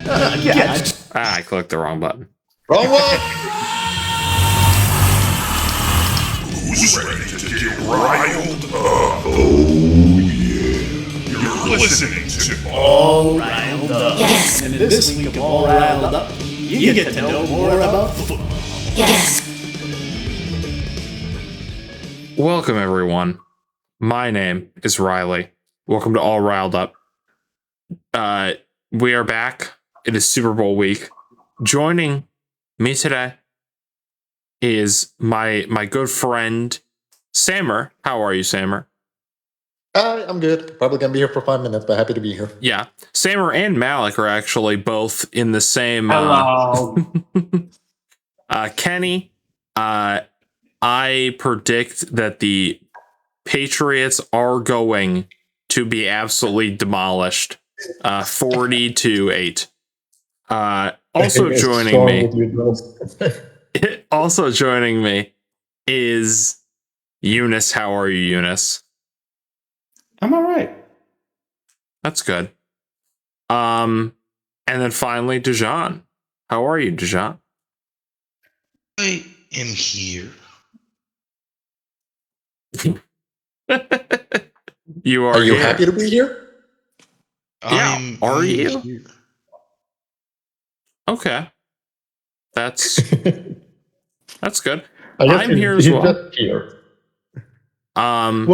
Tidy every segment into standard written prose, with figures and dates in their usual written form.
Again. I clicked the wrong button. Wrong one. Who's ready to get riled up? Oh yeah. You're listening to All riled up. Yes. And in this week of All Riled Up, you get to know more about football. Yes. Welcome, everyone. My name is Riley. Welcome to All Riled Up. We are back. It is Super Bowl week. Joining me today is my good friend, Samer. How are you, Samer? I'm good. Probably gonna be here for 5 minutes, but happy to be here. Yeah. Samer and Malik are actually both in the same... Hello. Kenny, I predict that the Patriots are going to be absolutely demolished. 40-8. Also joining me is Eunice. How are you, Eunice? I'm all right. That's good. And then finally, Dejan. How are you, Dejan? I am here. You Are you here. happy to be here? Yeah, are you? Here. Okay. That's good. I guess I'm here as well. Just here. I've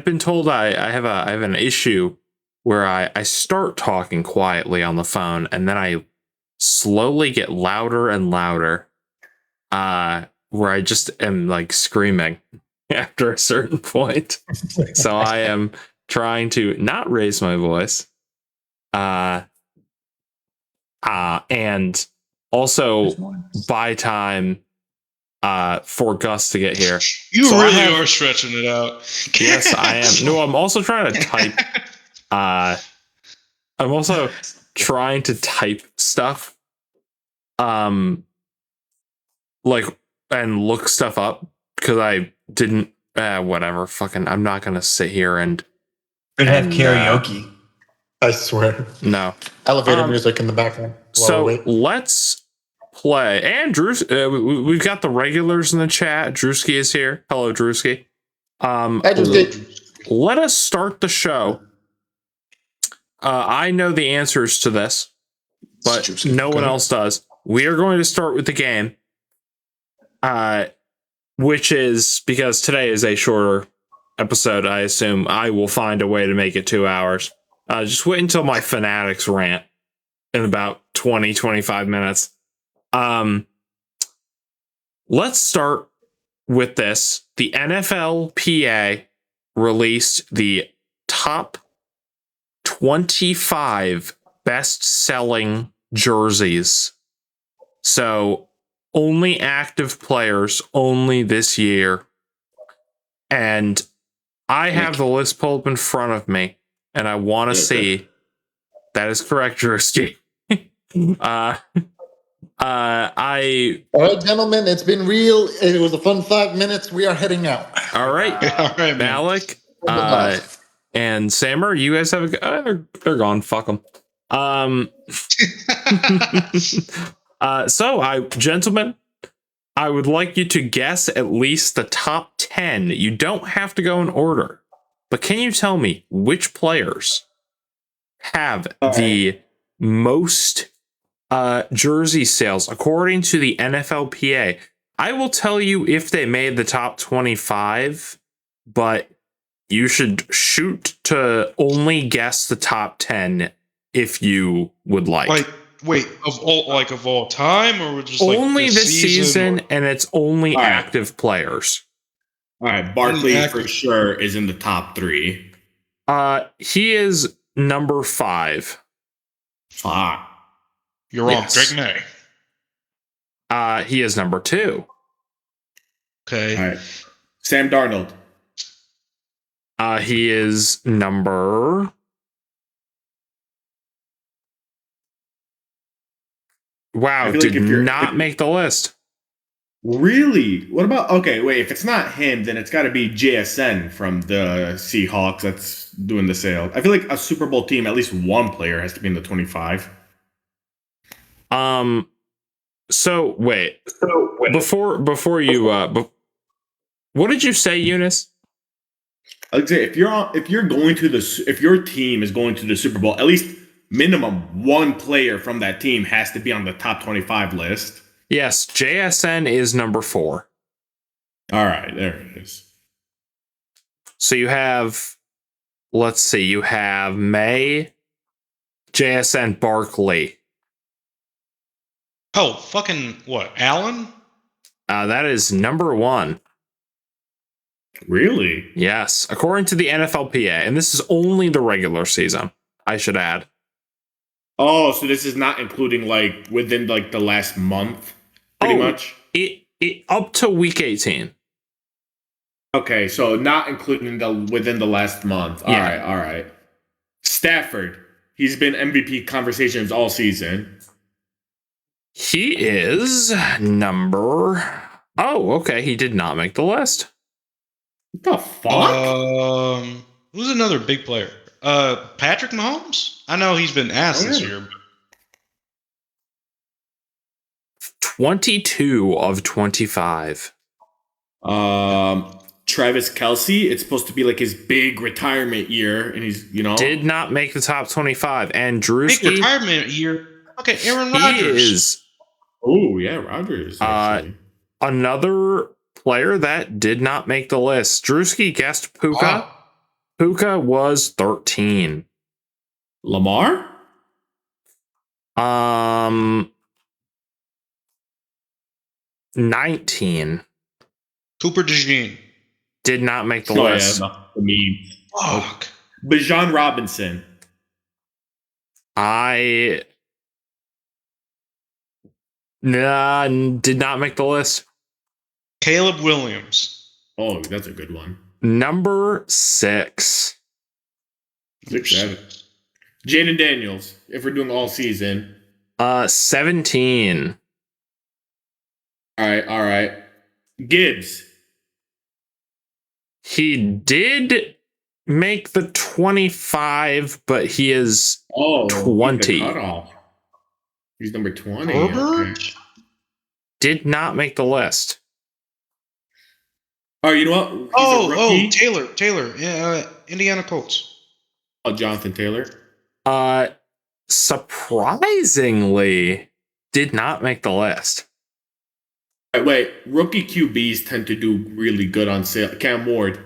been told I have an issue where I start talking quietly on the phone and then I slowly get louder and louder, where I just am like screaming after a certain point. So I am trying to not raise my voice, and also buy time for Gus to get here. You So really are stretching it out. Yes, I am. No, I'm also trying to type. I'm also trying to type stuff, like, and look stuff up because I didn't. Whatever. Fucking. I'm not gonna sit here and Have karaoke. I swear. no Elevator music in the background. So let's play. And Drews, we've got the regulars in the chat. Drewski is here. Hello, Drewski. Let us start the show. I know the answers to this, but no one else does. We are going to start with the game, which is because today is a shorter episode. I assume I will find a way to make it 2 hours. Just wait until my Fanatics rant in about 20-25 minutes. Let's start with this. The NFLPA released the top 25 best-selling jerseys. So only active players, only this year. And I have the list pulled up in front of me, and I want to see. That is correct, Drewski. All right, gentlemen, it's been real. It was a fun 5 minutes. We are heading out. All right, Malik, and Samer, you guys have they're gone. Fuck them. Gentlemen, I would like you to guess at least the top 10. You don't have to go in order, but can you tell me which players have the most jersey sales according to the NFLPA? I will tell you if they made the top 25, but you should shoot to only guess the top 10 if you would like. Wait, of all time, or just only this season, and it's only All right. active players. All right, Barkley for sure is in the top 3. He is number 5. Fuck. You're wrong. Yes. Drake May. He is number 2. Okay. All right. Sam Darnold. He is number... Wow, did not make the list. Really? What about? Okay, wait. If it's not him, then it's got to be JSN from the Seahawks that's doing the sale. I feel like a Super Bowl team, at least one player has to be in the 25. So wait. Before you what did you say, Eunice? I'd say if you're going to if your team is going to the Super Bowl, at least minimum one player from that team has to be on the top 25 list. Yes, JSN is number 4. All right, there it is. So you have, let's see, you have May, JSN, Barkley. Oh, fucking what? Allen? That is number 1. Really? Yes, according to the NFLPA, and this is only the regular season, I should add. Oh, so this is not including like within like the last month, pretty much? It up to week 18. Okay, so not including within the last month. All right. Stafford, he's been MVP conversations all season. He is number... Oh, okay, he did not make the list. What the fuck? Who's another big player? Patrick Mahomes? I know he's been asked this year. 22 of 25. Travis Kelce, it's supposed to be like his big retirement year, and he's, did not make the top 25. And Drewski, big retirement year. Okay, Aaron Rodgers. Oh, yeah, Rodgers. Actually. Another player that did not make the list. Drewski guessed Puka. Wow. Puka was 13. Lamar? 19. Cooper DeJean. Did not make the list. Yeah, the meme. Fuck. Bijan Robinson. Did not make the list. Caleb Williams. Oh, that's a good one. Number 6. 6-7. Jaden Daniels, if we're doing all season. 17. All right. Gibbs. He did make the 25, but he is 20. He's the cutoff. He's number 20. Herbert? Okay. Did not make the list. Oh, you know what? He's a rookie. Taylor. Yeah, Indiana Colts. Oh, Jonathan Taylor. Surprisingly, did not make the list. Wait, rookie QBs tend to do really good on sale. Cam Ward.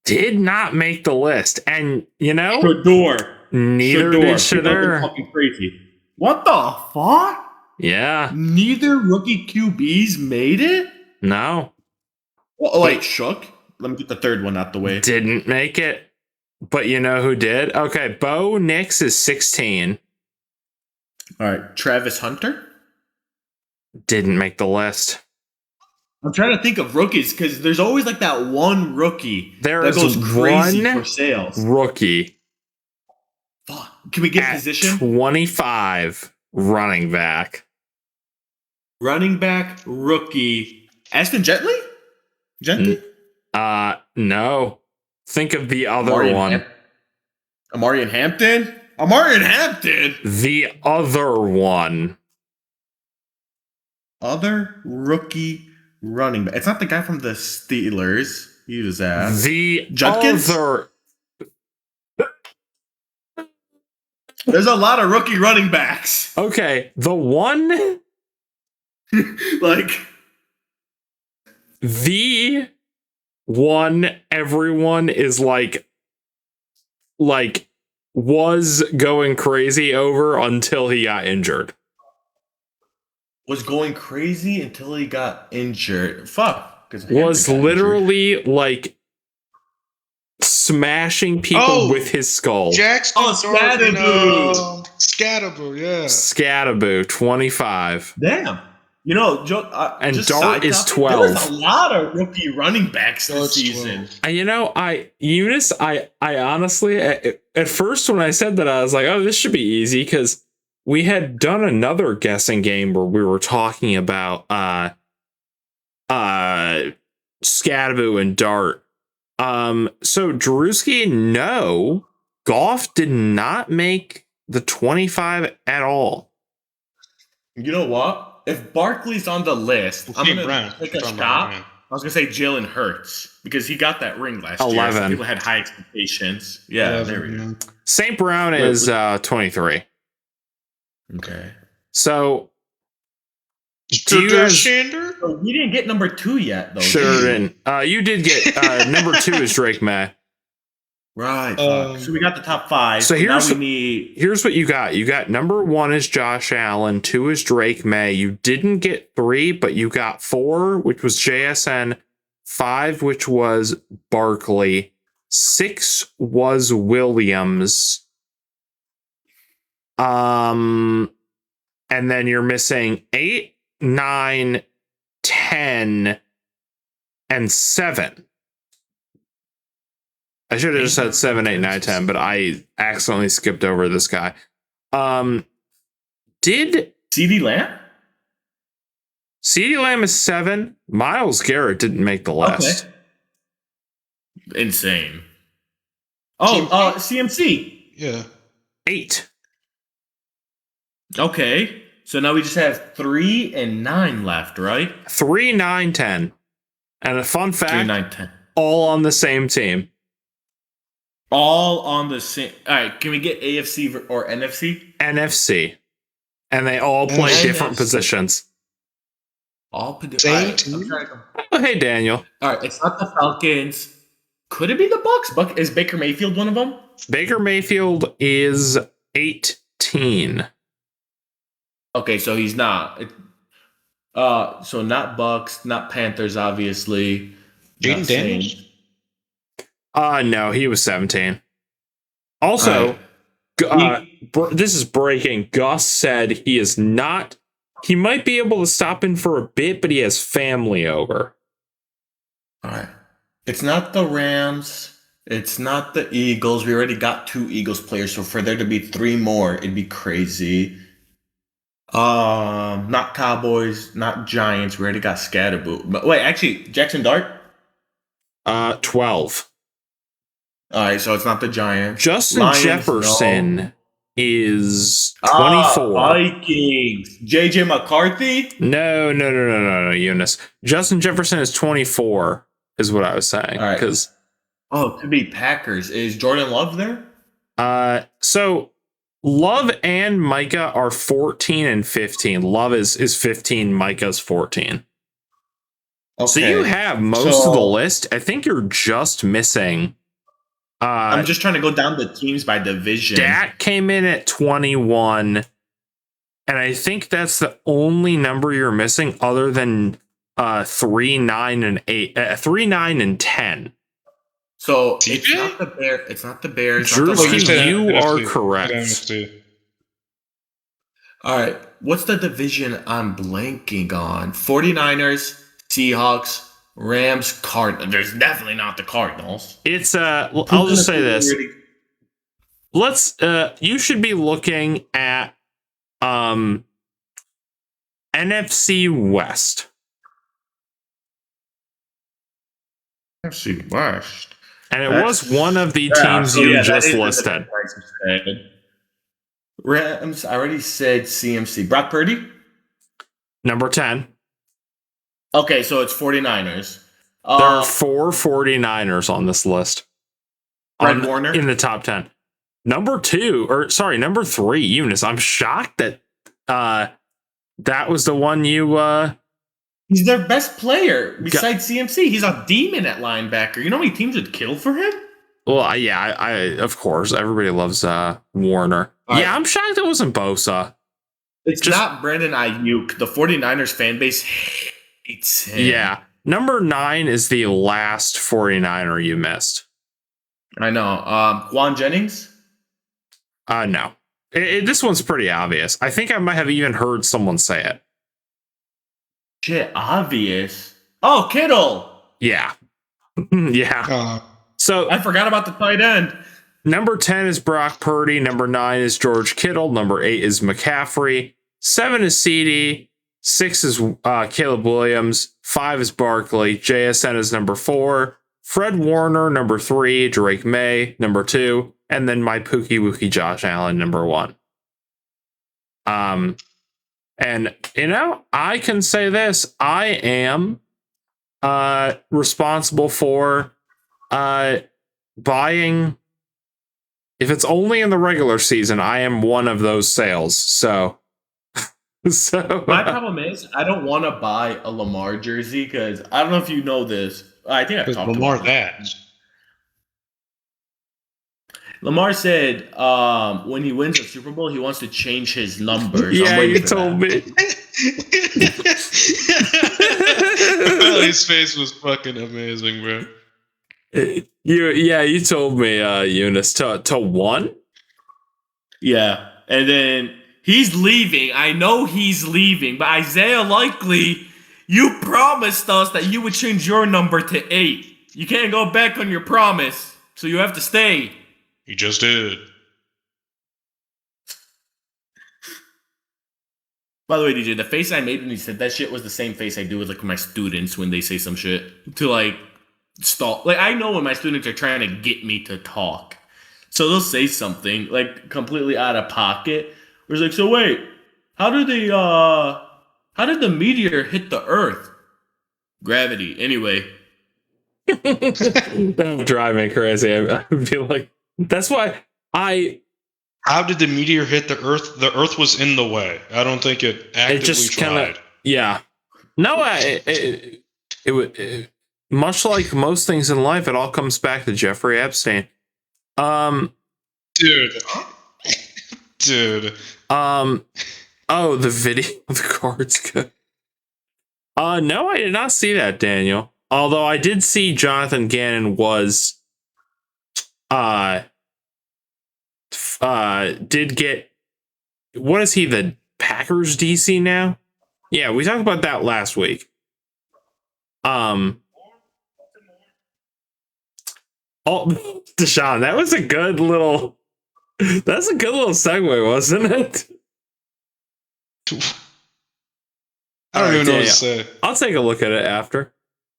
Did not make the list. And, Shador. Neither did Shador. Fucking crazy. What the fuck? Yeah. Neither rookie QBs made it? No. Well, wait, Shook? Let me get the third one out the way. Didn't make it. But you know who did? Okay, Bo Nix is 16. All right, Travis Hunter? Didn't make the list. I'm trying to think of rookies because there's always like that one rookie that goes crazy one for sales. Rookie. Fuck. Can we get position? 25 running back. Running back rookie. Aston Gentry? No. Think of the other one. Amarian Hampton? Amarian Hampton? The other one. Other rookie running back. It's not the guy from the Steelers. He was ass. The Judkins? other. There's a lot of rookie running backs. Okay, the one. The one everyone is like was going crazy over until he got injured. Was going crazy until he got injured. Fuck. Was literally like smashing people with his skull. Jackson Scatterboo. Scatterboo, yeah. Scatterboo, 25. Damn. And Dart is 12. There's a lot of rookie running backs this season. Eunice, I honestly, at first when I said that, I was like, oh, this should be easy because we had done another guessing game where we were talking about Scadaboo and Dart. So Drewski, no, Goff did not make the 25 at all. You know what? If Barkley's on the list, I'm Steve gonna Brown. take a Talking shot. about Brown. I was gonna say Jalen Hurts because he got that ring last year. 11. So people had high expectations. Yeah, there we go. St. Brown is 23. Okay. So do you guys So we didn't get number 2 yet, though. sure didn't. You did get number 2 is Drake May. Right. So we got the top 5. So now here's we need. here's what you got. You got number 1 is Josh Allen, 2 is Drake May. You didn't get 3, but you got 4, which was JSN, 5, which was Barkley, 6 was Williams. And then you're missing 8, 9, 10, and 7. I should have just said 7, 8, 9, 10, but I accidentally skipped over this guy. Did CeeDee Lamb? CeeDee Lamb is 7? Myles Garrett didn't make the list. Okay. Insane. Oh, CMC. Yeah. 8. Okay. So now we just have 3 and 9 left, right? 3, 9, 10. And a fun 3, fact, 9, 10. all on the same team. All on the same. All right. Can we get AFC or NFC? NFC. And they all play NFC. different positions. All Saint. Oh, hey, Daniel. All right. It's not the Falcons. Could it be the Bucks? Is Baker Mayfield one of them? Baker Mayfield is 18. Okay, so he's not. So not Bucks, not Panthers, obviously. Jaden Not Daniels? Saints. No, he was 17. Also, this is breaking. Gus said he is not. He might be able to stop in for a bit, but he has family over. All right. It's not the Rams. It's not the Eagles. We already got 2 Eagles players, so for there to be 3 more, it'd be crazy. Not Cowboys, not Giants. We already got Scadaboo. But wait, actually, Jackson Dart? 12. All right, so it's not the Giants. Justin Lions, Jefferson is no. 24. Vikings. JJ McCarthy? No, Eunice. Justin Jefferson is 24, is what I was saying. All right. Because it could be Packers. Is Jordan Love there? so Love and Micah are 14 and 15. Love is 15, Micah's 14. Okay. So you have most of the list. I think you're just missing. I'm just trying to go down the teams by division. Dak came in at 21, and I think that's the only number you're missing, other than 3, 9, and 8. 3, 9, and 10. So it's not the Bears. It's not the Bears. Drewski, you are correct. All right. What's the division I'm blanking on? 49ers, Seahawks, Rams, Cardinals. There's definitely not the Cardinals. It's I'll just say this. Let's you should be looking at NFC West. NFC West. And it was one of the teams you just listed. Rams, I already said CMC. Brock Purdy? Number 10. Okay, so it's 49ers. There are 4 49ers on this list. Fred Warner? In the top 10. Number 3, Eunice. I'm shocked that that was the one you... He's their best player besides CMC. He's a demon at linebacker. You know how many teams would kill for him? Well, yeah, I of course. Everybody loves Warner. All yeah, right. I'm shocked it wasn't Bosa. It's not Brandon Ayuk. The 49ers fan base hates him. Yeah. Number 9 is the last 49er you missed. I know. Juan Jennings? No. This one's pretty obvious. I think I might have even heard someone say it. Shit, obvious. Oh, Kittle! Yeah. Yeah. So I forgot about the tight end. Number 10 is Brock Purdy. Number 9 is George Kittle. Number 8 is McCaffrey. 7 is CD. 6 is Caleb Williams. 5 is Barkley. JSN is number 4. Fred Warner, number 3. Drake May, number 2. And then my Pookie Wookie Josh Allen, number 1. And, you know, I can say this. I am responsible for buying. If it's only in the regular season, I am one of those sales. So my problem is I don't want to buy a Lamar jersey because I don't know if you know this. I think I've talked Lamar about that. Lamar said when he wins a Super Bowl, he wants to change his numbers. Yeah, you told me. Riley's face was fucking amazing, bro. You told me, Eunice, to 1? Yeah, and then he's leaving. I know he's leaving, but Isaiah Likely, you promised us that you would change your number to 8. You can't go back on your promise, so you have to stay. You just did. By the way, DJ, the face I made when he said that shit was the same face I do with like my students when they say some shit to like stall. Like I know when my students are trying to get me to talk, so they'll say something like completely out of pocket. Where it's like, so wait, how did the meteor hit the Earth? Gravity. Anyway, That would drive me crazy. I would be like, that's why How did the meteor hit the Earth? The Earth was in the way. I don't think it actively it just tried. kind of, yeah. No, it would, much like most things in life, it all comes back to Jeffrey Epstein. Dude. Oh, the video of the cards. No, I did not see that, Daniel. Although I did see Jonathan Gannon was did get, what is he, the Packers DC now? Yeah, we talked about that last week. Oh, Deshaun, that's a good little segue, wasn't it? I don't even know what to say. I'll take a look at it after.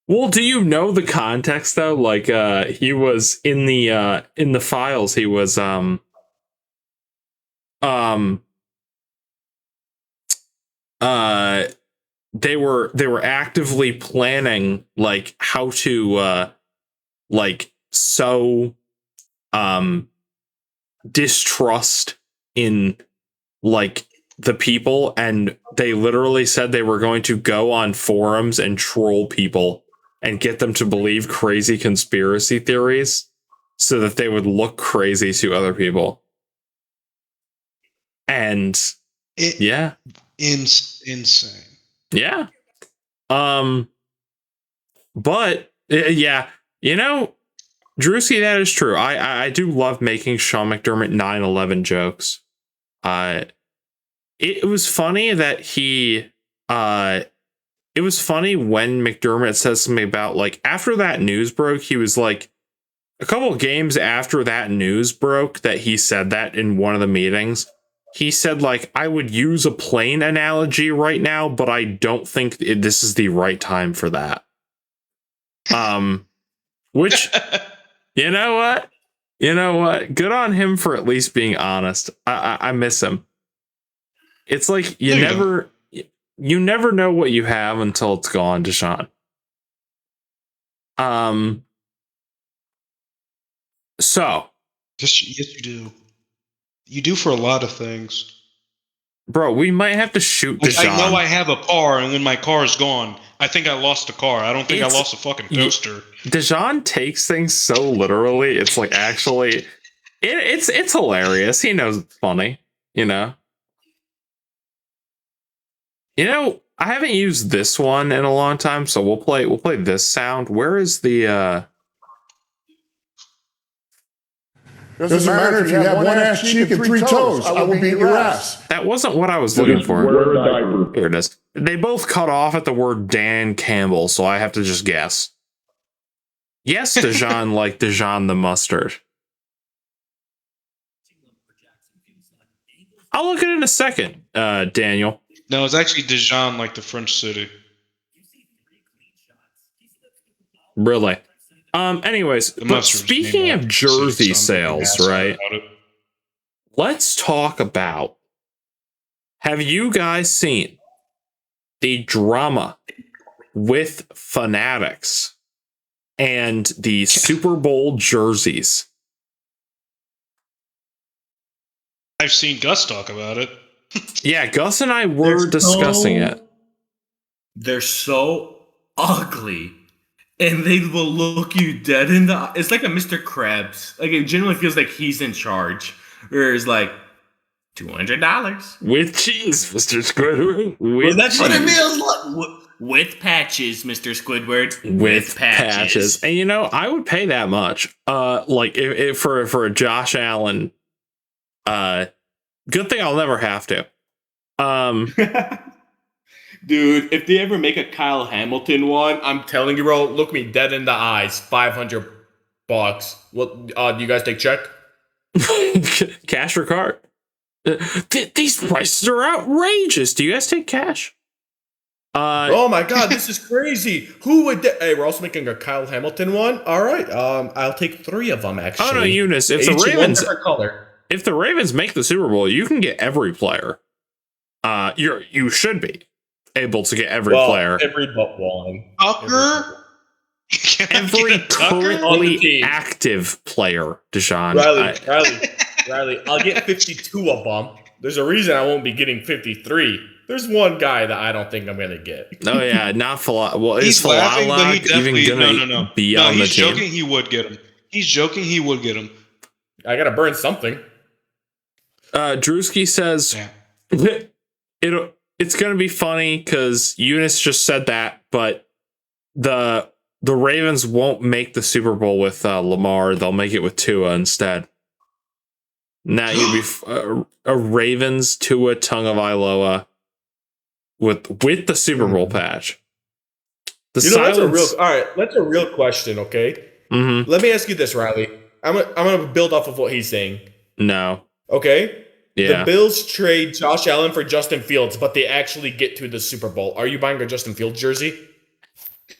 Well, do you know the context though? Like, he was in the files. He was they were actively planning like how to like sow distrust in like the people, and they literally said they were going to go on forums and troll people and get them to believe crazy conspiracy theories so that they would look crazy to other people. And yeah, insane. Yeah. But yeah, you know, Drewski, that is true. I do love making Sean McDermott 9/11 jokes. It was funny that it was funny when McDermott says something about like after that news broke, he was like a couple of games after that news broke that he said that in one of the meetings. He said, like, I would use a plane analogy right now, but I don't think this is the right time for that. Which, you know what? Good on him for at least being honest. I miss him. It's like you never know what you have until it's gone, Deshaun. So. Yes, you do. You do for a lot of things. Bro, we might have to shoot Deshaun. I know I have a car, and when my car is gone, I think I lost a car. I don't think I lost a fucking toaster. Deshaun takes things so literally. It's like actually, it's hilarious. He knows it's funny, you know. I haven't used this one in a long time, so we'll play this sound. Where is the Doesn't matter if you have one ass cheek and three toes. I will beat your ass. That wasn't what I was looking for. Here it is. They both cut off at the word Dan Campbell, so I have to just guess. Yes, Dejan like Dejan the mustard. I'll look at it in a second, Daniel. No, it's actually Dijon, like the French city. Really. Anyways, The but mustard's speaking named of after jersey the city, so I'm sales, asking right? about it. Let's talk about, have you guys seen the drama with Fanatics and the Super Bowl jerseys? I've seen Gus talk about it. Yeah, Gus and I were discussing it. They're so ugly. And they will look you dead in the eye. It's like a Mr. Krabs. Like, it genuinely feels like he's in charge. Where it's like, $200. With cheese, Mr. Squidward. Well, that's what it cheese. feels like. With patches, Mr. Squidward. With patches. And you know, I would pay that much. Like if for a Josh Allen. Good thing I'll never have to. Dude, if they ever make a Kyle Hamilton one, I'm telling you, bro, look me dead in the eyes. $500. What? Do you guys take check? Cash or card? These prices are outrageous. Do you guys take cash? Oh my god, this is crazy. Who would? Hey, we're also making a Kyle Hamilton one. All right, I'll take 3 of them actually. Oh no, Eunice. If Each the in one Ravens, different color. if the Ravens make the Super Bowl, you can get every player. You should be able to get every player. Every but one. Tucker? Every currently active player, Deshaun. Riley, I'll get 52 of them. There's a reason I won't be getting 53. There's one guy that I don't think I'm gonna get. Oh yeah, not Falala. Well, He's is laughing, but he Falala even definitely gonna be on the he's team? joking. He would get him. He's joking. He would get him. I gotta burn something. Drewski says it's gonna be funny because Eunice just said that, but the Ravens won't make the Super Bowl with Lamar. They'll make it with Tua instead. Now you'd be a Ravens Tua Tagovailoa with the Super Bowl patch. That's a real question. Okay, Let me ask you this, Riley. I'm gonna build off of what he's saying. No. Okay. Yeah. The Bills trade Josh Allen for Justin Fields, but they actually get to the Super Bowl. Are you buying a Justin Fields jersey?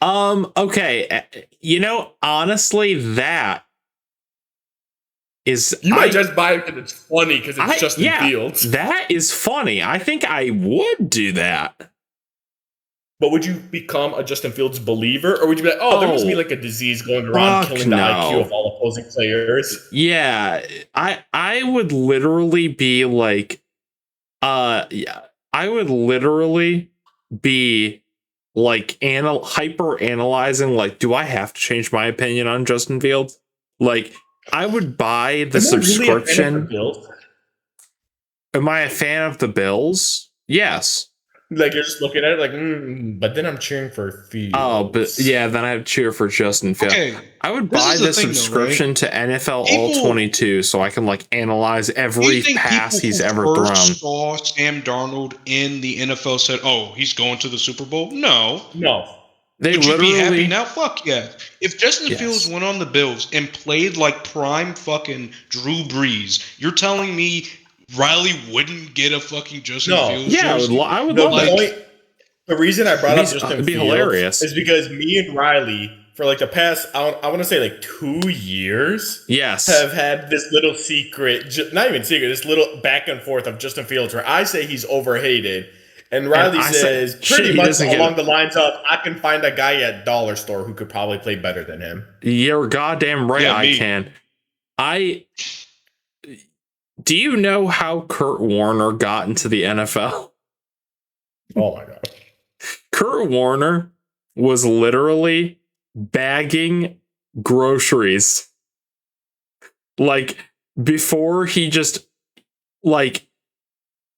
Okay. You know, honestly, that is. You might just buy it because it's funny because it's Justin Fields. That is funny. I think I would do that. But would you become a Justin Fields believer, or would you be like, there must be like a disease going around killing the IQ of all opposing players? Yeah, I would literally be like, I would literally be like hyper analyzing. Like, do I have to change my opinion on Justin Fields? Like, I would buy the subscription. Am I a fan of the Bills? Yes. Like, you're just looking at it like, but then I'm cheering for Fields. Oh, but yeah, then I'd cheer for Justin Fields. Okay, I would buy the subscription to NFL All 22 so I can like analyze every pass he's ever thrown. Saw Sam Darnold in the NFL said, "Oh, he's going to the Super Bowl." No. They Would literally you be happy now? Fuck yeah. If Justin Fields went on the Bills and played like prime fucking Drew Brees, you're telling me Riley wouldn't get a fucking Justin Fields jersey? I would love it. The reason I brought up Justin Fields hilarious. is because me and Riley, for like the past, I want to say like 2 years, have had this little secret, not even secret, this little back and forth of Justin Fields where I say he's overhated. And Riley says pretty much along the lines of, I can find a guy at dollar store who could probably play better than him. You're goddamn right. I can. Do you know how Kurt Warner got into the NFL? Oh my God. Kurt Warner was literally bagging groceries. Like, before he just like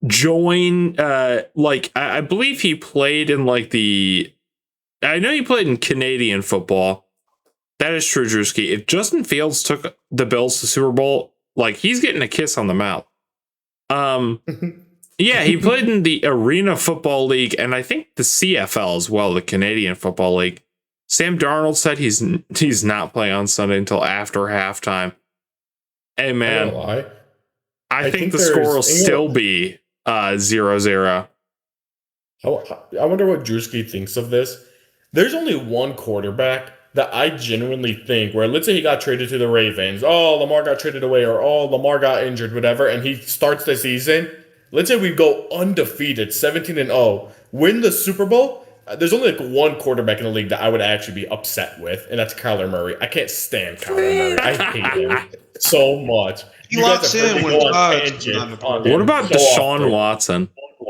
joined, I believe he played in like I know he played in Canadian football. That is true, Drewski. If Justin Fields took the Bills to Super Bowl, like, he's getting a kiss on the mouth. Yeah, he played in the Arena Football League and I think the CFL as well, the Canadian Football League. Sam Darnold said he's not playing on Sunday until after halftime. Hey man, I think the score will still be 0-0. I wonder what Drewski thinks of this. There's only one quarterback that I genuinely think where, let's say he got traded to the Ravens. Oh, Lamar got traded away, or oh, Lamar got injured, whatever, and he starts the season. Let's say we go undefeated, 17-0, win the Super Bowl. There's only like one quarterback in the league that I would actually be upset with, and that's Kyler Murray. I can't stand Kyler Murray. I hate him so much. He locks in when Todd's on the board. What about Deshaun Watson?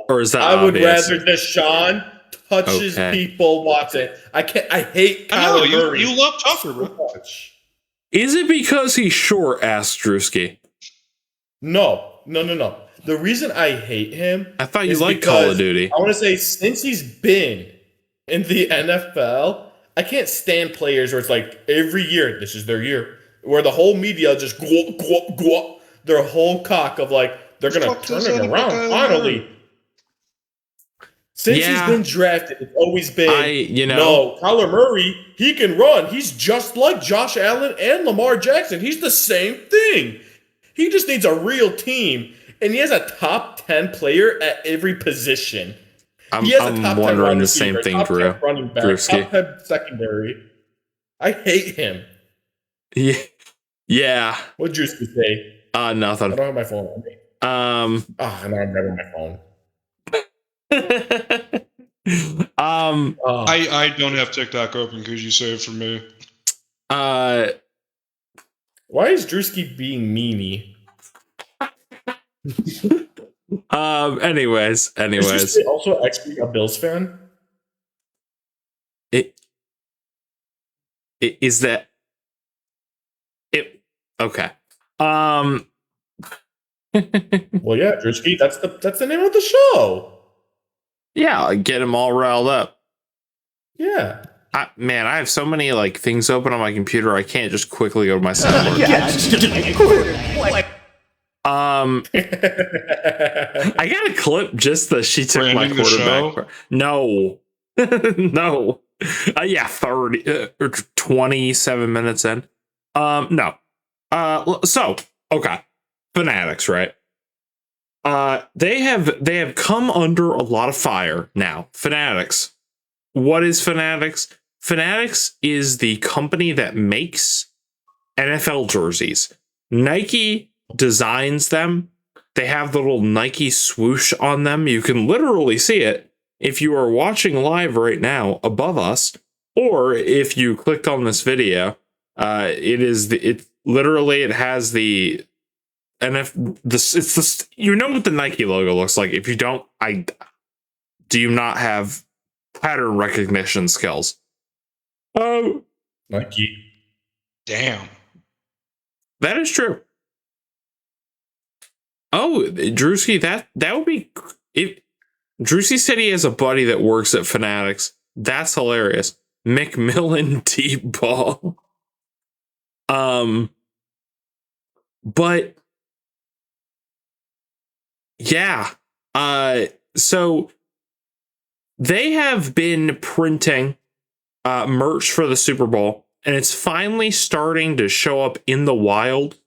Or is that I would obvious? rather Deshaun touches people, Watson. I hate Kyler Murray. You love Tucker, bro. Is it because he's short, asked Drewski? No. The reason I hate him, I thought you liked Call of Duty. I want to say since he's been in the NFL, I can't stand players where it's like every year, this is their year, where the whole media just their whole cock of like, they're going to turn it around finally. Since he's been drafted, it's always been, no, Kyler Murray, he can run. He's just like Josh Allen and Lamar Jackson. He's the same thing. He just needs a real team. And he has a top 10 player at every position. I'm wondering the same thing, Drew. Running back, top 10 secondary. I hate him. Yeah. What'd you say? Nothing. I don't have my phone on me. No, I'm grabbing my phone. I don't have TikTok open because you saved for me. Why is Drewski being meanie? Anyways. Is he also actually a Bills fan? Is that it? Okay. Well, yeah, Drewski. That's the name of the show. Yeah, get them all riled up. Yeah. I have so many like things open on my computer. I can't just quickly go to my soundboard. I got a clip just that she took my quarterback. No. No. 30 or 27 minutes in. No. So, okay. Fanatics, right? They have come under a lot of fire now. Fanatics. What is Fanatics? Fanatics is the company that makes NFL jerseys. Nike designs them. They have the little Nike swoosh on them. You can literally see it if you are watching live right now above us, or if you clicked on this video. It has the you know what the Nike logo looks like. If you don't, do you not have pattern recognition skills? Oh, Nike. Damn. That is true. Oh, Drewski, that would be if Drewski said he has a buddy that works at Fanatics. That's hilarious. McMillan T-Ball. But yeah. So they have been printing merch for the Super Bowl, and it's finally starting to show up in the wild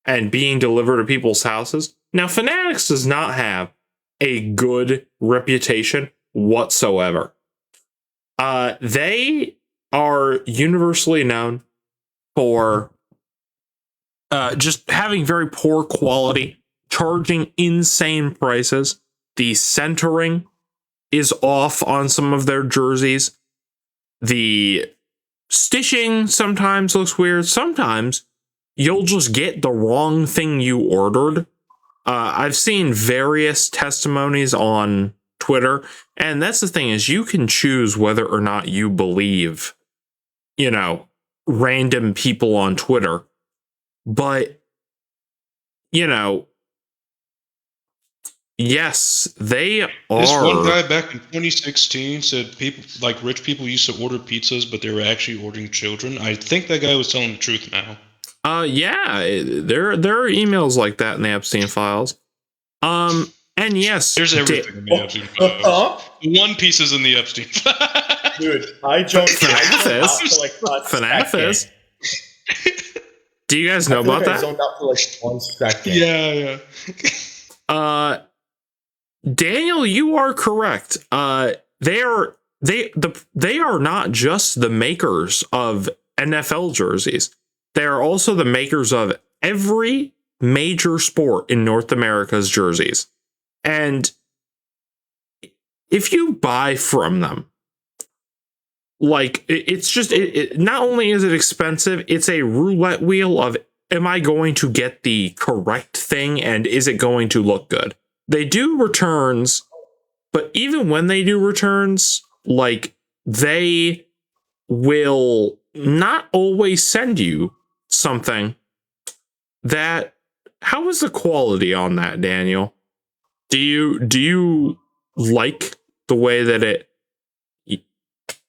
and being delivered to people's houses. Now, Fanatics does not have a good reputation whatsoever. They are universally known for just having very poor quality, charging insane prices. The centering is off on some of their jerseys. The stitching sometimes looks weird. Sometimes you'll just get the wrong thing you ordered. I've seen various testimonies on Twitter, and that's the thing is you can choose whether or not you believe, random people on Twitter. But, yes, they are. This one guy back in 2016 said rich people used to order pizzas, but they were actually ordering children. I think that guy was telling the truth now. Yeah, there are emails like that in the Epstein files. And yes, there's everything in the Epstein files. One Piece is in the Epstein files. Dude, I jumped FNAF is. Do you guys know about I that? zoned out for like 1 second. Yeah. Daniel, you are correct. They are not just the makers of NFL jerseys. They are also the makers of every major sport in North America's jerseys. And if you buy from them, like it's just not only is it expensive, it's a roulette wheel of, am I going to get the correct thing and is it going to look good? They do returns, but even when they do returns, like they will not always send you something that, how is the quality on that, Daniel? Do you like the way that it,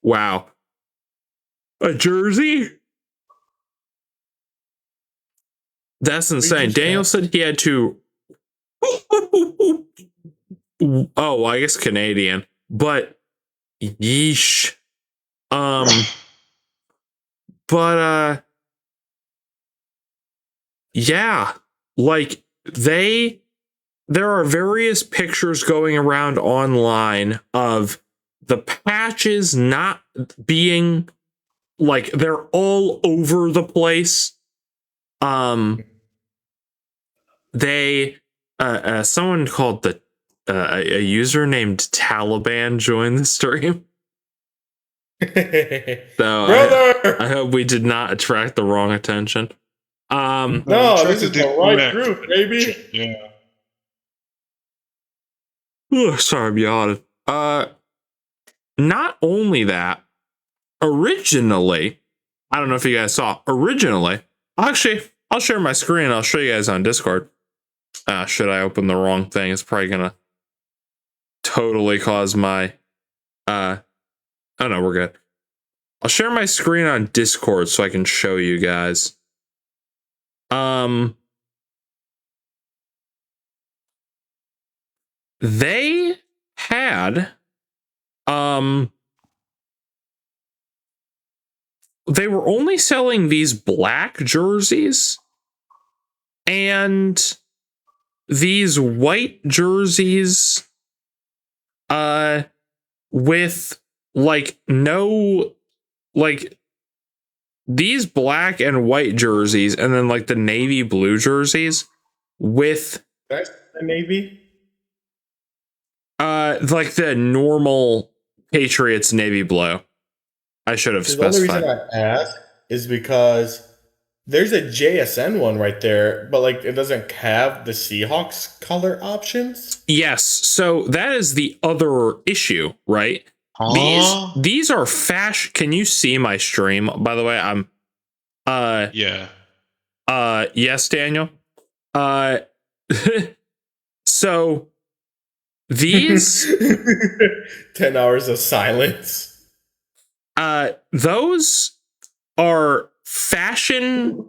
wow, a jersey? That's insane. Daniel said he had to, oh, I guess Canadian, but yeesh. But yeah, like there are various pictures going around online of the patches not being, like, they're all over the place. They someone called a user named Taliban joined the stream. So I hope we did not attract the wrong attention. No, this is the right group, baby. Yeah. Sorry, I'm yawning. Not only that, originally, I don't know if you guys saw, originally, actually, I'll share my screen. I'll show you guys on Discord. Should I open the wrong thing? It's probably gonna totally cause my, oh no, we're good. I'll share my screen on Discord so I can show you guys. They had, they were only selling these black jerseys and these white jerseys, with like no, like these black and white jerseys, and then like the navy blue jerseys with, That's the Navy. like the normal Patriots navy blue. I should have The only specified. reason I ask is because there's a JSN one right there, but like it doesn't have the Seahawks color options. Yes, so that is the other issue, right? These are fashion. Can you see my stream? By the way, I'm Yeah. yes, Daniel. So these 10 hours of silence. those are fashion,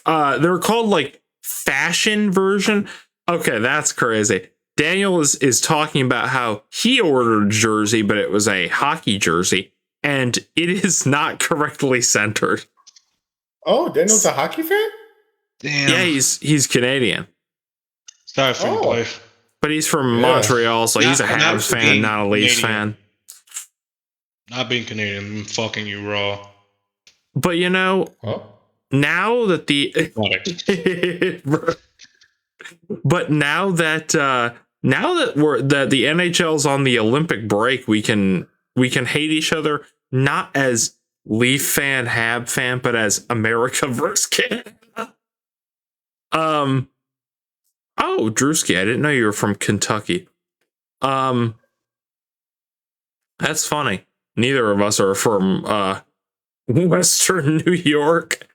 they're called like fashion version. Okay, that's crazy. Daniel is talking about how he ordered a jersey, but it was a hockey jersey, and it is not correctly centered. Oh, Daniel's a hockey fan? Damn. Yeah, he's Canadian, Sorry for your life. but he's from Yeah. Montreal, so he's a Not Habs for fan, being not a Leafs Canadian. fan. Not being Canadian, I'm fucking you raw. But you know, Huh? now that the but now that the NHL's on the Olympic break, we can hate each other, not as Leaf fan, Hab fan, but as America versus Canada. Oh, Drewski, I didn't know you were from Kentucky. That's funny. Neither of us are from Western New York.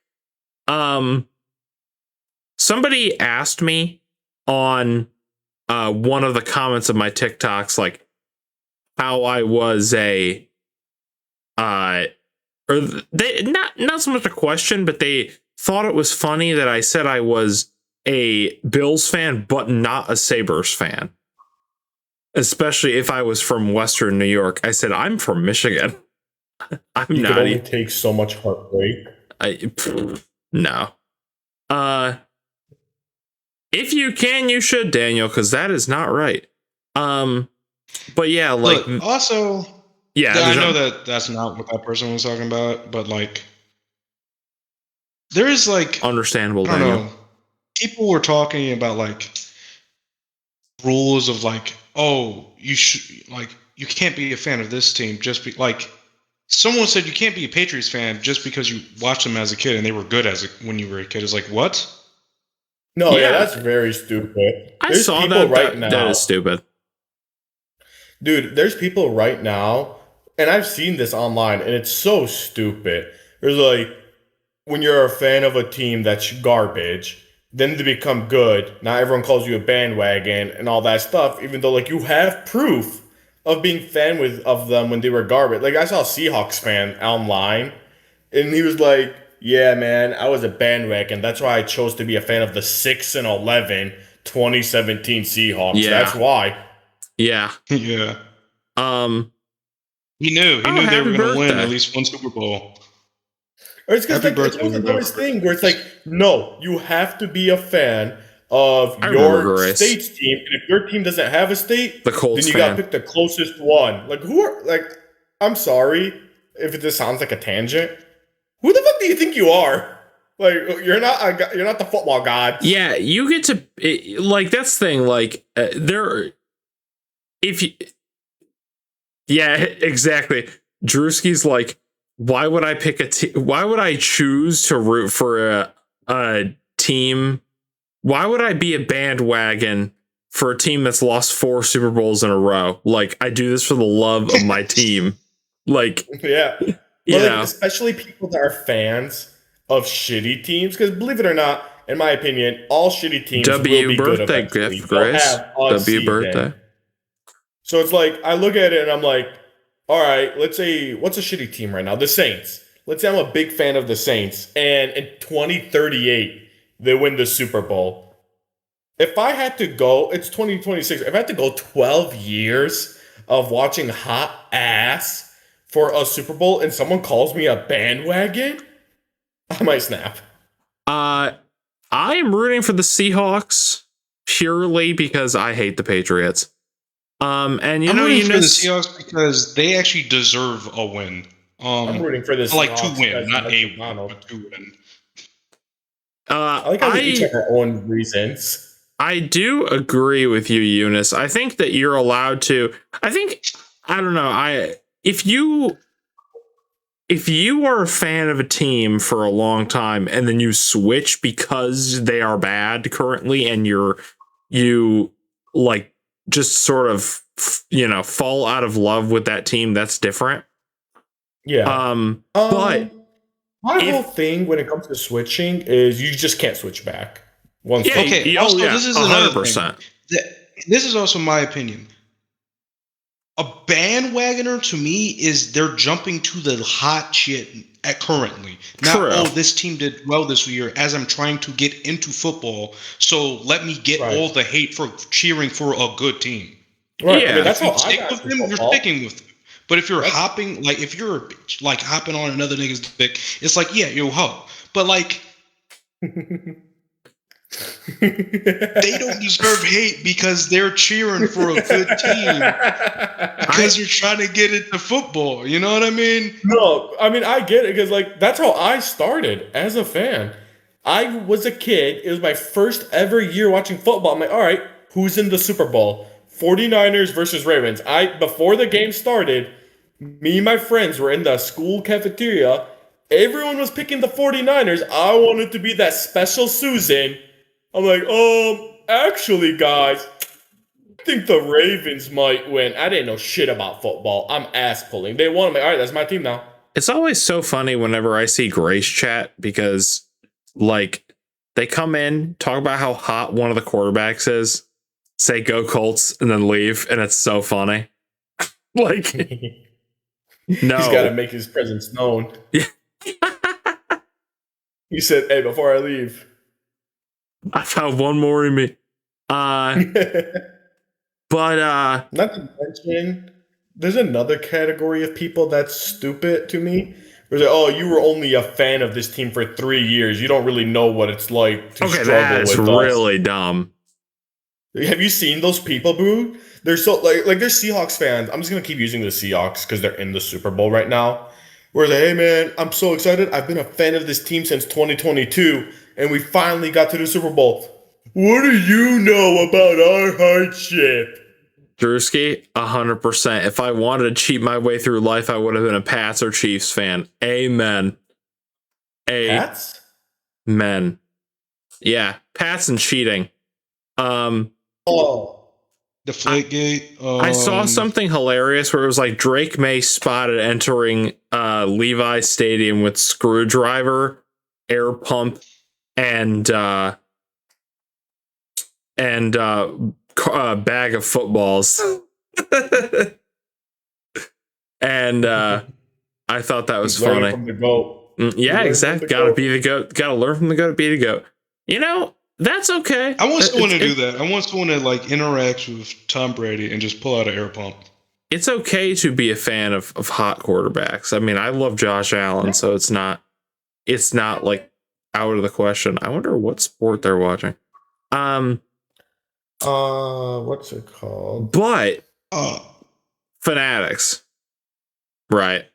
Somebody asked me on one of the comments of my TikToks, like how I was a or they not so much a question, but they thought it was funny that I said I was a Bills fan but not a Sabres fan, especially if I was from Western New York. I said I'm from Michigan. I'm You not can only even, take so much heartbreak. no. If you can, you should, Daniel, because that is not right. But yeah, like Look, also, yeah, I know that that's not what that person was talking about, but like, there is like, understandable, I don't Daniel. know, people were talking about like rules of like, oh, you should like, you can't be a fan of this team just be like. Someone said you can't be a Patriots fan just because you watched them as a kid and they were good when you were a kid. It's like, what? No, yeah, Yeah. that's very stupid. I There's saw people that. That is stupid. Dude, there's people right now, and I've seen this online, and it's so stupid. There's like, when you're a fan of a team that's garbage, then they become good. Now everyone calls you a bandwagon and all that stuff, even though like you have proof of being of them when they were garbage. Like I saw a Seahawks fan online, and he was like, "Yeah, man, I was a bandwagon. That's why I chose to be a fan of the 6-11 2017 Seahawks. Yeah. That's why." Yeah. Yeah. He Oh, knew they were happy going to win birthday. at least one Super Bowl. Or it's because Happy like, it's birthday, one of the Rebecca. dumbest thing where it's like, no, you have to be a fan of I remember your Grace. state's team, and if your team doesn't have a state, The Colts then you fan. got to pick the closest one. Like who are like? I'm sorry if it just sounds like a tangent. Who the fuck do you think you are? Like you're not the football god. Yeah, you get to like that's the thing. Like there, if you, yeah, exactly. Drewski's like, why would I pick why would I choose to root for a team? Why would I be a bandwagon for a team that's lost 4 Super Bowls in a row? Like, I do this for the love of my team. Like, Yeah. you But like, know, especially people that are fans of shitty teams, because believe it or not, in my opinion, all shitty teams will be good birthday eventually. gift, They'll Grace. have a W season. birthday. So it's like I look at it and I'm like, all right, let's say what's a shitty team right now? The Saints. Let's say I'm a big fan of the Saints, and in 2038 they win the Super Bowl. If I had to go, it's 2026. If I had to go 12 years of watching hot ass for a Super Bowl and someone calls me a bandwagon, I might snap. I am rooting for the Seahawks purely because I hate the Patriots. And you I'm know, rooting for the Seahawks because they actually deserve a win. I'm rooting for this. Like to win, not a win, but to win. I like how we each have our own reasons. I do agree with you, Eunice. I think that you're allowed to. I don't know. If you are a fan of a team for a long time and then you switch because they are bad currently, and you like just sort of fall out of love with that team, that's different. Yeah. But my whole thing when it comes to switching is you just can't switch back. Once Okay. Also, this is another 100%. Thing. This is also my opinion. A bandwagoner to me is they're jumping to the hot shit at currently. Not, oh, this team did well this year as I'm trying to get into football. So let me get all the hate for cheering for a good team. Right. Yeah. I mean, that's if you how stick with them, you're sticking with them. But if you're hopping, like if you're like hopping on another nigga's dick, it's like, yeah, yo ho. But like they don't deserve hate because they're cheering for a good team because you're trying to get into football. You know what I mean? No, I mean, I get it because, like, that's how I started as a fan. I was a kid. It was my first ever year watching football. I'm like, all right, who's in the Super Bowl? 49ers versus Ravens. Before the game started, me and my friends were in the school cafeteria. Everyone was picking the 49ers. I wanted to be that special Susan. I'm like, actually, guys, I think the Ravens might win. I didn't know shit about football. I'm ass pulling. They won. I'm like, all right, that's my team now. It's always so funny whenever I see Grace chat because, like, they come in, talk about how hot one of the quarterbacks is, say "Go Colts" and then leave, and it's so funny. Like, no, he's got to make his presence known. Yeah. He said, "Hey, before I leave, I found one more in me." But not to mention, there's another category of people that's stupid to me, It was like, oh, you were only a fan of this team for 3 years. You don't really know what it's like to struggle that's with really dumb. Have you seen those people, boo? They're so like they're Seahawks fans. I'm just gonna keep using the Seahawks because they're in the Super Bowl right now. Where they're, hey man, I'm so excited. I've been a fan of this team since 2022, and we finally got to the Super Bowl. What do you know about our hardship? Drewski, 100%. If I wanted to cheat my way through life, I would have been a Pats or Chiefs fan. Amen. Pats? Men. Yeah, Pats and cheating. Oh. Deflategate. I saw something hilarious where it was like Drake May spotted entering Levi Stadium with screwdriver, air pump, and bag of footballs. And I thought that was funny. From the GOAT. Yeah, exactly. Gotta be the GOAT. Gotta learn from the GOAT to be the GOAT. You know, that's okay. I want someone to do that. I want someone to like interact with Tom Brady and just pull out an air pump. It's okay to be a fan of hot quarterbacks. I mean, I love Josh Allen, so it's not like out of the question. I wonder what sport they're watching. What's it called? But Fanatics. Right.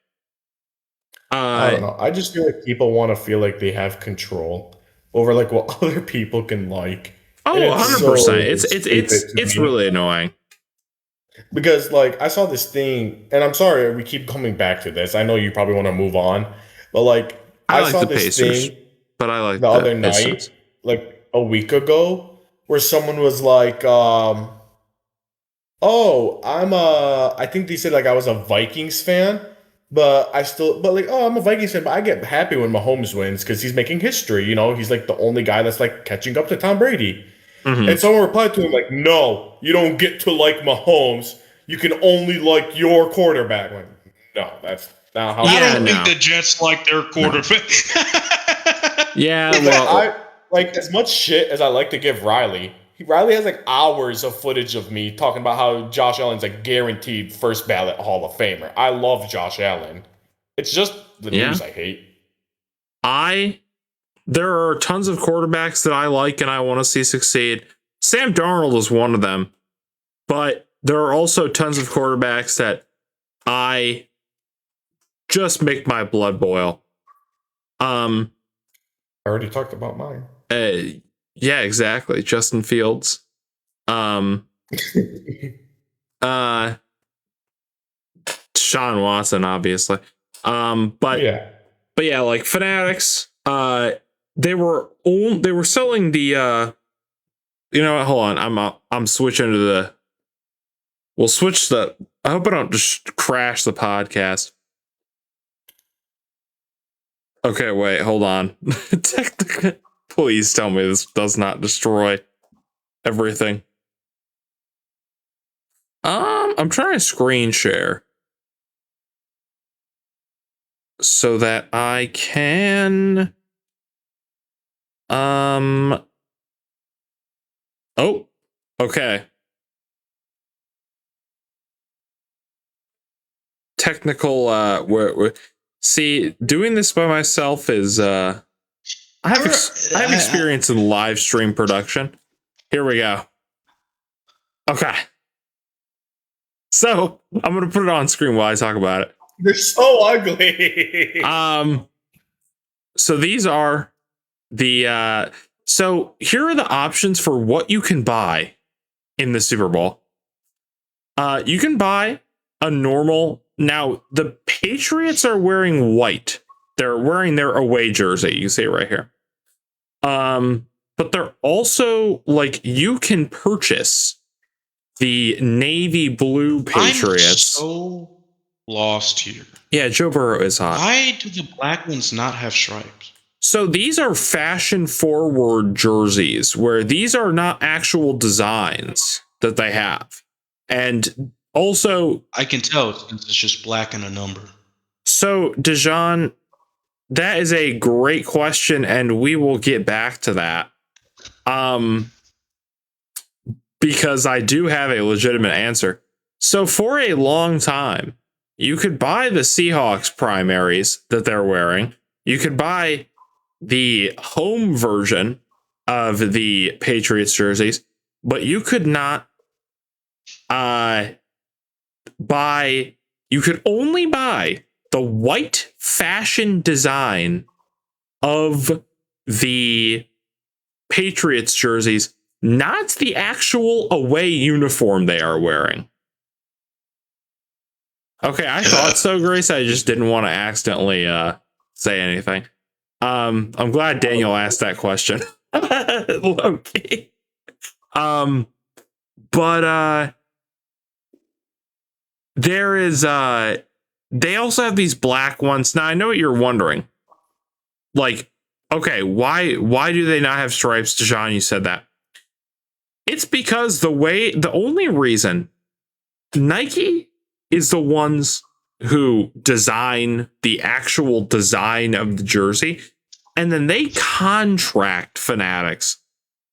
I don't know. I just feel like people want to feel like they have control over like what other people can like. Oh, 100%. It's really annoying. Because like I saw this thing, and I'm sorry we keep coming back to this. I know you probably want to move on, but like I like saw the this Pacers, thing but I like the other Pistons. night, like a week ago, where someone was like, "Oh, I think they said like I was a Vikings fan." But I'm a Vikings fan, but I get happy when Mahomes wins because he's making history. You know, he's like the only guy that's like catching up to Tom Brady. Mm-hmm. And someone replied to him like, no, you don't get to like Mahomes. You can only like your quarterback. Like, no, that's not how. I don't think the Jets like their quarterback. Yeah, well, I like as much shit as I like to give Riley. Riley has like hours of footage of me talking about how Josh Allen's a guaranteed first ballot Hall of Famer. I love Josh Allen. It's just the news I hate. There are tons of quarterbacks that I like and I want to see succeed. Sam Darnold is one of them, but there are also tons of quarterbacks that I just make my blood boil. I already talked about mine. Yeah, exactly. Justin Fields. Sean Watson, obviously. But yeah, like Fanatics, they were selling the you know what, hold on. I'm switching to we'll switch I hope I don't just crash the podcast. Okay, wait, hold on. Please tell me this does not destroy everything. I'm trying to screen share so that I can oh, okay. Technical see, doing this by myself is I have experience in live stream production. Here we go. Okay. So I'm gonna put it on screen while I talk about it. They're so ugly. So these are the so here are the options for what you can buy in the Super Bowl. You can buy a normal. Now the Patriots are wearing white. They're wearing their away jersey. You can see it right here. But they're also like you can purchase the navy blue Patriots. I'm so lost here. Yeah, Joe Burrow is hot. Why do the black ones not have stripes? So these are fashion forward jerseys where these are not actual designs that they have. And also I can tell since it's just black and a number. So Dejan, that is a great question, and we will get back to that. Because I do have a legitimate answer. So for a long time, you could buy the Seahawks primaries that they're wearing. You could buy the home version of the Patriots jerseys, but you could not you could only buy the white fashion design of the Patriots jerseys, not the actual away uniform they are wearing. Okay, I thought so, Grace. I just didn't want to accidentally say anything. I'm glad Daniel asked that question. Okay. But there is they also have these black ones. Now I know what you're wondering. Like, okay, why do they not have stripes? Deshaun, you said that. It's because the only reason Nike is the ones who design the actual design of the jersey, and then they contract Fanatics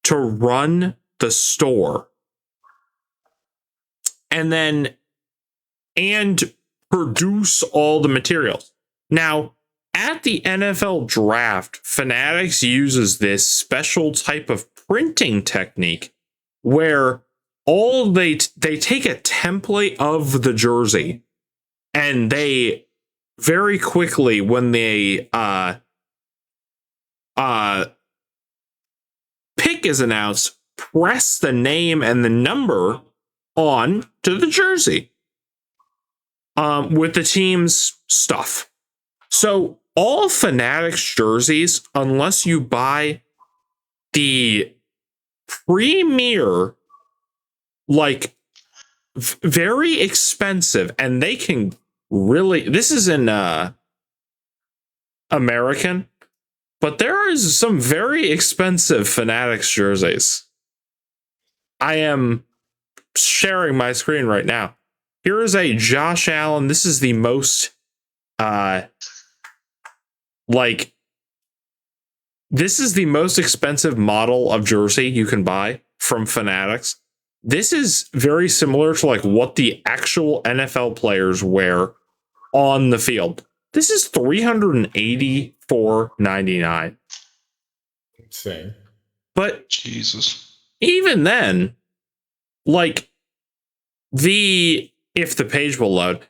to run the store and produce all the materials. Now, at the NFL draft, Fanatics uses this special type of printing technique where they take a template of the jersey, and they very quickly, when they pick is announced, press the name and the number on to the jersey with the team's stuff. So all Fanatics jerseys, unless you buy the premier, like very expensive, and they can really, this is in American, but there is some very expensive Fanatics jerseys. I am sharing my screen right now. Here is a Josh Allen. This is the most this is the most expensive model of jersey you can buy from Fanatics. This is very similar to like what the actual NFL players wear on the field. This is $384.99. Insane. But Jesus. Even then, like if the page will load,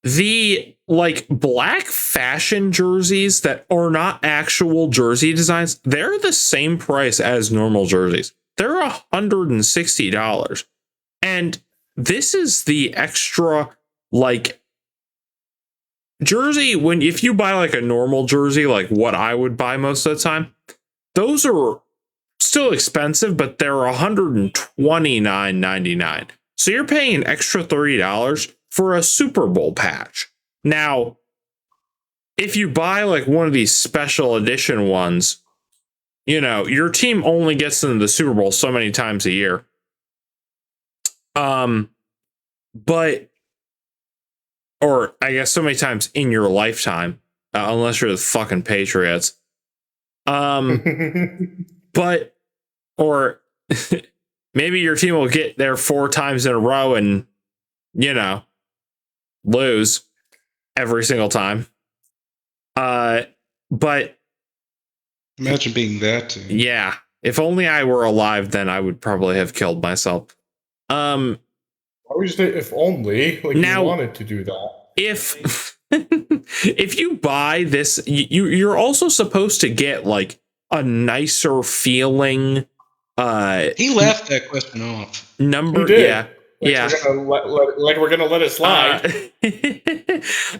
the like black fashion jerseys that are not actual jersey designs, they're the same price as normal jerseys. They're $160. And this is the extra like jersey. If you buy like a normal jersey, like what I would buy most of the time, those are still expensive, but they're $129.99. So you're paying an extra $30 for a Super Bowl patch. Now, if you buy like one of these special edition ones, you know, your team only gets into the Super Bowl so many times a year. Or I guess so many times in your lifetime, unless you're the fucking Patriots. But, or maybe your team will get there 4 times in a row and, you know, lose every single time. But imagine being that team. Yeah. If only I were alive, then I would probably have killed myself. Why would you say if only? Like, now, you wanted to do that. If you buy this, you're also supposed to get like a nicer feeling. He left that question off. Number, yeah. Like we're gonna let it slide.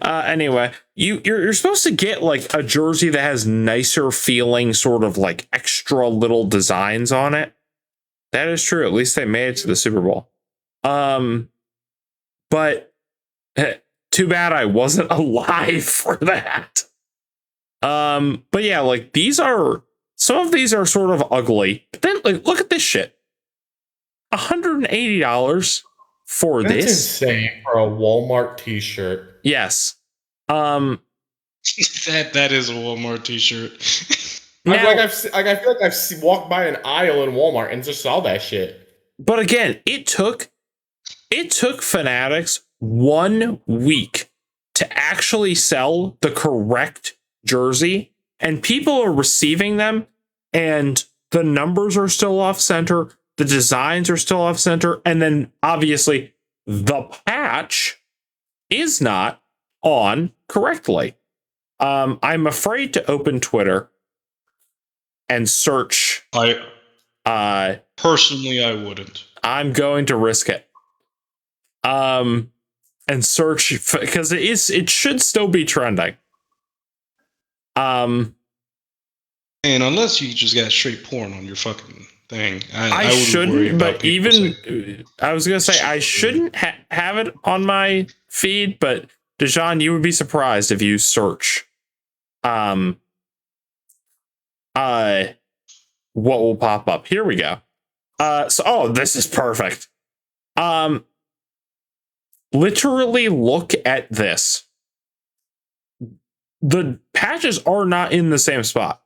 Anyway, you're supposed to get like a jersey that has nicer feeling, sort of like extra little designs on it. That is true. At least they made it to the Super Bowl. But too bad I wasn't alive for that. But yeah, like some of these are sort of ugly. But then like look at this shit. $180 for That's this. Insane for a Walmart t-shirt. Yes. That is a Walmart t-shirt. I feel like I've walked by an aisle in Walmart and just saw that shit. But again, it took Fanatics 1 week to actually sell the correct jersey, and people are receiving them, and the numbers are still off center, the designs are still off center, and then obviously the patch is not on correctly. I'm afraid to open Twitter and search. Personally, I wouldn't. I'm going to risk it. And search because it should still be trending. And unless you just got straight porn on your fucking thing, I shouldn't. But even I was gonna say I shouldn't have it on my feed. But Dejan, you would be surprised if you search. What will pop up? Here we go. This is perfect. Literally look at this. The patches are not in the same spot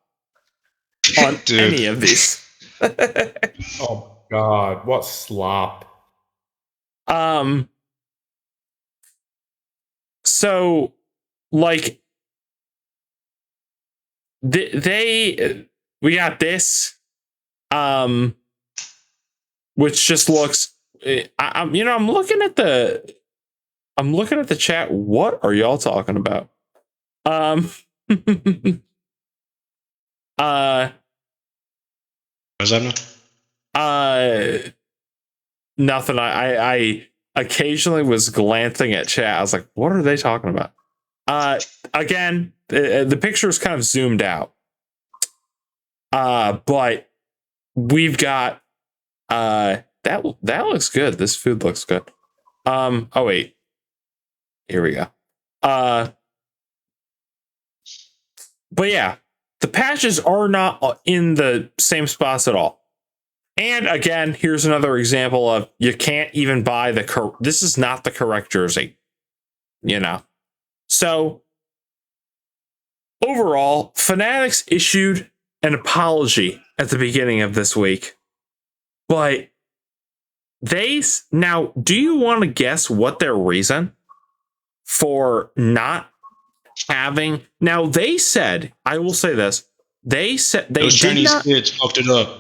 on any of these. Oh God, what slop. So like we got this which just looks I'm looking at the chat. What are y'all talking about? Nothing. I occasionally was glancing at chat. I was like, what are they talking about? Again, the picture is kind of zoomed out. But we've got that looks good. This food looks good. Oh wait. Here we go. But yeah, the patches are not in the same spots at all. And again, here's another example of you can't even buy this is not the correct jersey. So overall, Fanatics issued an apology at the beginning of this week. But now, do you want to guess what their reason for not having? Now, they said, I will say this, they said they those did Chinese not, kids fucked it up.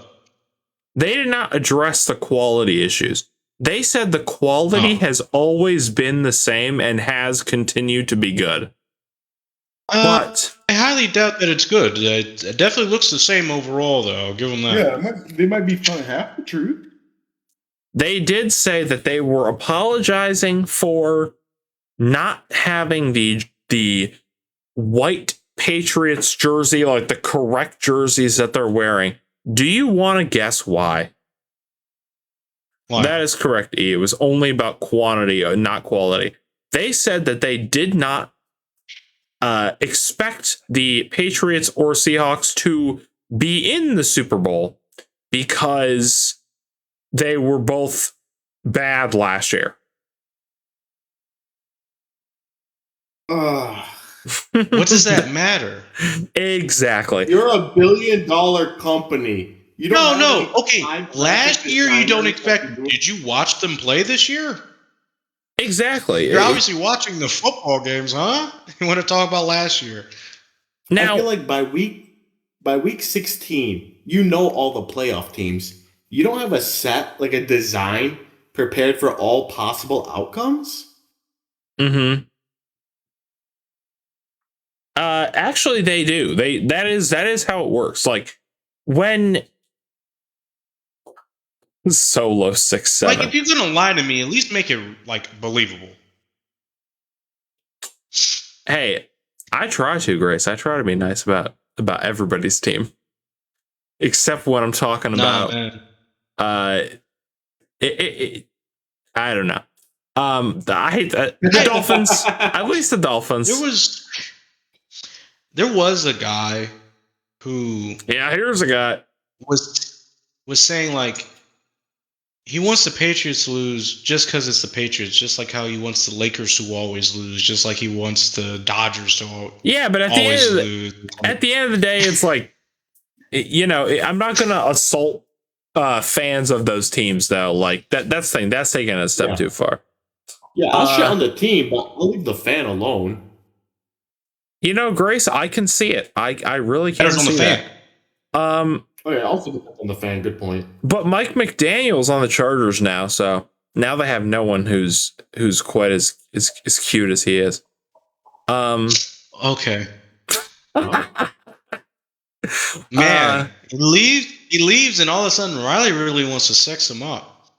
They did not address the quality issues. They said the quality has always been the same and has continued to be good. But I highly doubt that it's good. It definitely looks the same overall, though. I'll give them that. Yeah, they might be telling half the truth. They did say that they were apologizing for not having the white Patriots jersey, like the correct jerseys that they're wearing. Do you want to guess why? That is correct, E. It was only about quantity, not quality. They said that they did not expect the Patriots or Seahawks to be in the Super Bowl because they were both bad last year. What does that matter? Exactly. You're a $1 billion company. You don't Okay, last year you don't expect. Did you watch them play this year? Exactly. You're obviously watching the football games, huh? You want to talk about last year? Now, I feel like by week 16, you know all the playoff teams. You don't have a design prepared for all possible outcomes. Mm-hmm. Actually, they do. That is how it works. Like when Solo 6-7. Like if you're gonna lie to me, at least make it like believable. Hey, I try to, Grace. I try to be nice about everybody's team, except when I'm talking about. I don't know. I hate that the Dolphins. At least the Dolphins. There was a guy who here's a guy was saying like he wants the Patriots to lose just because it's the Patriots, just like how he wants the Lakers to always lose, just like he wants the Dodgers to but always lose. At the end of the day, it's like I'm not gonna assault fans of those teams though. Like that's the thing. That's taking it a step too far. Yeah, I'll shit on the team, but I'll leave the fan alone. You know, Grace, I can see it. I really can Better on the see fan. that. Oh yeah, I'll flip it on the fan. Good point. But Mike McDaniel's on the Chargers now, so now they have no one who's quite as cute as he is. Okay. Man, he leaves, and all of a sudden Riley really wants to sex him up.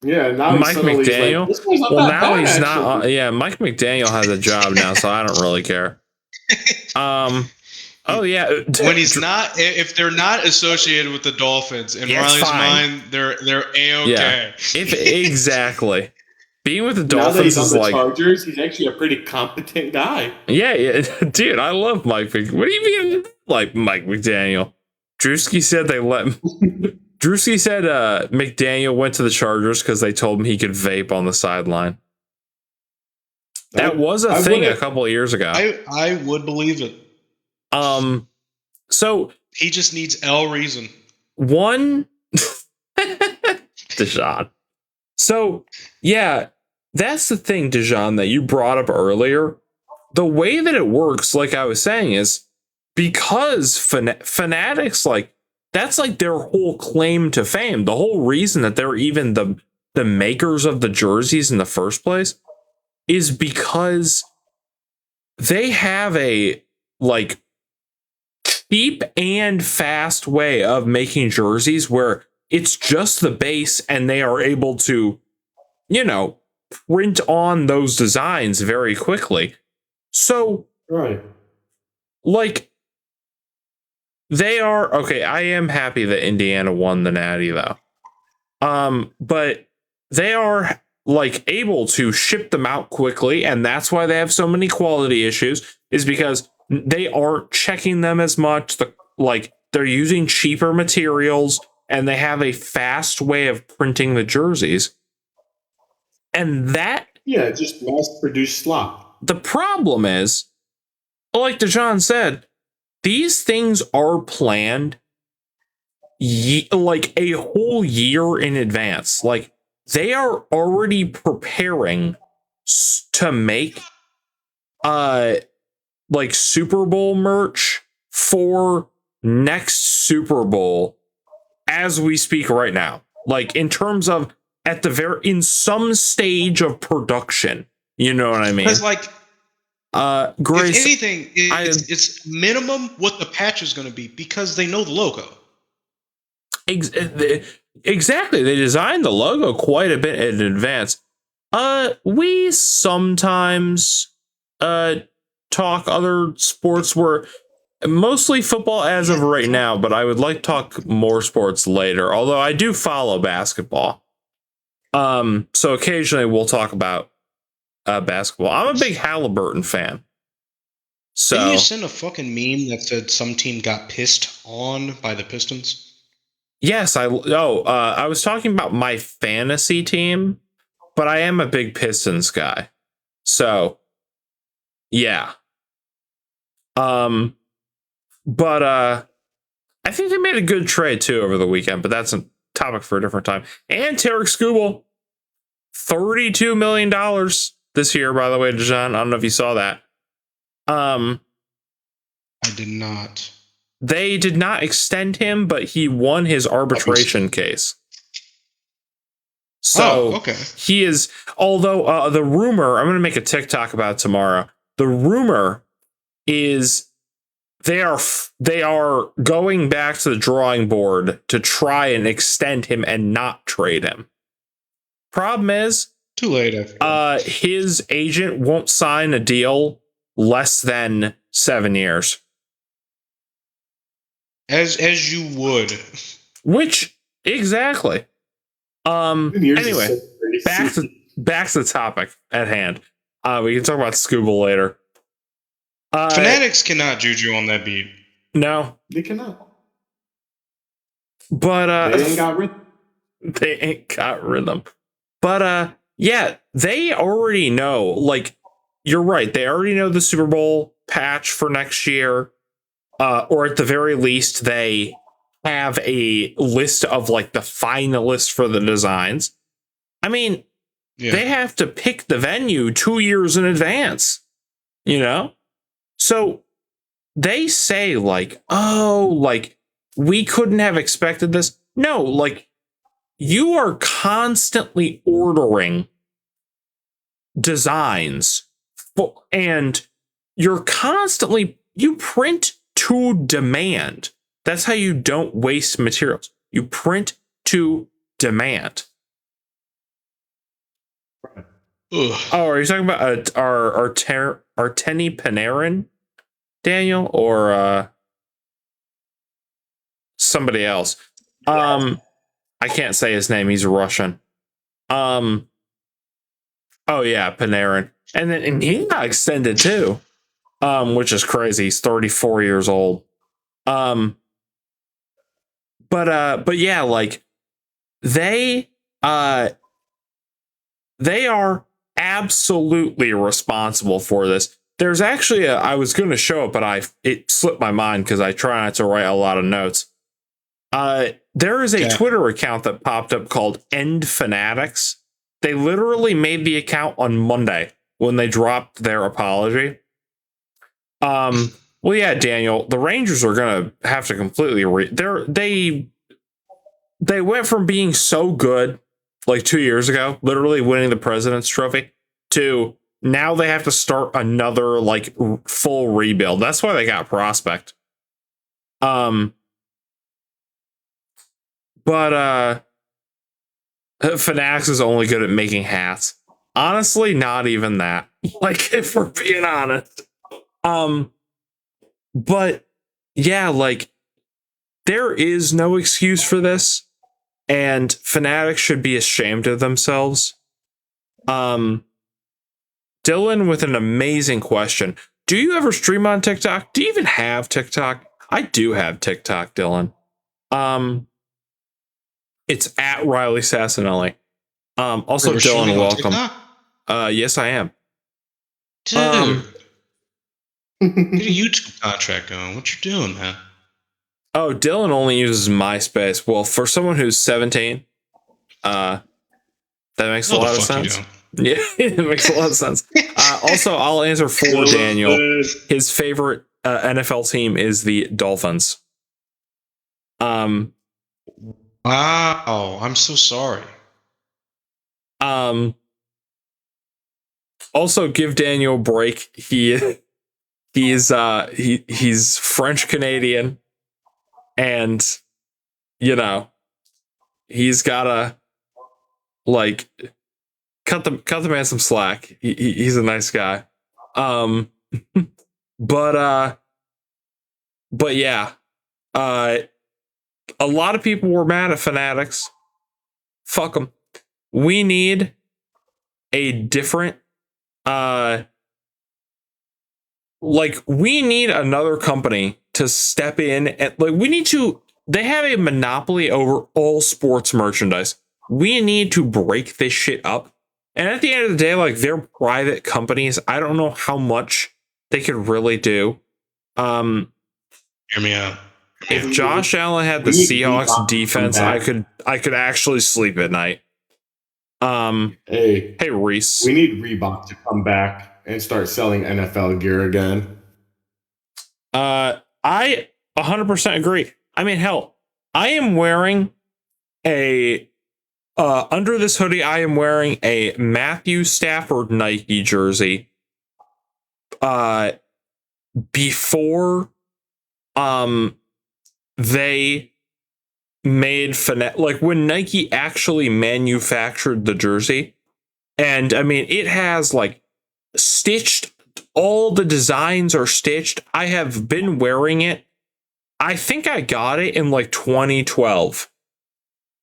Yeah, now Mike McDaniel. Like, this guy's not well, that now bad, he's actually. not. Mike McDaniel has a job now, so I don't really care. Oh yeah. When he's not, if they're not associated with the Dolphins, in Riley's mind, they're a-okay. Yeah. Exactly. Being with the Now that Dolphins he's on is the like Chargers, he's actually a pretty competent guy. yeah, dude. I love Mike. What do you mean, like Mike McDaniel? Drewski said they let. Drewski said McDaniel went to the Chargers because they told him he could vape on the sideline. That was a thing a couple of years ago. I would believe it. So he just needs L reason. One, Dijon. So yeah, that's the thing, Dijon, that you brought up earlier. The way that it works, like I was saying, is because Fanatics, like that's like their whole claim to fame. The whole reason that they're even the makers of the jerseys in the first place is because they have a like cheap and fast way of making jerseys where it's just the base and they are able to, print on those designs very quickly. So, right. Like, they are okay. I am happy that Indiana won the Natty though. But they are like able to ship them out quickly, and that's why they have so many quality issues, is because they aren't checking them as much. They're using cheaper materials, and they have a fast way of printing the jerseys. And that just mass produced slop. The problem is, like Dijon said, these things are planned like a whole year in advance. Like they are already preparing to make like Super Bowl merch for next Super Bowl as we speak right now. Like in terms of in some stage of production. You know what I mean? Because like Grace, if anything, it's minimum what the patch is going to be because they know the logo. Exactly. They designed the logo quite a bit in advance. We sometimes talk other sports, where mostly football as of right now, but I would like to talk more sports later, although I do follow basketball. So occasionally we'll talk about basketball. I'm a big Halliburton fan. So didn't you send a fucking meme that said some team got pissed on by the Pistons? Yes, I was talking about my fantasy team, but I am a big Pistons guy. So yeah. But I think they made a good trade too over the weekend, but that's a topic for a different time. And Tarek Skubal, $32 million this year, by the way, Dijon. I don't know if you saw that. I did not. They did not extend him, but he won his arbitration case. So okay. He is, although the rumor, I'm going to make a TikTok about it tomorrow. The rumor is they are going back to the drawing board to try and extend him and not trade him. Problem is, too late. His agent won't sign a deal less than 7 years. As you would. Which exactly. Anyway, back to the topic at hand. We can talk about Scooble later. Fanatics cannot juju on that beat. No, they cannot. But they ain't got rhythm. They ain't got rhythm. But yeah, they already know. Like, you're right. They already know the Super Bowl patch for next year. Or at the very least, they have a list of like the finalists for the designs. I mean, They have to pick the venue 2 years in advance, you know? So they say like, oh, like we couldn't have expected this. No, like you are constantly ordering designs and you print to demand. That's how you don't waste materials. You print to demand. Ugh. Oh, are you talking about our Arteni Panarin, Daniel, or somebody else? I can't say his name. He's Russian. Oh yeah, Panarin, and he got extended too, which is crazy. He's 34 years old. But yeah, like they are absolutely responsible for this. There's actually I was going to show it, but it slipped my mind because I try not to write a lot of notes. There is a Twitter account that popped up called End Fanatics. They literally made the account on Monday when they dropped their apology. Well, yeah, Daniel, the Rangers are going to have to completely they went from being so good like 2 years ago, literally winning the President's Trophy, to now they have to start another like full rebuild. That's why they got Prospect. But Fanatics is only good at making hats. Honestly, not even that. Like, if we're being honest. But yeah, like there is no excuse for this, and Fanatics should be ashamed of themselves. Dylan with an amazing question. Do you ever stream on TikTok? Do you even have TikTok? I do have TikTok, Dylan. It's at Riley Sassanelli. Also, Dylan, welcome. Yes, I am. Dude, get a YouTube contract going. What you doing, man? Oh, Dylan only uses MySpace. Well, for someone who's 17, that makes a lot of sense. Yeah, it makes a lot of sense. Also, I'll answer for Daniel. His favorite NFL team is the Dolphins. Wow, I'm so sorry. Also, give Daniel a break. He's French Canadian, and you know he's gotta like cut the man some slack. He's a nice guy. But yeah, a lot of people were mad at Fanatics. Fuck them. We need a different, we need another company to step in and they have a monopoly over all sports merchandise. We need to break this shit up. And at the end of the day, like they're private companies. I don't know how much they could really do. Hear me out. If Josh Allen had the Seahawks defense, I could actually sleep at night. Hey Reese. We need Reebok to come back and start selling NFL gear again. I 100% agree. I mean, hell, I am wearing under this hoodie, I am wearing a Matthew Stafford Nike jersey. Before they made when Nike actually manufactured the jersey. And I mean, it has like stitched, all the designs are stitched. I have been wearing it. I think I got it in like 2012,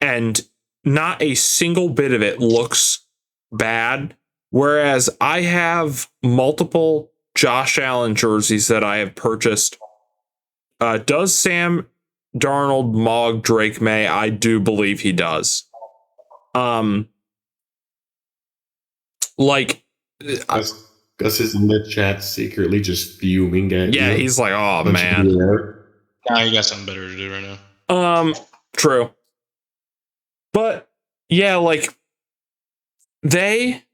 and not a single bit of it looks bad. Whereas I have multiple Josh Allen jerseys that I have purchased. Does Sam Darnold mog Drake May? I do believe he does. Gus is in the chat secretly just fuming at yeah, you. he's like, oh man. Nah, you got something better to do right now. True. But yeah, like they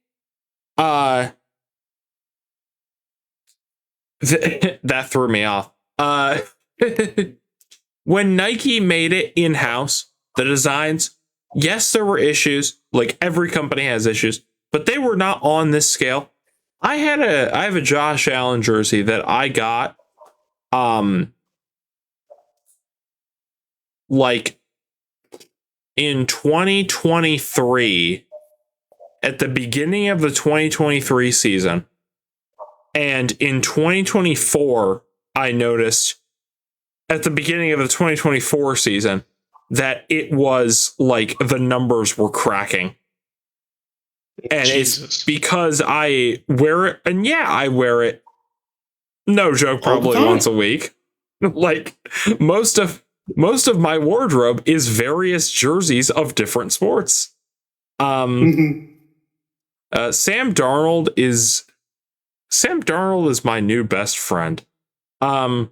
that threw me off. When Nike made it in-house, the designs, yes, there were issues. Like every company has issues, but they were not on this scale. I have a Josh Allen jersey that I got like in 2023 at the beginning of the 2023 season. And in 2024, I noticed at the beginning of the 2024 season that it was like the numbers were cracking. And Jesus. it's because I wear it, and yeah, I wear it, no joke, probably once a week. Like most of my wardrobe is various jerseys of different sports. Sam Darnold is my new best friend. I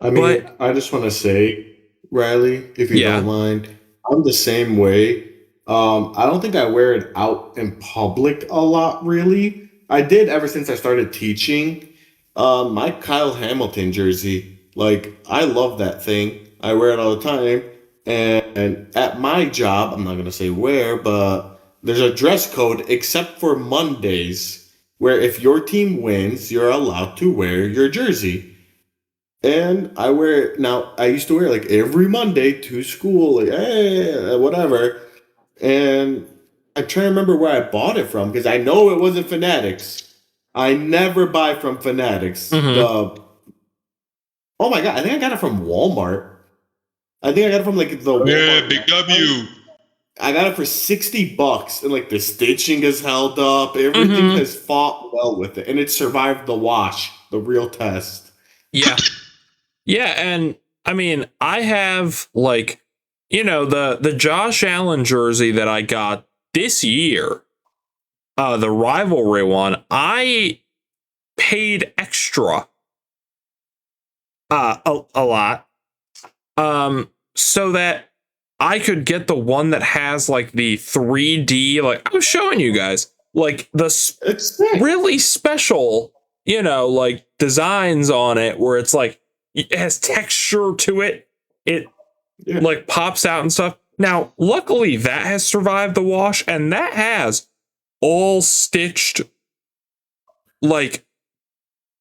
just want to say, Riley, if you don't mind, I'm the same way. I don't think I wear it out in public a lot, really. I did ever since I started teaching. My Kyle Hamilton jersey, like, I love that thing. I wear it all the time. And at my job, I'm not going to say where, but there's a dress code except for Mondays, where if your team wins, you're allowed to wear your jersey. And I wear it now. I used to wear it like every Monday to school, like, hey, whatever. And I'm trying to remember where I bought it from because I know it wasn't Fanatics. I never buy from Fanatics. Mm-hmm. Oh my God, I think I got it from Walmart. I think I got it from like the Walmart. Yeah, Big W. I got it for $60, and like the stitching is held up. Everything has fought well with it, and it survived the wash, the real test. Yeah. Yeah, and I mean, I have like, the Josh Allen jersey that I got this year, the rivalry one, I paid extra a lot so that I could get the one that has like the 3D, like I was showing you guys, like the really special, like designs on it where it's like it has texture to it. It like pops out and stuff. Now, luckily that has survived the wash, and that has all stitched like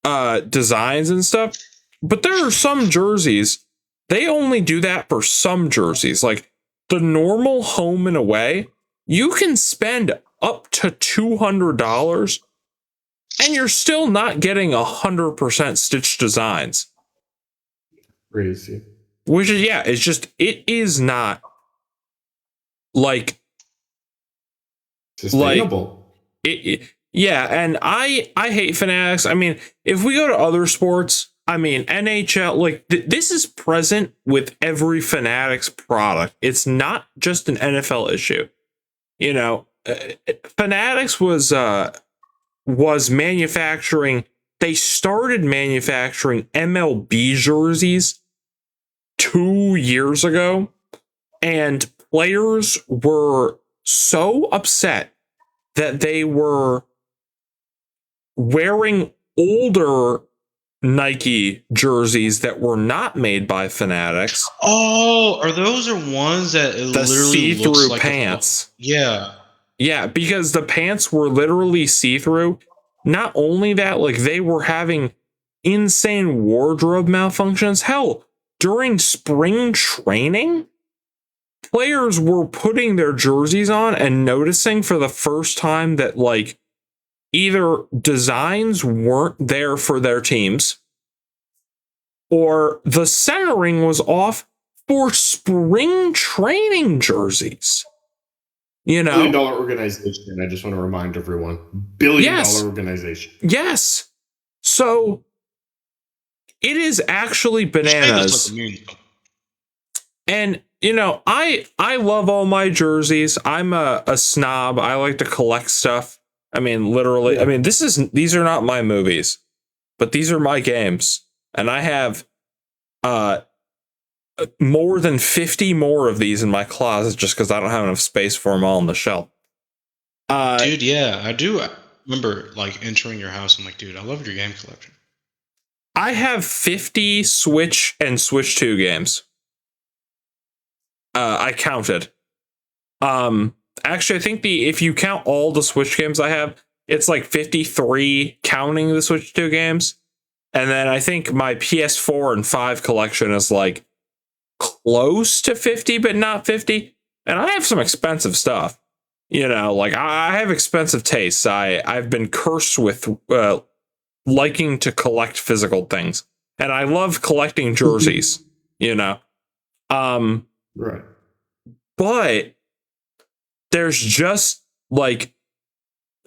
designs and stuff. But there are some jerseys, they only do that for some jerseys. Like the normal home and away, you can spend up to $200 and you're still not getting 100% stitched designs. Crazy. Which is, it is not like sustainable. And I hate Fanatics. I mean, if we go to other sports, I mean, NHL, like this is present with every Fanatics product. It's not just an NFL issue. Fanatics was manufacturing. They started manufacturing MLB jerseys 2 years ago, and players were so upset that they were wearing older Nike jerseys that were not made by Fanatics. Oh, are those ones that the literally see-through looks like pants? Yeah, because the pants were literally see-through. Not only that, like they were having insane wardrobe malfunctions. Hell, during spring training, players were putting their jerseys on and noticing for the first time that like either designs weren't there for their teams or the centering was off for spring training jerseys. $1 billion organization. I just want to remind everyone. $1 billion organization. Yes. So it is actually bananas. And I love all my jerseys. I'm a snob. I like to collect stuff. I mean, literally. I mean, these are not my movies, but these are my games, and I have more than 50 more of these in my closet just because I don't have enough space for them all on the shelf. Dude, yeah, I do remember like entering your house. I'm like, dude, I love your game collection. I have 50 Switch and Switch 2 games. I counted. Actually, I think if you count all the Switch games I have, it's like 53 counting the Switch 2 games. And then I think my PS4 and 5 collection is like close to 50, but not 50. And I have some expensive stuff. You know, like I have expensive tastes. I've been cursed with liking to collect physical things. And I love collecting jerseys, you know. Right. But there's just like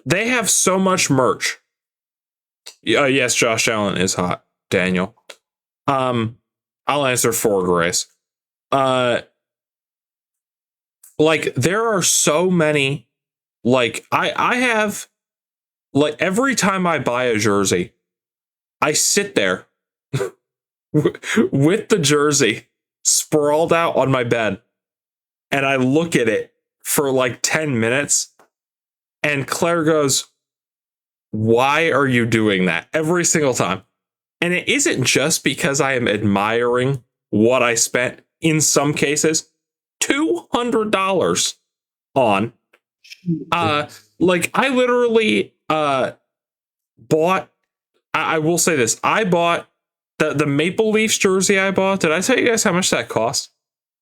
they have so much merch. Yes, Josh Allen is hot, Daniel. I'll answer for Grace. Like there are so many. Like I have, like every time I buy a jersey, I sit there with the jersey sprawled out on my bed, and I look at it for like 10 minutes, and Claire goes, "Why are you doing that?" Every single time. And it isn't just because I am admiring what I spent, in some cases, $200 on. Like I literally bought, I will say this, I bought the Maple Leafs jersey I bought. Did I tell you guys how much that cost?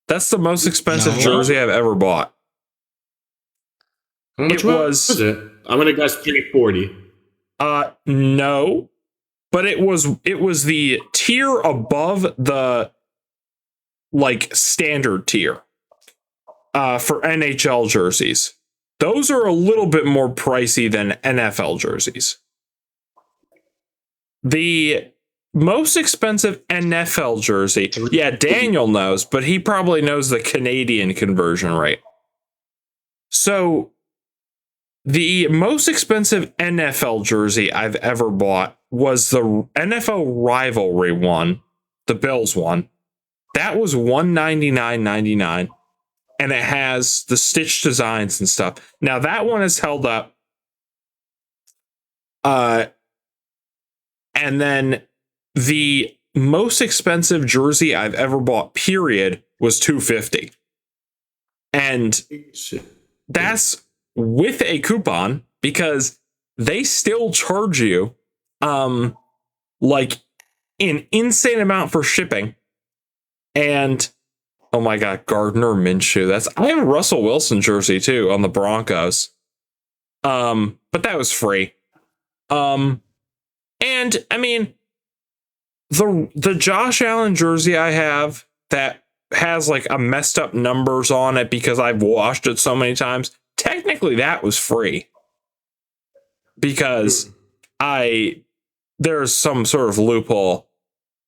That's the most expensive jersey I've ever bought. How much was it? I'm gonna guess 340. No, but it was the tier above the like standard tier for NHL jerseys. Those are a little bit more pricey than NFL jerseys. The most expensive NFL jersey, yeah, Daniel knows, but he probably knows the Canadian conversion rate. So the most expensive NFL jersey I've ever bought was the NFL Rivalry one, the Bills one. That was $199.99, and it has the stitch designs and stuff. Now that one is held up. And then the most expensive jersey I've ever bought, period, was $250. And that's with a coupon, because they still charge you like an insane amount for shipping. And oh my god, Gardner Minshew. I have a Russell Wilson jersey too on the Broncos. But that was free. And I mean, the Josh Allen jersey I have that has like a messed up numbers on it because I've washed it so many times, technically that was free. Because there's some sort of loophole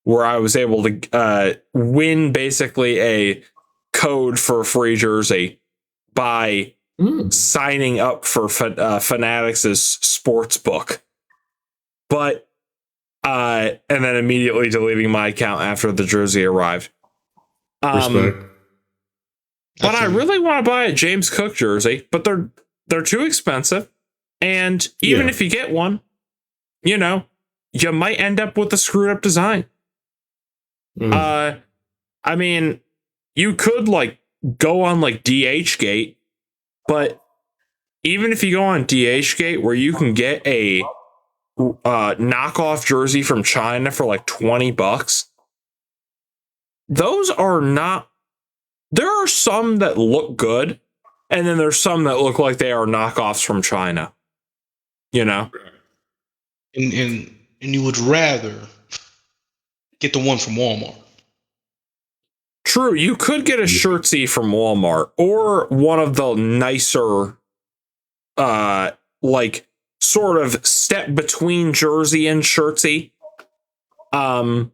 where I was able to win basically a code for a free jersey by signing up for Fanatics' sports book. But and then immediately deleting my account after the jersey arrived. Respect. But I really want to buy a James Cook jersey, but they're too expensive. And even if you get one, you know, you might end up with a screwed up design. I mean, you could like go on like DHgate, but even if you go on DHgate where you can get a knockoff jersey from China for like $20, those are not, there are some that look good, and then there's some that look like they are knockoffs from China, you know. And you would rather get the one from Walmart. True, you could get a shirtsy from Walmart or one of the nicer like sort of step between jersey and shirtsy. Yeah,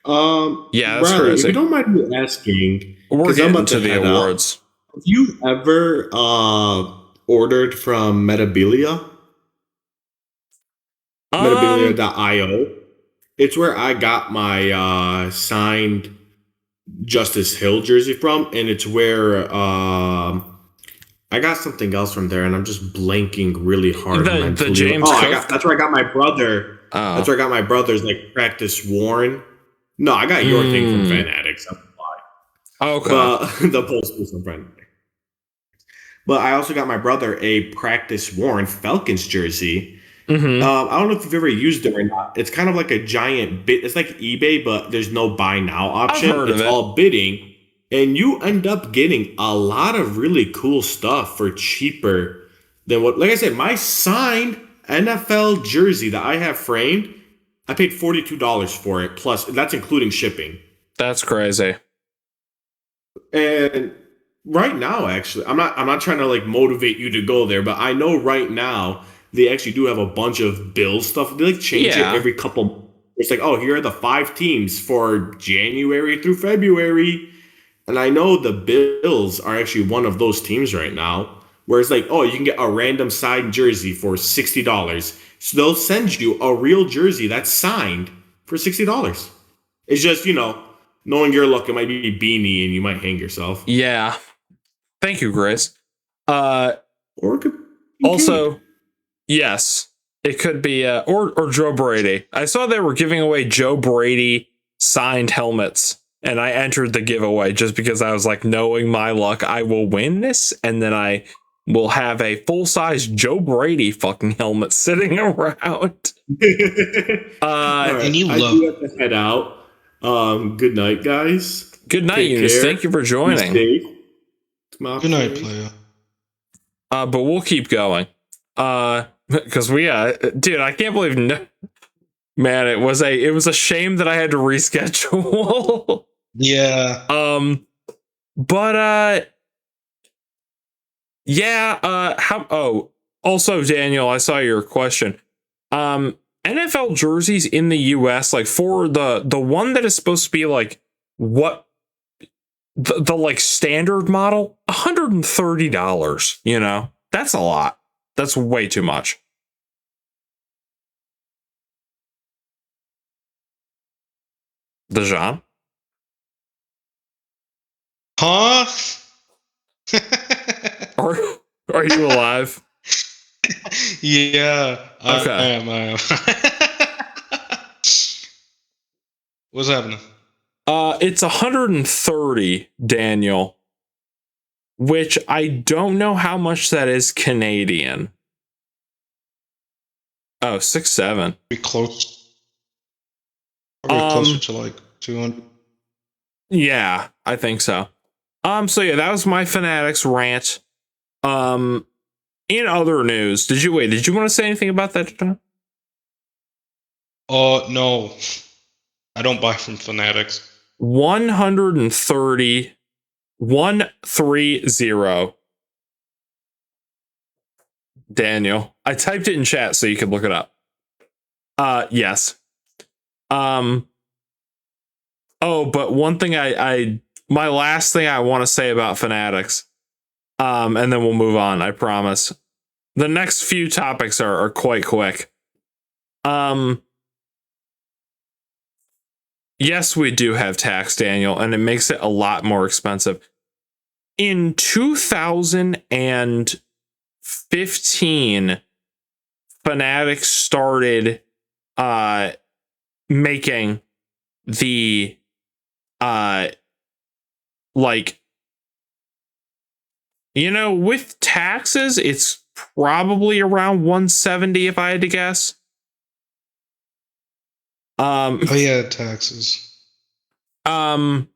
that's Riley, crazy. if you don't mind me asking, we're getting to the awards. Have you ever ordered from Metabilia? Metabilia.io. It's where I got my signed Justice Hill jersey from, and it's where I got something else from there, and I'm just blanking really hard. The James Cook? That's where I got my brother. Oh. That's where I got my brother's like practice worn. No, I got your thing from Fanatics. That's why. Okay. But the Pulse from Fanatics. But I also got my brother a practice worn Falcons jersey. Mm-hmm. I don't know if you've ever used it or not. It's kind of like a giant bid. It's like eBay, but there's no buy now option. I've heard of it's it. all bidding. And you end up getting a lot of really cool stuff for cheaper than what, like I said, my signed NFL jersey that I have framed, I paid $42 for it. Plus, that's including shipping. That's crazy. And right now, actually, I'm not trying to like motivate you to go there, but I know right now they actually do have a bunch of bill stuff. They like change it every couple. It's like, oh, here are the 5 teams for January through February. And I know the Bills are actually one of those teams right now where it's like, oh, you can get a random signed jersey for $60. So they'll send you a real jersey that's signed for $60. It's just, knowing your luck, it might be beanie and you might hang yourself. Yeah. Thank you, Grace. Or it could be also, yes, it could be, or Joe Brady. I saw they were giving away Joe Brady signed helmets. And I entered the giveaway just because I was like, knowing my luck, I will win this. And then I will have a full-size Joe Brady fucking helmet sitting around. Right, and you I love do have to head out. Good night, guys. Good night, Take Eunice. care. Thank you for joining. Be safe. good night, player. But we'll keep going. Because dude, I can't believe man, it was a shame that I had to reschedule. Yeah. Also, Daniel, I saw your question. NFL jerseys in the US, like for the one that is supposed to be like what the like standard model, $130, that's a lot. That's way too much. Dejan? Huh? Are you alive? Yeah. Okay. I am. What's happening? It's 130, Daniel, which I don't know how much that is Canadian. Oh, 6'7". Be close. Probably closer to like 200. Yeah, I think so. So yeah, that was my Fanatics rant. In other news, did you want to say anything about that, John? No. I don't buy from Fanatics. 130. Daniel. I typed it in chat so you could look it up. Yes. But one thing my last thing I want to say about Fanatics, and then we'll move on, I promise. The next few topics are quite quick. Yes, we do have tax, Daniel, and it makes it a lot more expensive. In 2015, Fanatics started making the with taxes, it's probably around 170 if I had to guess. Oh yeah, taxes. And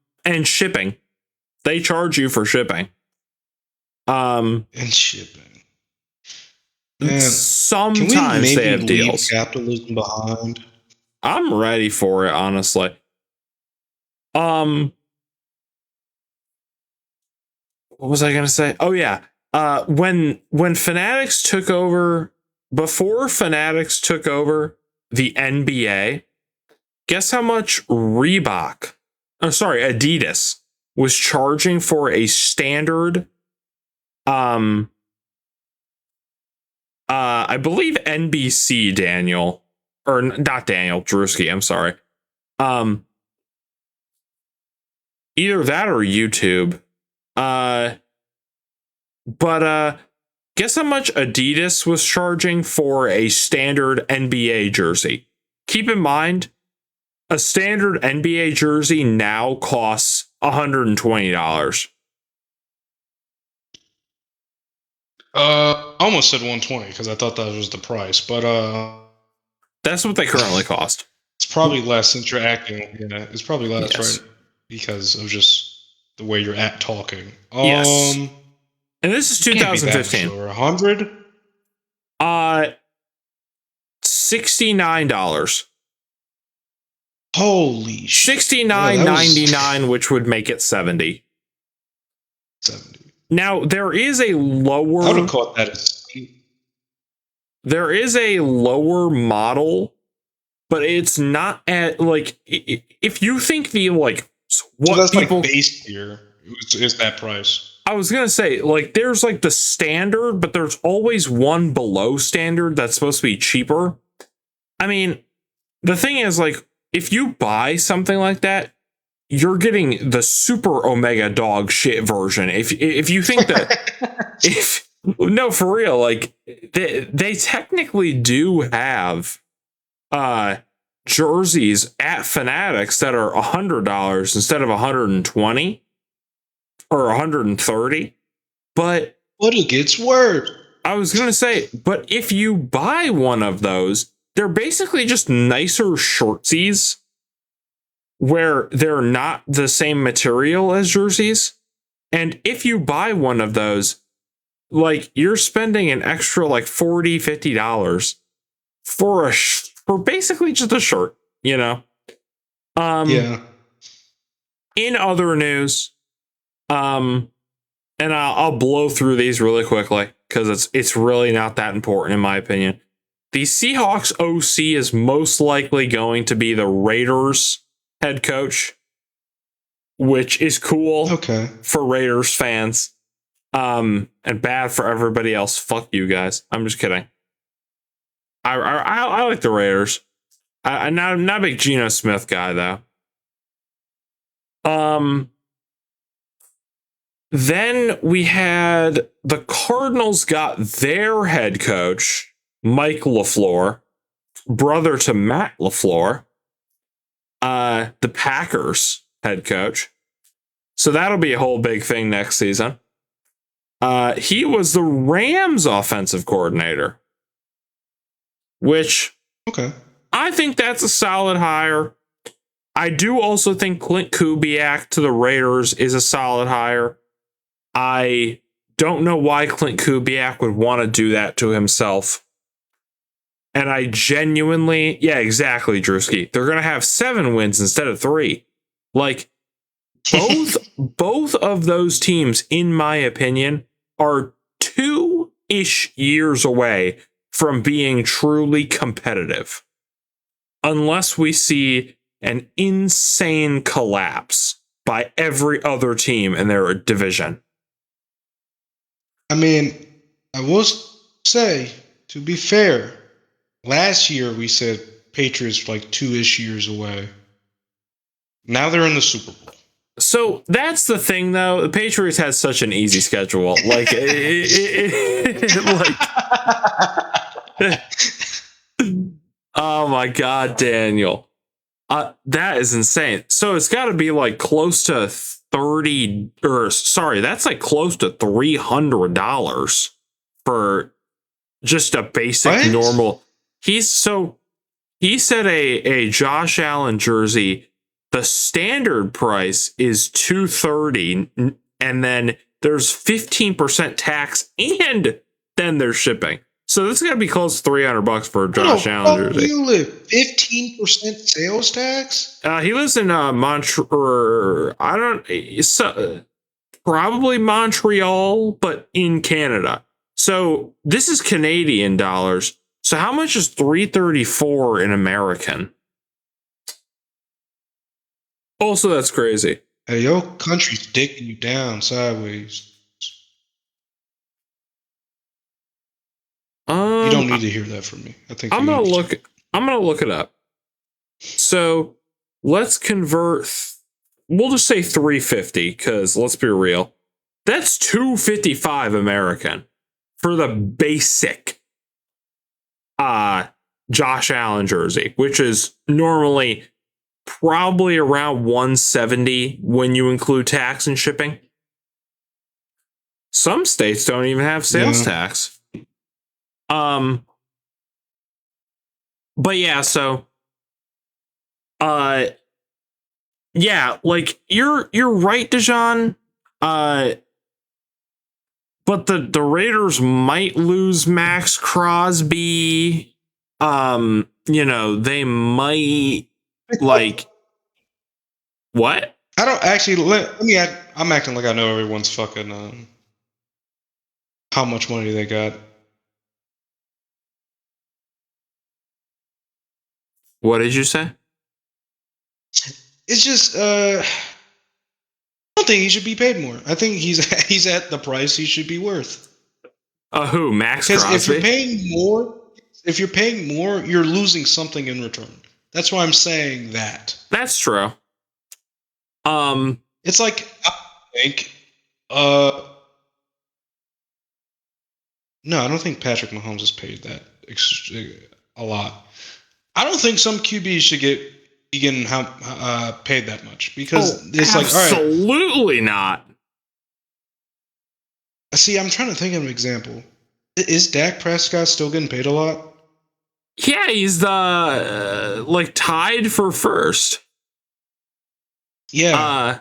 shipping. They charge you for shipping. And shipping. Man, sometimes they have deals. Capitalism behind. I'm ready for it, honestly. What was I gonna say? Oh yeah. When Fanatics took over, before Fanatics took over the NBA, guess how much Adidas was charging for a standard I believe NBC, Daniel, or not Daniel, Drewski, I'm sorry. Either that or YouTube. But guess how much Adidas was charging for a standard NBA jersey? Keep in mind, a standard NBA jersey now costs $120. I almost said 120 because I thought that was the price, but that's what they currently cost. It's probably less since you're acting. Yeah, it's probably less, Yes. right? Because of just the way you're talking. Yes. And this is 2015. Or 100? $69. Holy shit. $69.99, which would make it 70. 70. Now, there is a lower. I would have caught that as. There is a lower model, but it's not at like if you think the like what so that's people like base tier is that price. I was gonna say like there's like the standard, but there's always one below standard that's supposed to be cheaper. I mean, the thing is like if you buy something like that, you're getting the super omega dog shit version. If you think that no, for real, like they technically do have jerseys at Fanatics that are $100 instead of $120 or $130. But it gets worse. I was gonna say, but if you buy one of those, they're basically just nicer shortsies where they're not the same material as jerseys. And if you buy one of those, like you're spending an extra like $40, $50 for basically just a shirt, you know? Yeah. In other news, and I'll blow through these really quickly because it's really not that important in my opinion. The Seahawks OC is most likely going to be the Raiders head coach, which is cool for Raiders fans. And bad for everybody else. Fuck you guys. I'm just kidding. I like the Raiders. I'm not a big Geno Smith guy though. Then we had the Cardinals got their head coach, Mike LaFleur, brother to Matt LaFleur, the Packers head coach. So that'll be a whole big thing next season. He was the Rams offensive coordinator, which I think that's a solid hire. I do also think Clint Kubiak to the Raiders is a solid hire. I don't know why Clint Kubiak would want to do that to himself. And I genuinely, yeah, exactly, Drewski. They're going to have 7 wins instead of 3. Like, both of those teams, in my opinion, are 2-ish years away from being truly competitive. Unless we see an insane collapse by every other team in their division. I mean, I will say, to be fair, last year we said Patriots like 2-ish years away. Now they're in the Super Bowl. So that's the thing, though. The Patriots has such an easy schedule. Like, oh my God, Daniel. That is insane. So it's got to be like close to 30, or sorry, that's like close to $300 for just a basic normal. He said a Josh Allen jersey. The standard price is $230, and then there's 15% tax, and then there's shipping. So this is gonna be close to $300 for a Josh Allen jersey. You live 15% sales tax? He lives in Montreal. Probably Montreal, but in Canada. So this is Canadian dollars. So how much is $334 in American? Also, that's crazy. Hey, your country's dicking you down sideways. You don't need to hear that from me. I think I'm gonna look it up. So let's convert. We'll just say 350 because let's be real. That's $255 American for the basic Josh Allen jersey, which is normally probably around $170 when you include tax and shipping. Some states don't even have sales tax. But yeah, so yeah, like you're right, Dejan. But the Raiders might lose Max Crosby. They might like what? I don't actually let me act, I'm acting like I know everyone's fucking how much money they got. What did you say? It's just I don't think he should be paid more. I think he's at the price he should be worth. Who? Max Crosby? Because if you're paying more, you're losing something in return. That's why I'm saying that. That's true. It's like I think no, I don't think Patrick Mahomes is paid that a lot. I don't think some QBs should be getting paid that much because it's like, all right, absolutely not. See, I'm trying to think of an example. Is Dak Prescott still getting paid a lot? Yeah, he's the like tied for first. Yeah.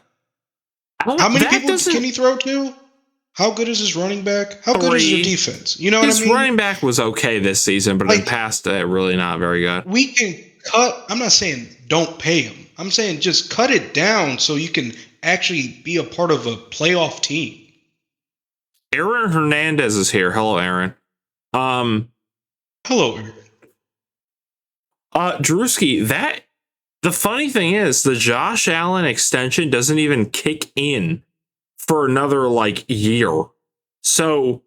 How many people can he throw to? How good is his running back? How good is your defense? You know what I mean? His running back was okay this season, but in the past, really not very good. We can cut. I'm not saying don't pay him. I'm saying just cut it down so you can actually be a part of a playoff team. Aaron Hernandez is here. Hello, Aaron. Hello, Aaron. Drewski, the funny thing is the Josh Allen extension doesn't even kick in for another like year. So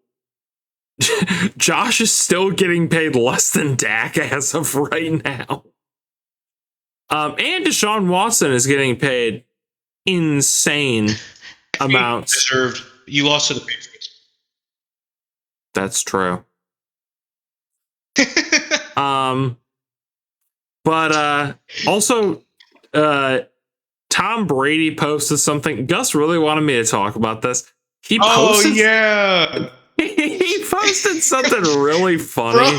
Josh is still getting paid less than Dak as of right now. And Deshaun Watson is getting paid insane amounts. Deserved. You lost to the Patriots. That's true. But also Tom Brady posted something. Gus really wanted me to talk about this. He posted, yeah. He posted something really funny.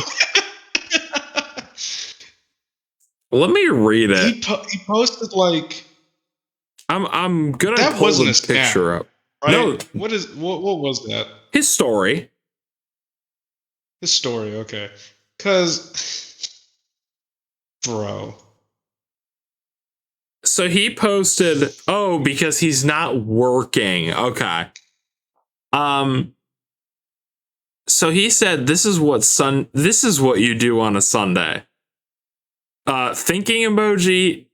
Let me read it. He posted like I'm gonna that pull wasn't the picture up. Right? No, what was that? His story. His story, okay. Cause bro. So he posted, because he's not working. Okay. So he said, this is what you do on a Sunday. Thinking emoji,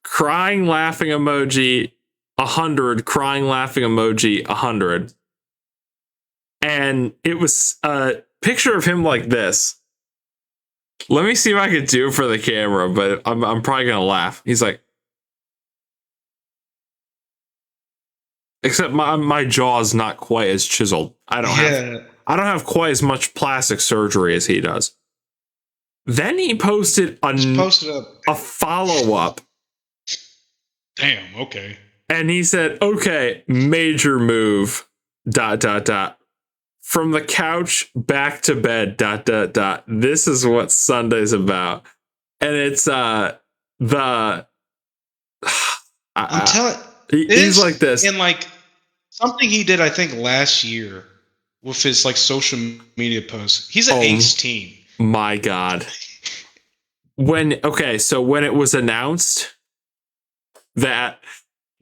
crying, laughing emoji, 100, crying, laughing emoji, 100. And it was a picture of him like this. Let me see if I could do it for the camera, but I'm probably gonna laugh. He's like, except my jaw's not quite as chiseled. I don't have quite as much plastic surgery as he does. Then he posted a follow-up. Damn, okay. And he said, okay, major move, ... From the couch back to bed, ... This is what Sunday's about. And it's I'm telling he's like this. And like something he did, I think, last year with his like social media posts. He's an ace team. My God. So when it was announced that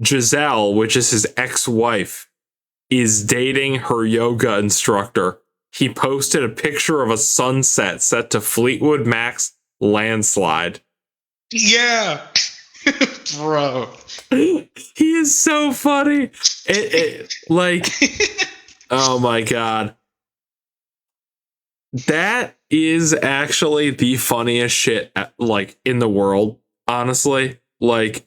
Giselle, which is his ex-wife, is dating her yoga instructor, he posted a picture of a sunset set to Fleetwood Mac's Landslide. Yeah. Bro. He is so funny. Oh my God. That is actually the funniest shit in the world, honestly. Like,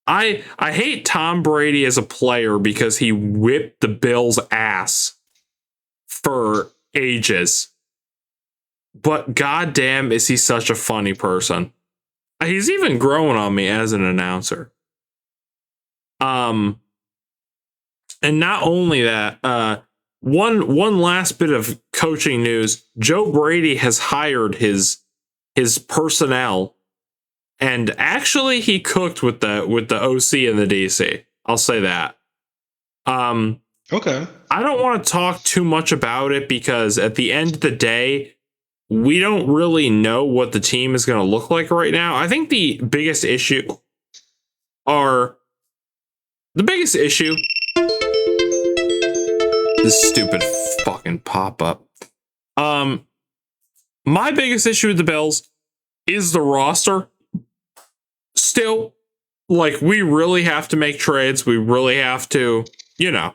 I hate Tom Brady as a player because he whipped the Bills' ass for ages. But goddamn, is he such a funny person? He's even grown on me as an announcer. And not only that, one last bit of coaching news: Joe Brady has hired his personnel, and actually he cooked with the OC and the DC. I'll say that. Okay. I don't want to talk too much about it because at the end of the day, we don't really know what the team is going to look like right now. I think the biggest issue this stupid fucking pop-up. My biggest issue with the Bills is the roster. Still, like, we really have to make trades. We really have to, No,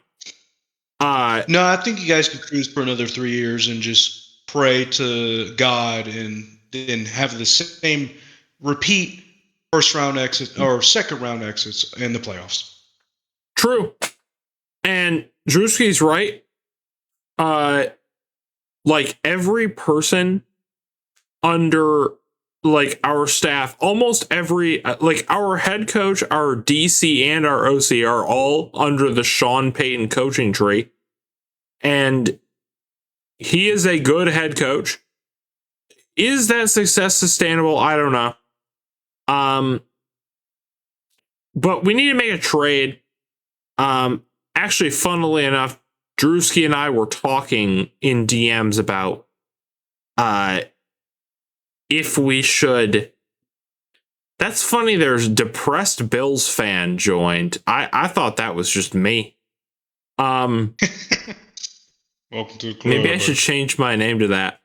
I think you guys could cruise for another 3 years and just pray to God and then have the same repeat first round exit or second round exits in the playoffs. True. And Drewski's right. Like every person under like our staff, almost every like our head coach, our DC, and our OC are all under the Sean Payton coaching tree. And he is a good head coach. Is that success sustainable? I don't know. But we need to make a trade. Actually, funnily enough, Drewski and I were talking in DMs about if we should. That's funny. There's depressed Bills fan joined. I thought that was just me. Welcome to the club. Maybe I should change my name to that.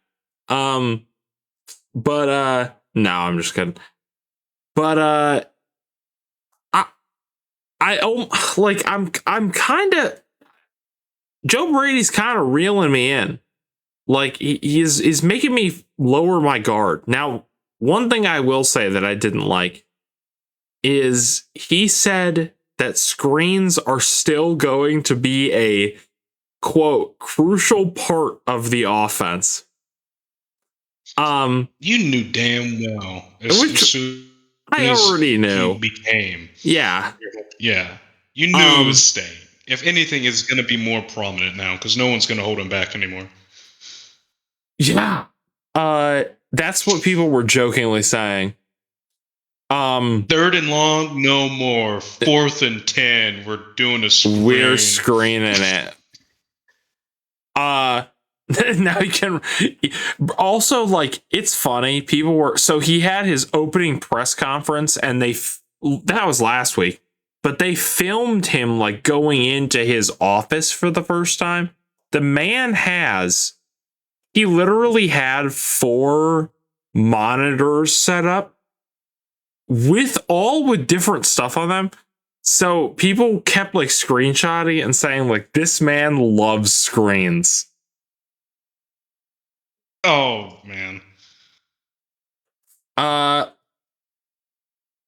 But no, I'm just kidding. But I'm kind of Joe Brady's kind of reeling me in. Like he's making me lower my guard. Now, one thing I will say that I didn't like is he said that screens are still going to be a quote crucial part of the offense. You knew damn well. I already knew. He became. Yeah. You knew it was staying. If anything, it's going to be more prominent now because no one's going to hold him back anymore. Yeah. That's what people were jokingly saying. Third and long, no more. 4th and 10, we're doing a screen. We're screening it. Now you can also, like, it's funny. People were, so he had his opening press conference and that was last week, but they filmed him like going into his office for the first time. The man he literally had 4 monitors set up with different stuff on them. So people kept like screenshotting and saying like, this man loves screens. Oh man.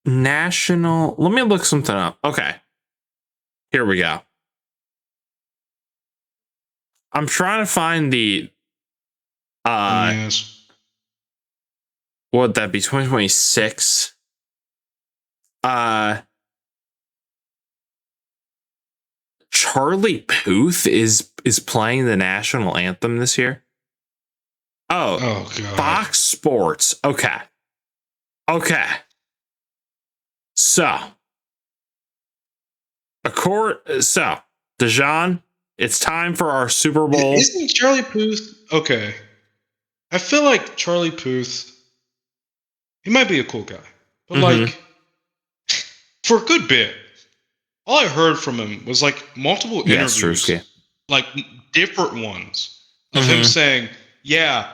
National. Let me look something up. Okay. Here we go. I'm trying to find the yes. What would that be? 2026. Charlie Puth is playing the national anthem this year. Oh God. Fox Sports. Okay. So, Dejan, it's time for our Super Bowl. Isn't Charlie Puth okay? I feel like Charlie Puth, he might be a cool guy, but like for a good bit, all I heard from him was like multiple interviews, like different ones of him saying, "Yeah,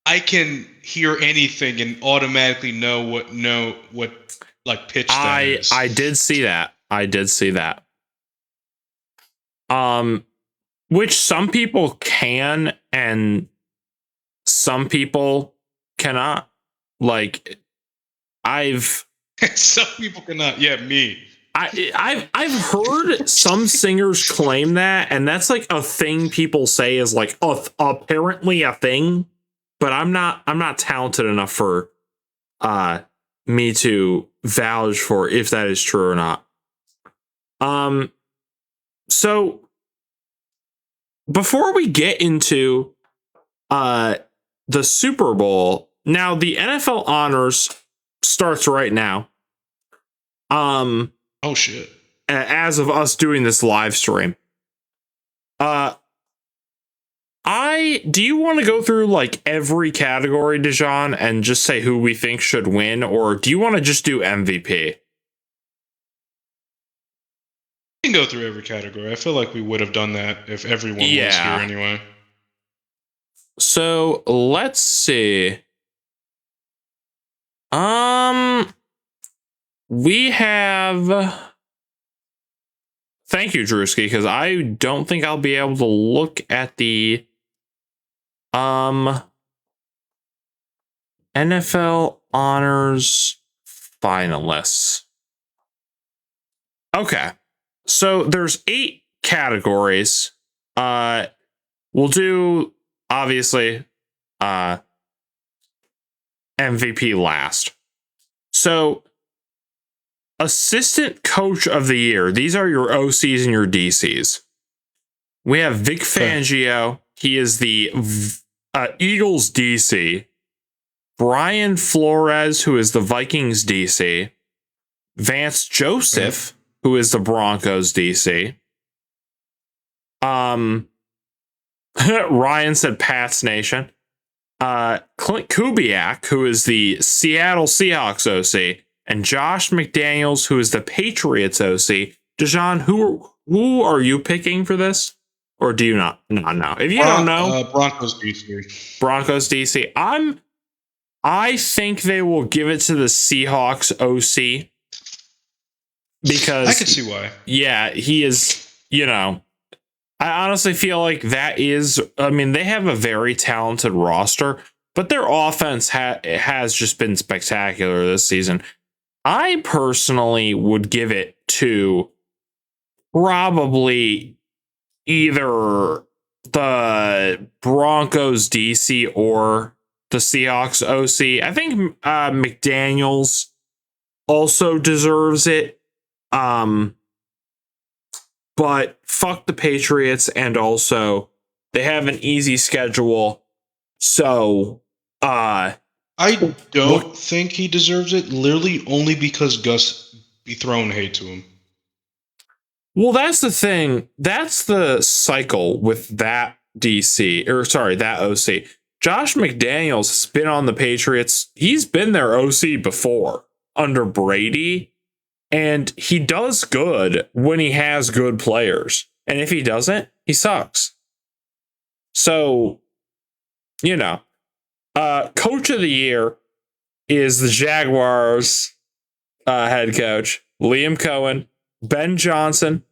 I can hear anything and automatically know what like pitch that is." I did see that. Which some people can and some people cannot. Like Some people cannot. Yeah, me. I've heard some singers claim that, and that's like a thing people say is like apparently a thing, but I'm not talented enough for me to vouch for if that is true or not. So before we get into the Super Bowl, now the NFL honors starts right now. Oh shit. As of us doing this live stream. Do you want to go through like every category, Dejan, and just say who we think should win, or do you want to just do MVP? We can go through every category. I feel like we would have done that if everyone was here anyway. So let's see. We have. Thank you, Drewski, because I don't think I'll be able to look at the NFL honors finalists. Okay. So there's 8 categories. We'll do obviously MVP last. So assistant coach of the year. These are your OCs and your DCs. We have Vic Fangio. He is the Eagles DC. Brian Flores, who is the Vikings DC. Vance Joseph, who is the Broncos DC. Ryan said Pats Nation. Clint Kubiak, who is the Seattle Seahawks OC. And Josh McDaniels, who is the Patriots OC. Dejan, who are you picking for this? Or do you not know? If you don't know, Broncos DC. Broncos DC. I think they will give it to the Seahawks OC because I can see why. Yeah, he is. I honestly feel like that is. I mean, they have a very talented roster, but their offense has just been spectacular this season. I personally would give it to probably either the Broncos DC or the Seahawks OC. I think McDaniels also deserves it. But fuck the Patriots, and also they have an easy schedule. So I don't think he deserves it, literally only because Gus be throwing hate to him. Well, that's the thing. That's the cycle with that that OC. Josh McDaniels has been on the Patriots. He's been their OC before under Brady, and he does good when he has good players. And if he doesn't, he sucks. So, coach of the year is the Jaguars head coach, Liam Cohen, Ben Johnson,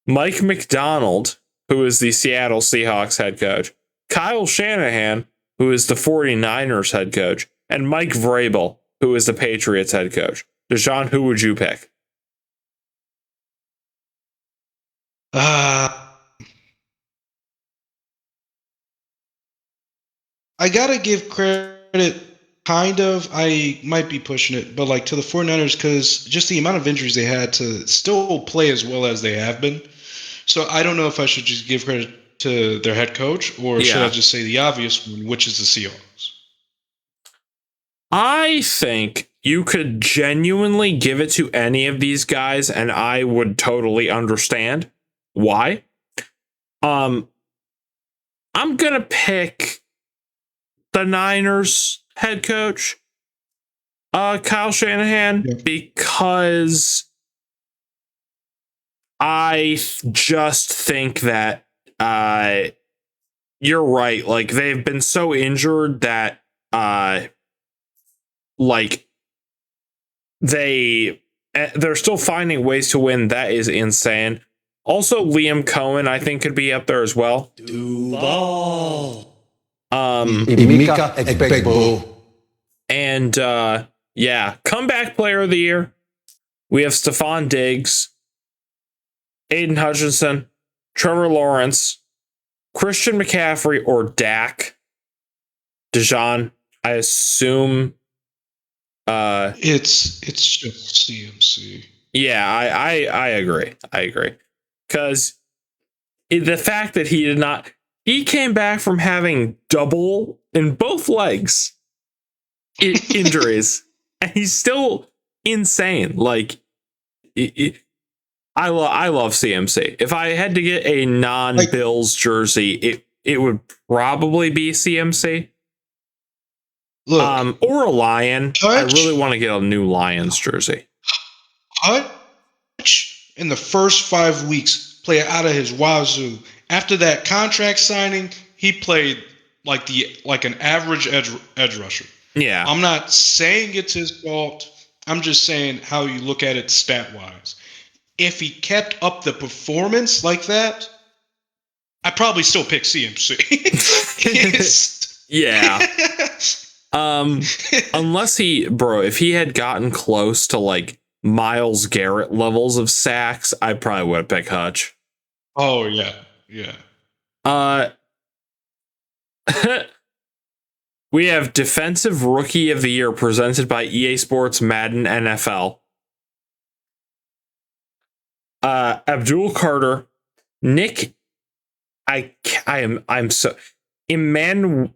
Mike McDonald, who is the Seattle Seahawks head coach, Kyle Shanahan, who is the 49ers head coach, and Mike Vrabel, who is the Patriots head coach. Dejan, who would you pick? I gotta give credit, kind of. I might be pushing it, but like to the 49ers, because just the amount of injuries they had to still play as well as they have been. So I don't know if I should just give credit to their head coach, or should I just say the obvious one, which is the Seahawks? I think you could genuinely give it to any of these guys, and I would totally understand why. I'm gonna pick the Niners head coach, Kyle Shanahan, because I just think that you're right. Like, they've been so injured that they're still finding ways to win. That is insane. Also, Liam Cohen, I think, could be up there as well. Duval. And Yeah. Comeback player of the year. We have Stephon Diggs, Aiden Hutchinson, Trevor Lawrence, Christian McCaffrey, or Dak. Dijon, I assume. It's just CMC. Yeah, I agree. I agree. Because the fact that he came back from having double in both legs injuries, and he's still insane. Like, I love CMC. If I had to get a non-Bills jersey, it would probably be CMC. Look, or a Lion. I really want to get a new Lions jersey. Hutch in the first 5 weeks played out of his wazoo. After that contract signing, he played like an average edge rusher. Yeah. I'm not saying it's his fault. I'm just saying how you look at it stat wise. If he kept up the performance like that, I'd probably still pick CMC. Yeah. Unless if he had gotten close to like Myles Garrett levels of sacks, I probably would have picked Hutch. Oh yeah. Yeah. We have Defensive Rookie of the Year presented by EA Sports Madden NFL. Abdul Carter, Nick, I'm so Emmanuel.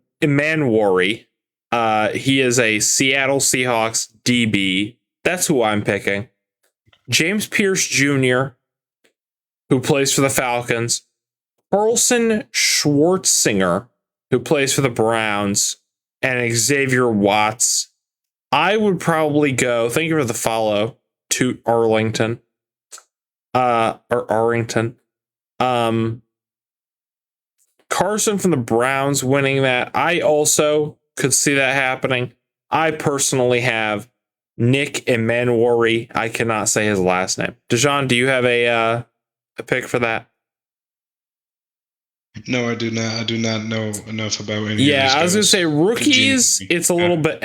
He is a Seattle Seahawks DB. That's who I'm picking. James Pierce Jr., who plays for the Falcons. Carlson Schwartzinger, who plays for the Browns. And Xavier Watts. I would probably go, thank you for the follow, to Arlington. Or Arlington. Carson from the Browns winning that. I also could see that happening. I personally have Nick Emmanuel. I cannot say his last name. Dijon, do you have a pick for that? No, I do not. I do not know enough about any. Yeah, I was gonna say rookies. It's a little bit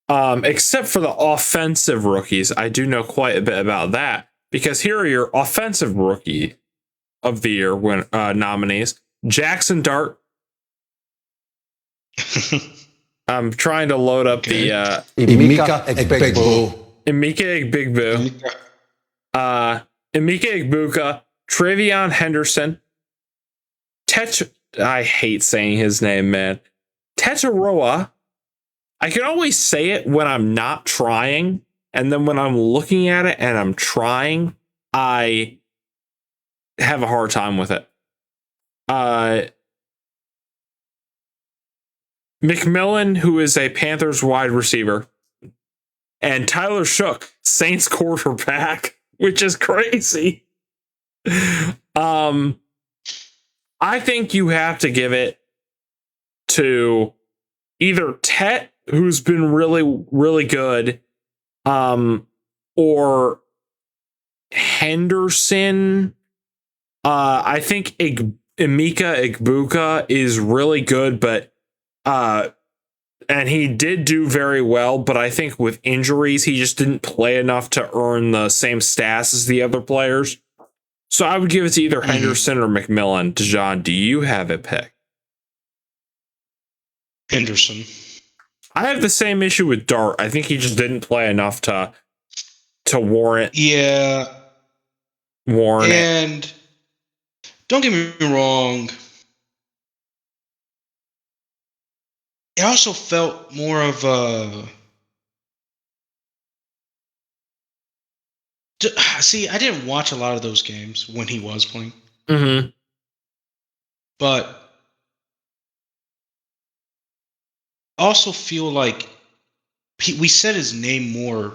except for the offensive rookies. I do know quite a bit about that because here are your offensive rookie of the year nominees: Jackson Dart. I'm trying to load up the Emeka Egbegboo. Emeka Egbuka, Travion Henderson. I hate saying his name, man. Tetaroa. I can always say it when I'm not trying, and then when I'm looking at it and I'm trying, I have a hard time with it. McMillan, who is a Panthers wide receiver, and Tyler Shook, Saints quarterback, which is crazy. I think you have to give it to either Tet, who's been really, really good, or Henderson. I think Emeka Egbuka is really good, but and he did do very well, but I think with injuries, he just didn't play enough to earn the same stats as the other players. So I would give it to either Henderson or McMillan. Dijon, do you have a pick? Henderson. I have the same issue with Dart. I think he just didn't play enough to warrant. Yeah. Warrant. And don't get me wrong. It also felt more of a. See, I didn't watch a lot of those games when he was playing. Mm-hmm. But I also feel like we said his name more,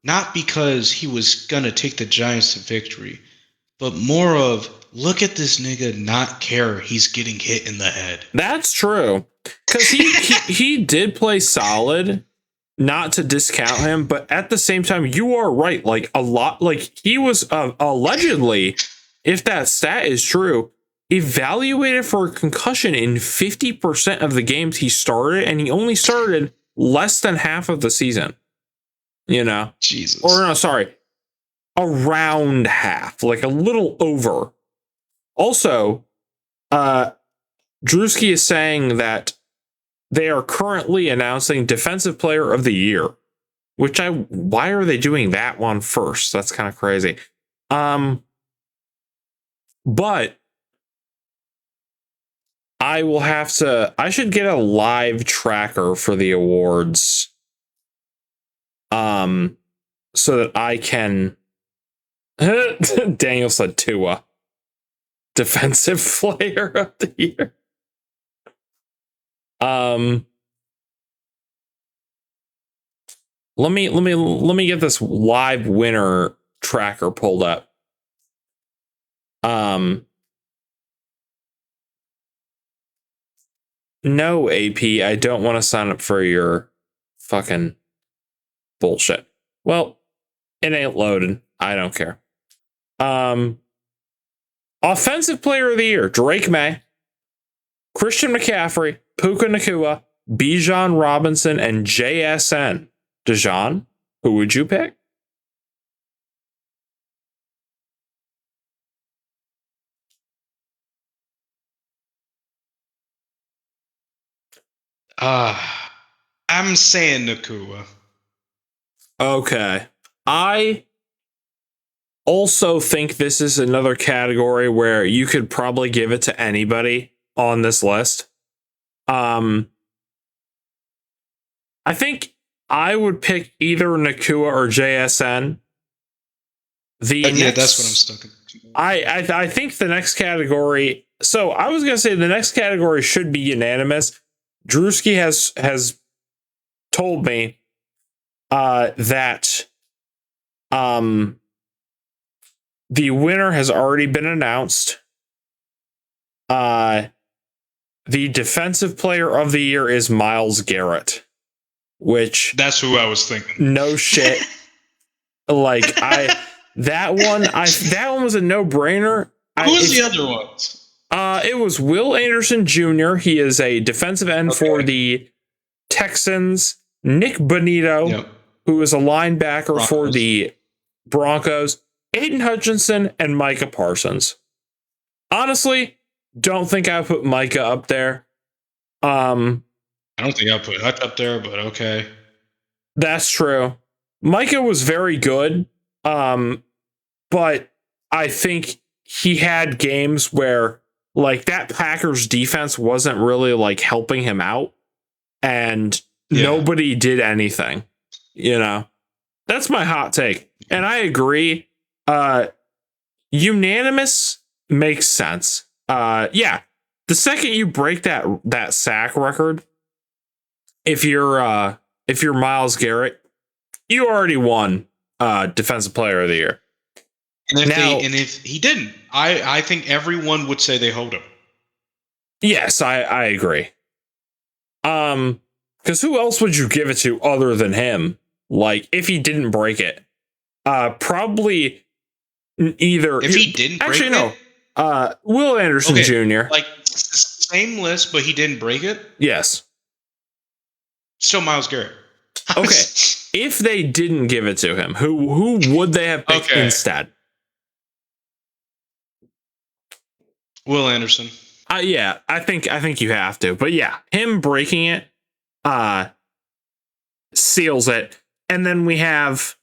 not because he was going to take the Giants to victory, but more of, look at this nigga not care he's getting hit in the head. That's true. Because he did play solid. Not to discount him, but at the same time, you are right. Like a lot, like he was allegedly, if that stat is true, evaluated for a concussion in 50% of the games he started, and he only started less than half of the season. you know? Jesus. Or no, sorry, around half, like a little over. Also, Drewski is saying that they are currently announcing Defensive Player of the Year, why are they doing that one first? That's kind of crazy. But I should get a live tracker for the awards. So that I can, Daniel said Tua, Defensive Player of the Year. Let me get this live winner tracker pulled up. No, AP, I don't want to sign up for your fucking bullshit. Well, it ain't loaded. I don't care. Offensive Player of the Year, Drake May, Christian McCaffrey, Puka Nacua, Bijan Robinson, and JSN. Dejan, who would you pick? I'm saying Nakua. Okay. I also think this is another category where you could probably give it to anybody on this list. I think I would pick either Nakua or JSN. Yeah, that's what I'm stuck in. I think the next category. So I was gonna say the next category should be unanimous. Drewski has told me that the winner has already been announced. The Defensive Player of the Year is Myles Garrett, which that's who I was thinking. No shit. Like that one was a no-brainer. Who's the other ones? It was Will Anderson Jr. He is a defensive end for the Texans. Nick Bonito, who is a linebacker for the Broncos. Aiden Hutchinson and Micah Parsons. Honestly, don't think I put Micah up there. I don't think I put Hutch up there, but okay. That's true. Micah was very good. But I think he had games where like that Packers defense wasn't really like helping him out and nobody did anything, you know. That's my hot take. And I agree. Unanimous makes sense. Yeah. The second you break that sack record, if you're Myles Garrett, you already won Defensive Player of the Year. And if he didn't, I think everyone would say they hold him. Yes, I agree. Because who else would you give it to other than him? Like, if he didn't break it, probably either. If he didn't break it, Will Anderson Jr. Like it's the same list, but he didn't break it. Yes. Still Myles Garrett. Okay. If they didn't give it to him, who would they have picked instead? Will Anderson. Yeah, I think you have to. But yeah, him breaking it seals it. And then we have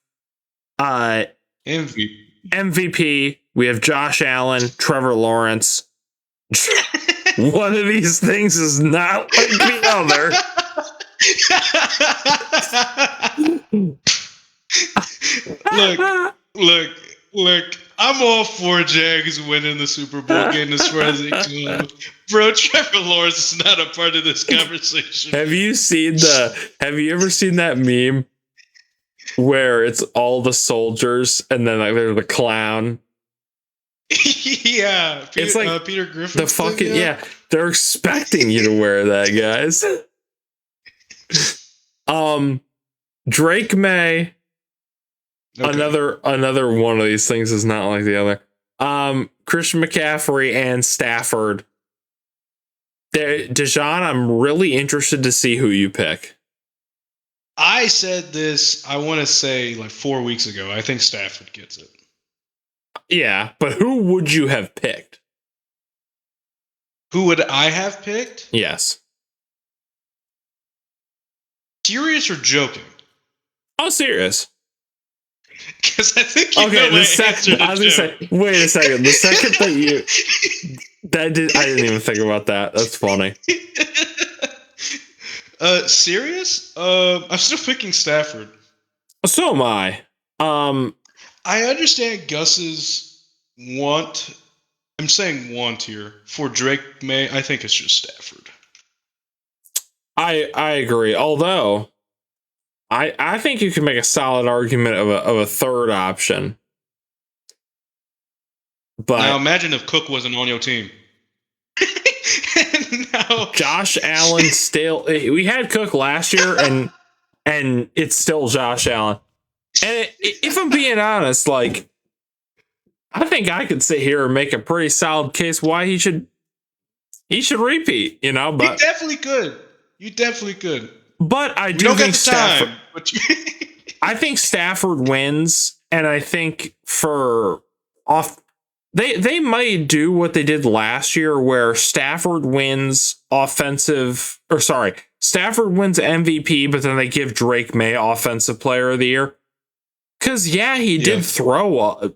MVP. We have Josh Allen, Trevor Lawrence. One of these things is not like the other. Look. I'm all for Jags winning the Super Bowl game as far as it goes. Bro, Trevor Lawrence is not a part of this conversation. Have you ever seen that meme where it's all the soldiers and then like there's the clown? Yeah. It's like Peter Griffin. The fucking they're expecting you to wear that, guys. Drake May. Okay. Another one of these things is not like the other. Christian McCaffrey and Stafford. Dejan, I'm really interested to see who you pick. I said this, I want to say like 4 weeks ago. I think Stafford gets it. Yeah, but who would you have picked? Who would I have picked? Yes. Serious or joking? Oh, serious. Because I think you Okay, know my answer to I was gonna say, wait a second. The second that you I didn't even think about that. That's funny. Serious? I'm still picking Stafford. So am I. I understand Gus's want. I'm saying want here for Drake May. I think it's just Stafford. I agree. Although I think you can make a solid argument of a third option. But now imagine if Cook wasn't on your team. No. Josh Allen still. We had Cook last year, and it's still Josh Allen. And if I'm being honest, like, I think I could sit here and make a pretty solid case why he should repeat. You know, but you definitely could. You definitely could. But I do think Stafford. I think Stafford wins, and I think they might do what they did last year, where Stafford wins Stafford wins MVP, but then they give Drake May Offensive Player of the Year. Because he did throw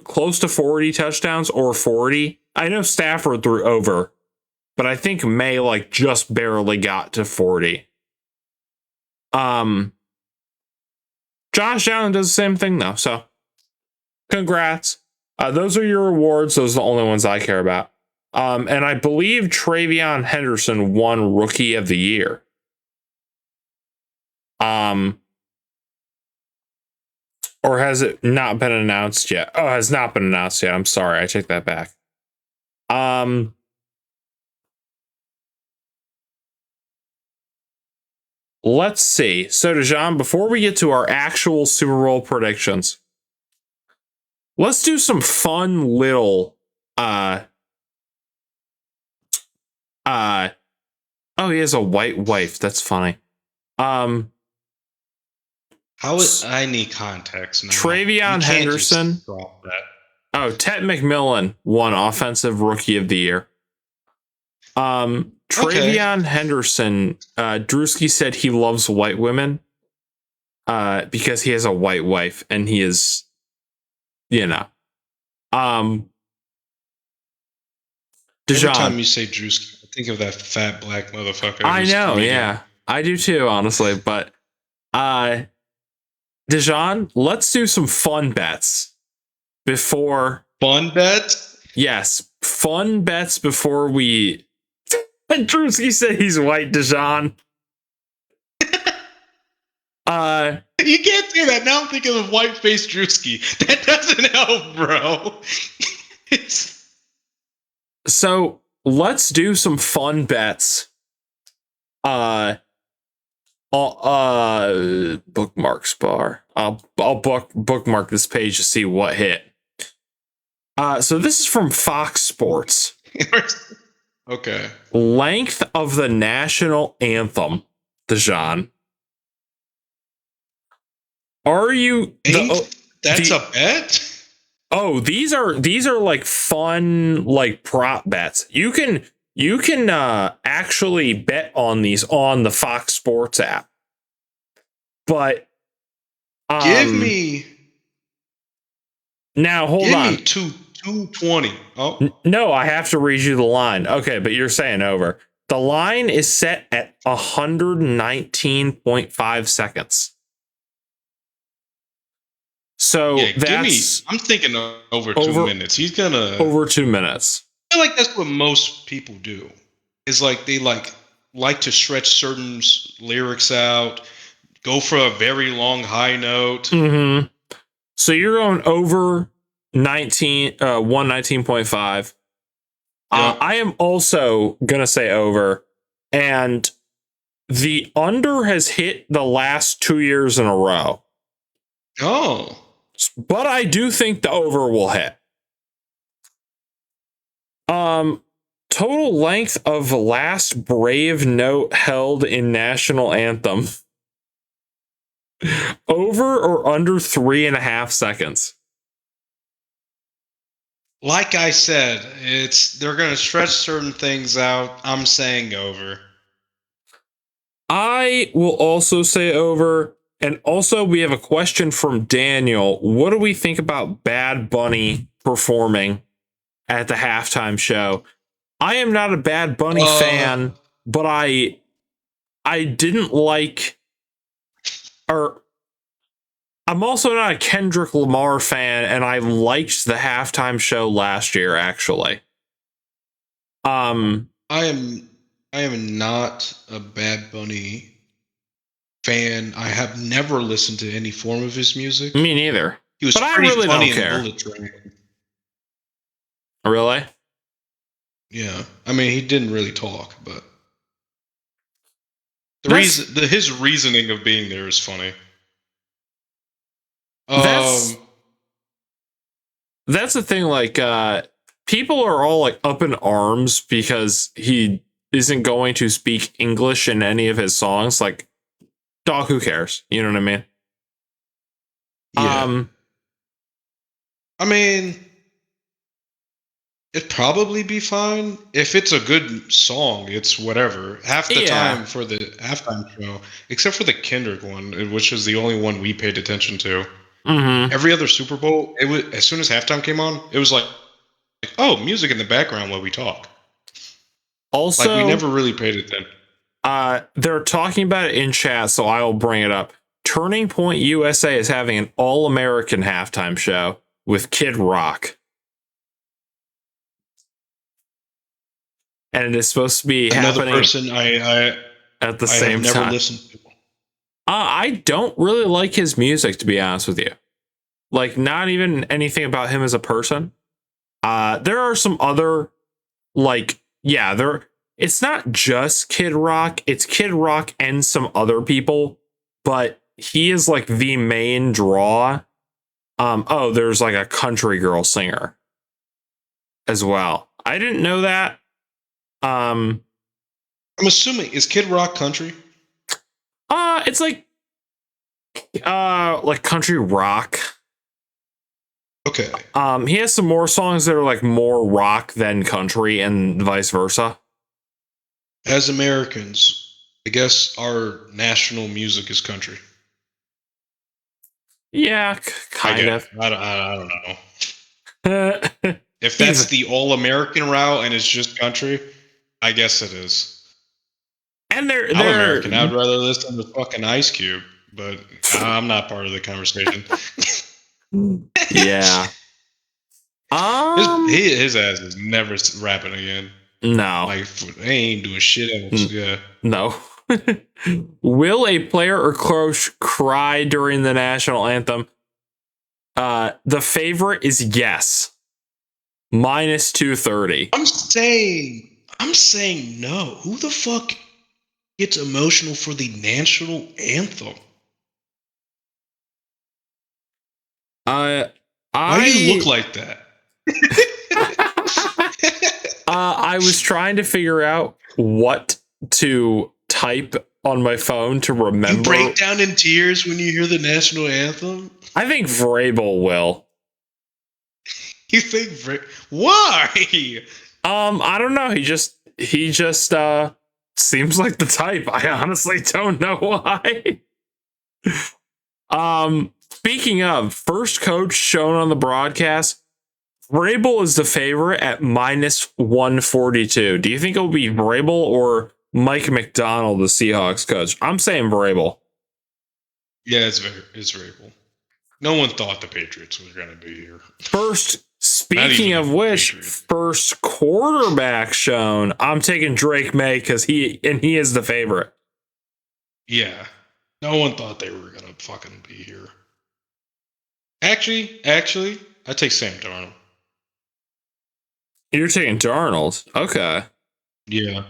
close to 40 touchdowns or 40. I know Stafford threw over, but I think May just barely got to 40. Josh Allen does the same thing though, so congrats. Those are your awards. Those are the only ones I care about. And I believe Travion Henderson won Rookie of the Year. Or has it not been announced yet? Oh, it has not been announced yet. I'm sorry. I take that back. Let's see. So, Dejan, before we get to our actual Super Bowl predictions, let's do some fun little oh, he has a white wife. That's funny. How is I need context now. Travion Henderson. Drop that. Oh, Ted McMillan won Offensive Rookie of the Year. Travion Henderson, Drewski said he loves white women because he has a white wife and he is, Dejan. Every time you say Drewski, I think of that fat black motherfucker. I know, yeah. I do too, honestly. But Dejan, let's do some fun bets before. Fun bets? Yes, fun bets before we. Drewski said he's white, Dejan. You can't say that. Now I'm thinking of white face Drewski. That doesn't help, bro. So let's do some fun bets. Bookmarks bar. I'll bookmark this page to see what hit. So this is from Fox Sports. Okay. Length of the national anthem, Dejan. Are you? That's a bet? Oh, these are like fun prop bets. You can actually bet on these on the Fox Sports app. But give me now. Hold on. Give me 220. Oh no, I have to read you the line. Okay, but you're saying over. The line is set at 119.5 seconds. So that's. I'm thinking over 2 minutes. He's gonna over 2 minutes. I feel like that's what most people do. Is they like to stretch certain lyrics out, go for a very long high note. Mm-hmm. So you're going over 119.5. I am also gonna say over, and the under has hit the last 2 years in a row. Oh. But I do think the over will hit. To Total length of last brave note held in national anthem. Over or under 3.5 seconds? Like I said, they're gonna stretch certain things out. I'm saying over. I will also say over. And also, we have a question from Daniel. What do we think about Bad Bunny performing at the halftime show? I am not a Bad Bunny fan, but I didn't like, or I'm also not a Kendrick Lamar fan, and I liked the halftime show last year, actually. I am not a Bad Bunny fan. I have never listened to any form of his music. Me neither. He was but pretty I really funny don't care. in Bullet Train. Really? Yeah. I mean, he didn't really talk, but his reasoning of being there is funny. That's the thing. Like, people are all like up in arms because he isn't going to speak English in any of his songs. Like, dog, who cares? You know what I mean? Yeah. I mean, it'd probably be fine if it's a good song. It's whatever. Half the time for the halftime show, except for the Kendrick one, which is the only one we paid attention to. Mm-hmm. Every other Super Bowl, it was as soon as halftime came on, it was like, oh, music in the background while we talk. Also, like we never really paid attention. They're talking about it in chat, so I will bring it up. Turning Point USA is having an all-American halftime show with Kid Rock. And it is supposed to be another happening person at the same time. Never listened to. I don't really like his music, to be honest with you. Like, not even anything about him as a person. There are some other, like, it's not just Kid Rock. It's Kid Rock and some other people, but he is like the main draw. There's like a country girl singer as well. I didn't know that. I'm assuming, is Kid Rock country? It's like country rock. Okay. He has some more songs that are like more rock than country and vice versa. As Americans, I guess our national music is country. Yeah, kind of. I don't know. If that's the all-American route and it's just country, I guess it is. And they're American. I'd rather listen to fucking Ice Cube, but I'm not part of the conversation. Yeah. His ass is never rapping again. No. Like, they ain't doing shit else. Yeah. No. Will a player or coach cry during the national anthem? The favorite is yes. Minus 230. I'm saying no. Who the fuck gets emotional for the national anthem? Why do you look like that? I was trying to figure out what to type on my phone to remember. You break down in tears when you hear the national anthem? I think Vrabel will. You think why? I don't know. He just seems like the type. I honestly don't know why. Speaking of, first coach shown on the broadcast, Vrabel is the favorite at minus 142. Do you think it will be Vrabel or Mike McDonald, the Seahawks coach? I'm saying Vrabel. Yeah, it's Vrabel. No one thought the Patriots were going to be here. Speaking of which, first quarterback shown, I'm taking Drake May because he is the favorite. Yeah. No one thought they were going to fucking be here. Actually, I take Sam Darnold. You're taking Darnold. Okay. Yeah.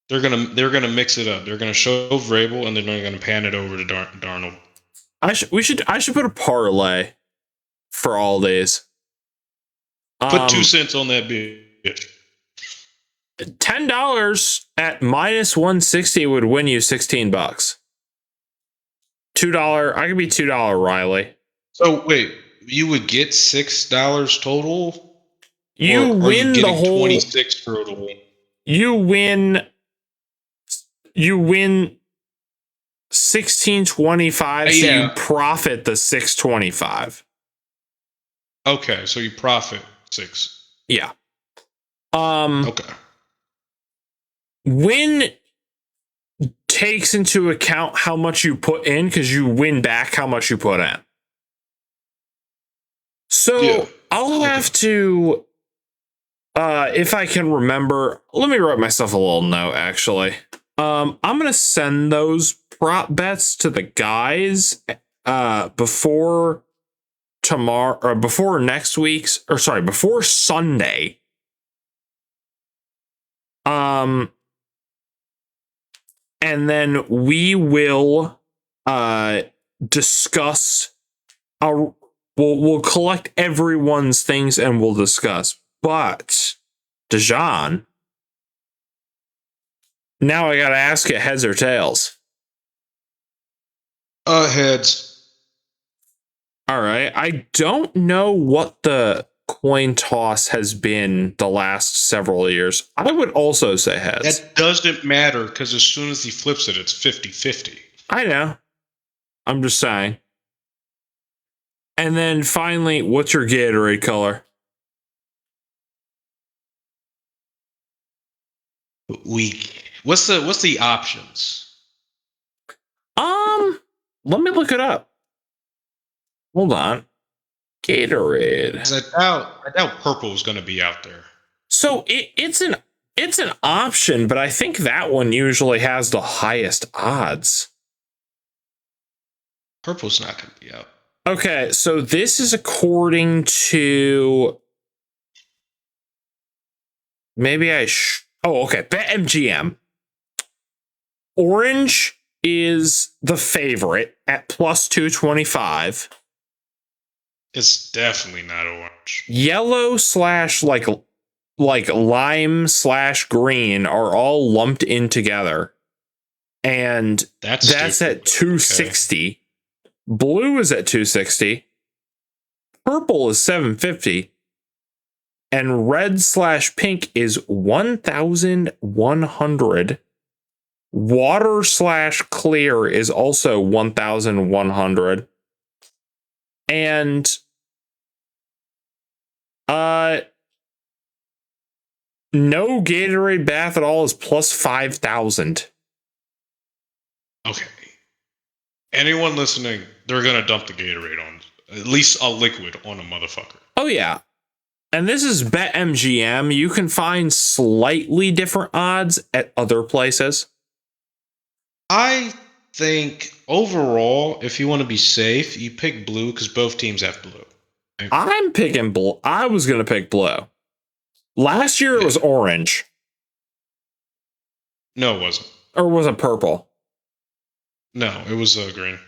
They're gonna mix it up. They're gonna show Vrabel and then they're gonna pan it over to Darnold. I should put a parlay for all these. Put 2 cents on that bitch. $10 at minus 160 would win you $16. $2. I could be $2 Riley. So wait, you would get $6 total? You win the whole 26 total. You win 1625, so you profit the 625. Okay, so you profit 6. Yeah. Okay. Win takes into account how much you put in because you win back how much you put in. So I'll have to, if I can remember, let me write myself a little note actually. I'm going to send those prop bets to the guys before tomorrow, or before next week's, or sorry, before Sunday. And then we will discuss we'll collect everyone's things and we'll discuss. But Dejan, now I gotta ask it, heads or tails? Heads. All right. I don't know what the coin toss has been the last several years. I would also say heads. That doesn't matter because as soon as he flips it, it's 50-50. I know. I'm just saying. And then finally, what's your Gatorade color? What's the options? Let me look it up. Hold on. Gatorade. I doubt purple is going to be out there. So it's an option, but I think that one usually has the highest odds. Purple's not going to be out. Okay, so this is according to BetMGM. Orange is the favorite at plus 225. It's definitely not orange. Yellow / like lime / green are all lumped in together. And that's at 260. Okay. Blue is at 260. Purple is 750. And red / pink is 1,100. Water / clear is also 1,100. And no Gatorade bath at all is plus 5,000. Okay. Anyone listening, they're gonna dump the Gatorade on, at least a liquid on a motherfucker. Oh yeah. And this is BetMGM. You can find slightly different odds at other places. I think overall, if you want to be safe, you pick blue because both teams have blue. Right? I'm picking blue. I was going to pick blue. Last year it was orange. No, it wasn't. Or was it purple? No, it was green.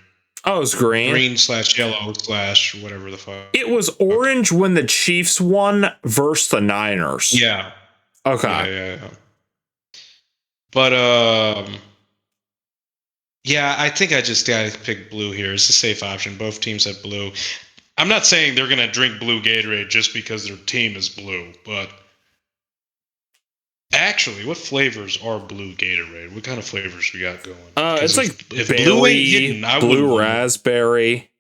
Oh, it was green? Green / yellow / whatever the fuck. It was orange when the Chiefs won versus the Niners. Yeah. Okay. Yeah. But, yeah, I think I just got to pick blue here. It's a safe option. Both teams have blue. I'm not saying they're going to drink blue Gatorade just because their team is blue, but actually, what flavors are blue Gatorade? What kind of flavors we got going? It's like if berry, blue ain't hidden, I blue raspberry.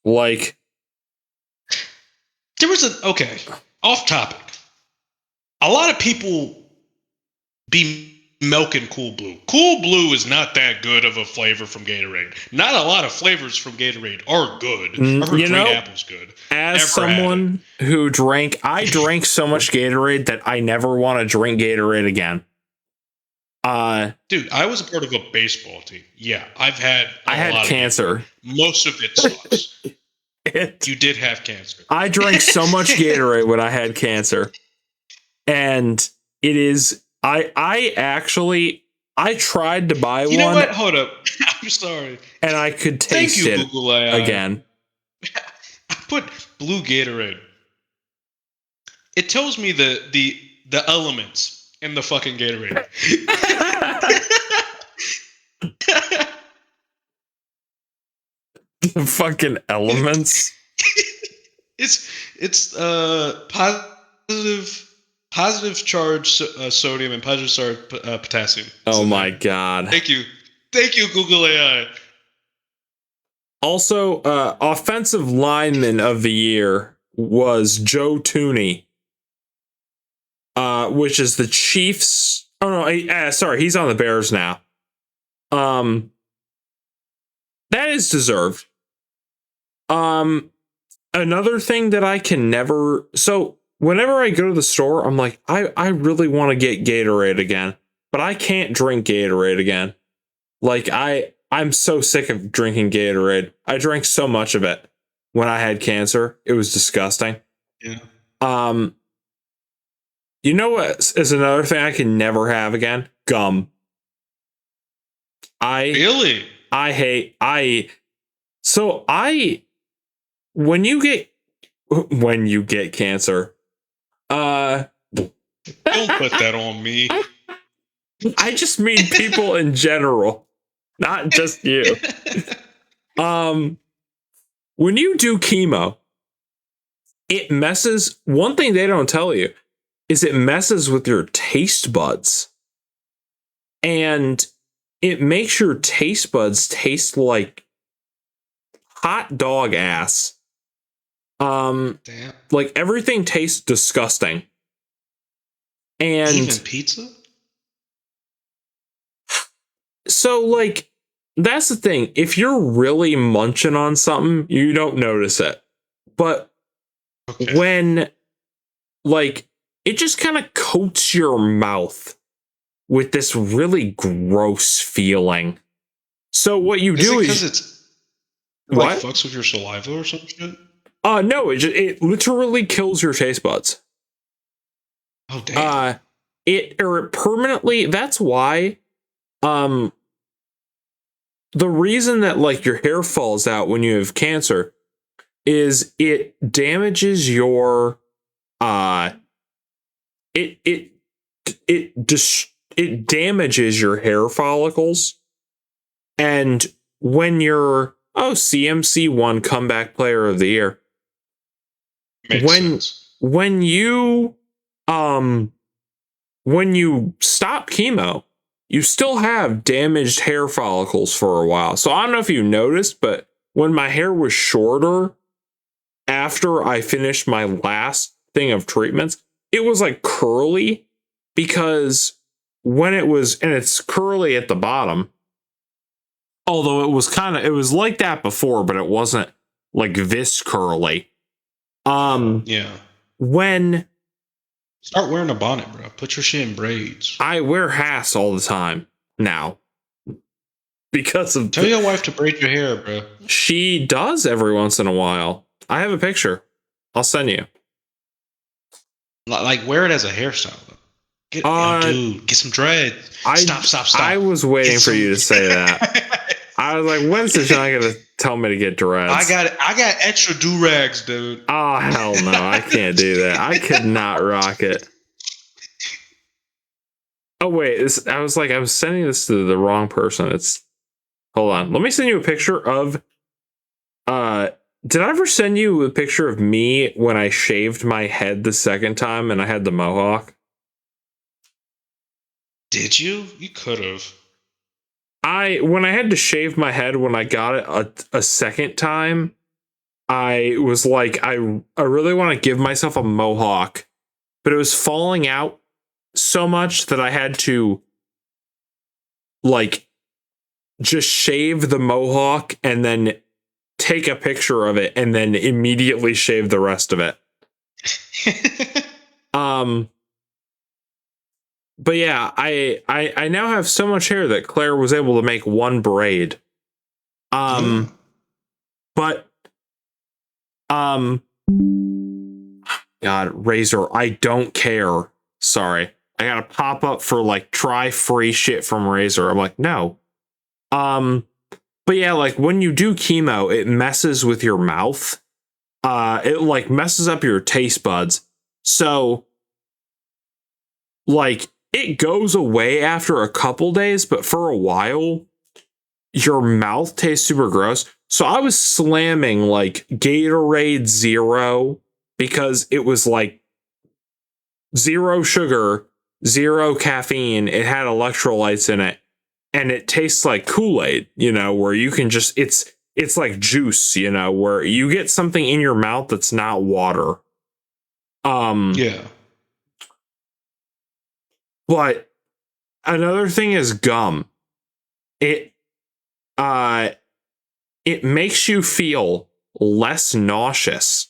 Like there was off topic. A lot of people be milking Cool Blue. Cool Blue is not that good of a flavor from Gatorade. Not a lot of flavors from Gatorade are good. I heard green apple's good. As someone who I drank so much Gatorade that I never want to drink Gatorade again. Dude, I was a part of a baseball team. Yeah, I had cancer. Most of it sucks. You did have cancer. I drank so much Gatorade when I had cancer. And it is, I tried to buy one. You know what? Hold up. I'm sorry. And I could taste it Google again. blue Gatorade. It tells me the elements in the fucking Gatorade. The fucking elements. It's positive charge sodium and positive charge potassium. Oh my god. Thank you, Google AI. Also, offensive lineman of the year was Joe Tooney, which is the Chiefs. Oh no, sorry, he's on the Bears now. That is deserved. Another thing that I can never. So whenever I go to the store, I'm like, I really want to get Gatorade again, but I can't drink Gatorade again. Like I'm so sick of drinking Gatorade. I drank so much of it when I had cancer. It was disgusting. Yeah. You know what is another thing I can never have again? Gum. Really? When you get cancer, don't put that on me. I just mean people in general, not just you. When you do chemo, it messes. One thing they don't tell you is it messes with your taste buds, and it makes your taste buds taste like hot dog ass. Damn. Like everything tastes disgusting. And even pizza? So like that's the thing. If you're really munching on something, you don't notice it. But when like it just kind of coats your mouth with this really gross feeling. So what you do is it's like fucks with your saliva or some shit? No, it literally kills your taste buds. Oh damn. It permanently. That's why. The reason that like your hair falls out when you have cancer is it damages your it damages your hair follicles, and when you're CMC1 comeback player of the year. Makes sense. When you stop chemo, you still have damaged hair follicles for a while. So I don't know if you noticed, but when my hair was shorter after I finished my last thing of treatments, it was like curly, because when it was, and it's curly at the bottom, although it was like that before, but it wasn't like this curly. Yeah. When start wearing a bonnet, bro. Put your shit in braids. I wear hats all the time now because of. Tell your wife to braid your hair, bro. She does every once in a while. I have a picture. I'll send you. Like wear it as a hairstyle. Dude, get some dreads. Stop. I was waiting for you to say that. I was like, when's the guy gonna tell me to get dreads? I got extra do-rags, dude. Oh hell no, I can't do that. I could not rock it. Oh wait, I was sending this to the wrong person. Hold on. Let me send you a picture of did I ever send you a picture of me when I shaved my head the second time and I had the mohawk? Did you? You could have. When I had to shave my head when I got it a second time, I was like, I really want to give myself a mohawk, but it was falling out so much that I had to like just shave the mohawk and then take a picture of it and then immediately shave the rest of it. But yeah, I now have so much hair that Claire was able to make one braid. But God, Razor, I don't care. Sorry. I got a pop up for like try free shit from Razor. I'm like, no. But yeah, like when you do chemo, it messes with your mouth. it like messes up your taste buds. So like it goes away after a couple days, but for a while your mouth tastes super gross. So I was slamming like Gatorade Zero because it was like 0 sugar, 0 caffeine. It had electrolytes in it, and it tastes like Kool-Aid, you know, where you can just it's like juice, you know, where you get something in your mouth that's not water. Yeah. But another thing is gum. It makes you feel less nauseous.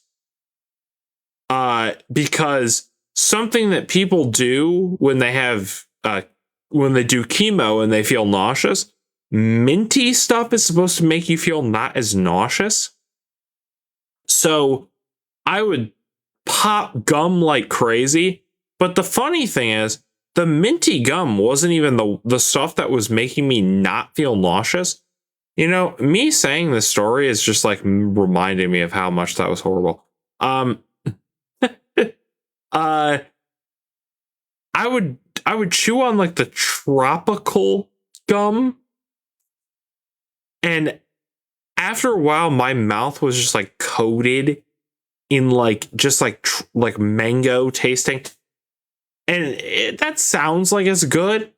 Because something that people do when they have when they do chemo and they feel nauseous, minty stuff is supposed to make you feel not as nauseous. So I would pop gum like crazy. But the funny thing is, the minty gum wasn't even the stuff that was making me not feel nauseous. You know, me saying this story is just like reminding me of how much that was horrible. I would chew on like the tropical gum, and after a while my mouth was just like coated in like just like mango tasting, and that sounds like it's good.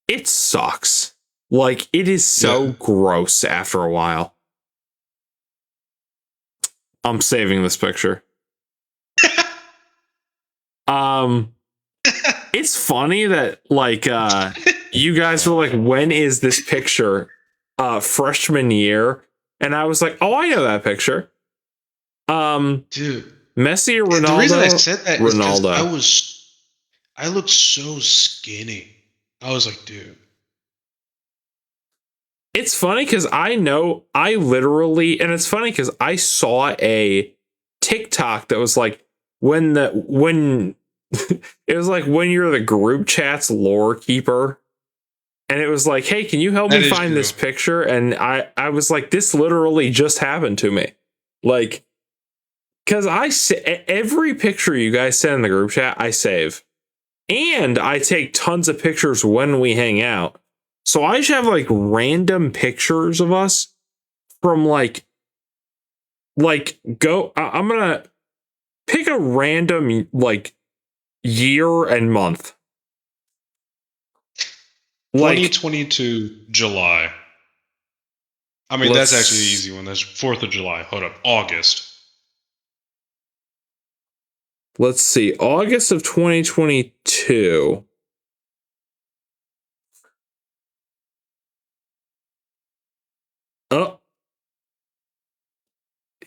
It sucks. Like it is so gross after a while. I'm saving this picture. It's funny that like you guys were like, when is this picture? Freshman year. And I was like, oh, I know that picture. Dude. Messi or Ronaldo? The reason I said that is Ronaldo. because I looked so skinny. I was like, dude. It's funny because and it's funny because I saw a TikTok that was like, when it was like when you're the group chat's lore keeper, and it was like, hey, can you help me find this picture? And I was like, this literally just happened to me. Like, because every picture you guys send in the group chat, I save. And I take tons of pictures when we hang out. So I just have like random pictures of us from I'm gonna pick a random like year and month. 2022 July. I mean, that's actually the easy one. That's 4th of July. Hold up. August. Let's see. August of 2022. Oh.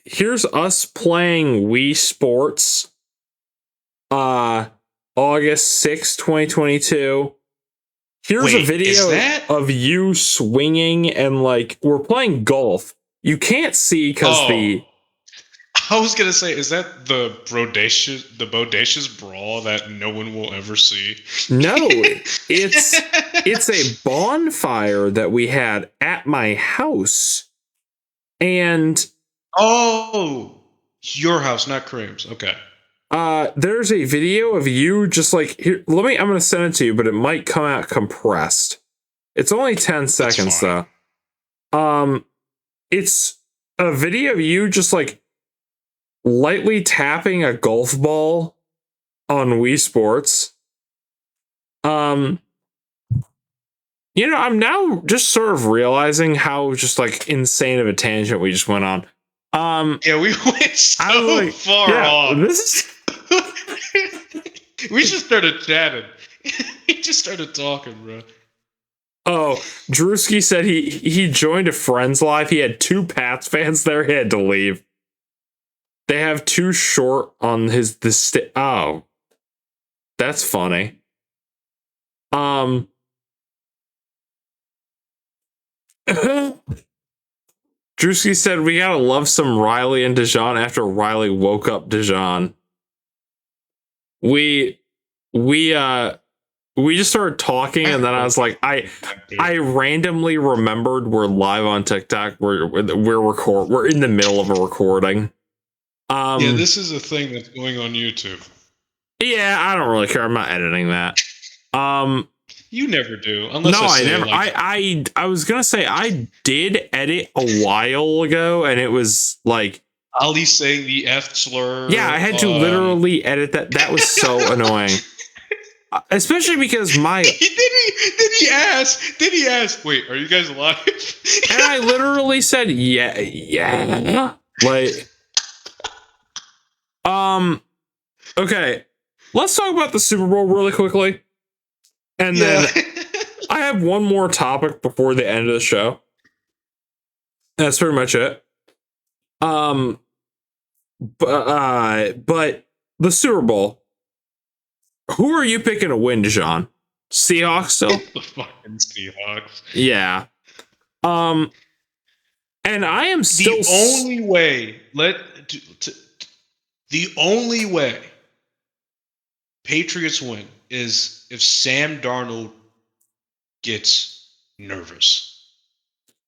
Here's us playing Wii Sports. August 6th, 2022. Here's a video of you swinging and like we're playing golf. You can't see because I was gonna say, is that the bodacious brawl that no one will ever see? No, it's a bonfire that we had at my house, and your house, not Kareem's. Okay. There's a video of you just like here. I'm gonna send it to you, but it might come out compressed. It's only 10 seconds though. It's a video of you just like lightly tapping a golf ball on Wii Sports. You know, I'm now just sort of realizing how just like insane of a tangent we just went on. Yeah, we went so far off. This is we just started chatting. We just started talking, bro. Oh, Drewski said he joined a friend's live. He had 2 Pats fans there. He had to leave. They have too short on oh, that's funny. Drewski said we gotta love some Riley and Dijon after Riley woke up Dijon. We just started talking, and then I was like, I randomly remembered we're live on TikTok. We're in the middle of a recording. Yeah, this is a thing that's going on YouTube. Yeah, I don't really care. I'm not editing that. You never do, unless no, I say, I never. like, I was gonna say I did edit a while ago, and it was like Ali saying the F slur. Yeah, I had to literally edit that. That was so annoying. Especially because my did he ask, wait, are you guys alive? and I literally said yeah. Like okay. Let's talk about the Super Bowl really quickly. And then I have one more topic before the end of the show. That's pretty much it. But the Super Bowl. Who are you picking to win, John? Seahawks still? The fucking Seahawks. Yeah. And I am still the only way Patriots win is if Sam Darnold gets nervous.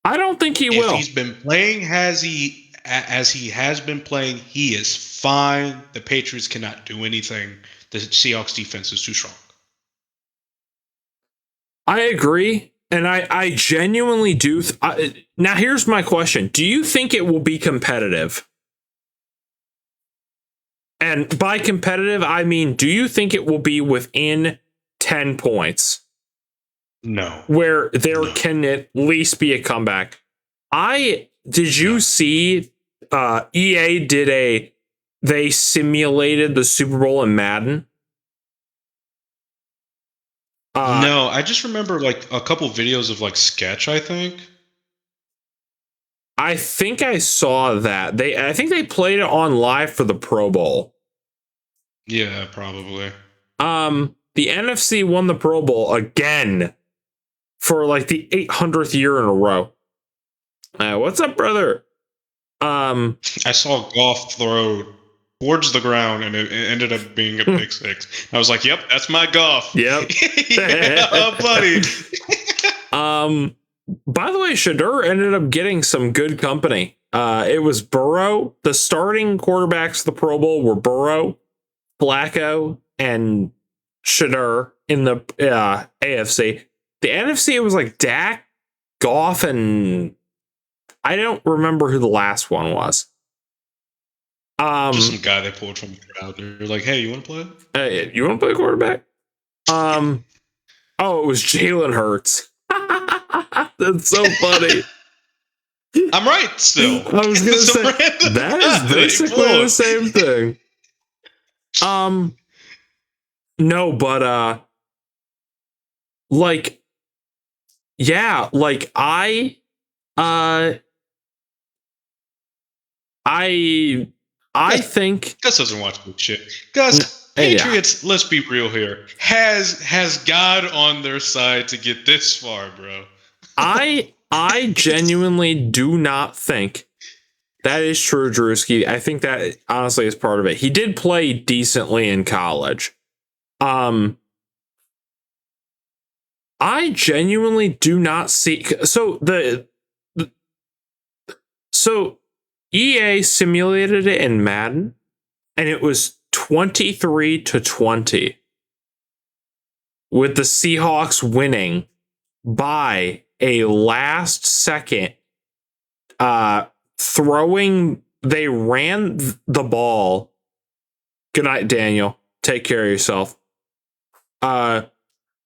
I don't think he will. If he's been playing as he has been playing, he is fine. The Patriots cannot do anything. The Seahawks defense is too strong. I agree. And I genuinely do. Now, here's my question. Do you think it will be competitive? And by competitive, I mean, do you think it will be within 10 points? No. Where there can at least be a comeback. Did you see EA they simulated the Super Bowl in Madden? No, I just remember like a couple videos of like sketch, I think. I think I saw that. I think they played it on live for the Pro Bowl. Yeah, probably. The NFC won the Pro Bowl again for like the 800th year in a row. What's up, brother? I saw Goff throw towards the ground, and it ended up being a pick six. I was like, "Yep, that's my Goff." Yep, yeah, buddy. By the way, Shedeur ended up getting some good company. It was Burrow. The starting quarterbacks of the Pro Bowl were Burrow, Flacco, and Shedeur in the AFC. The NFC, it was like Dak, Goff, and I don't remember who the last one was. Just some guy they pulled from the crowd. They're like, "Hey, you want to play? You want to play quarterback?" Oh, it was Jalen Hurts. That's so funny. I'm right still. I was gonna say that is basically the same thing. No, but like, yeah, like I think Gus doesn't watch good shit. Gus, Patriots, let's be real here, has God on their side to get this far, bro. I genuinely do not think that is true, Drewski. I think that honestly is part of it. He did play decently in college. I genuinely do not see. So so EA simulated it in Madden, and it was 23-20, with the Seahawks winning by a last second throwing. They ran the ball. Good night, Daniel. Take care of yourself. The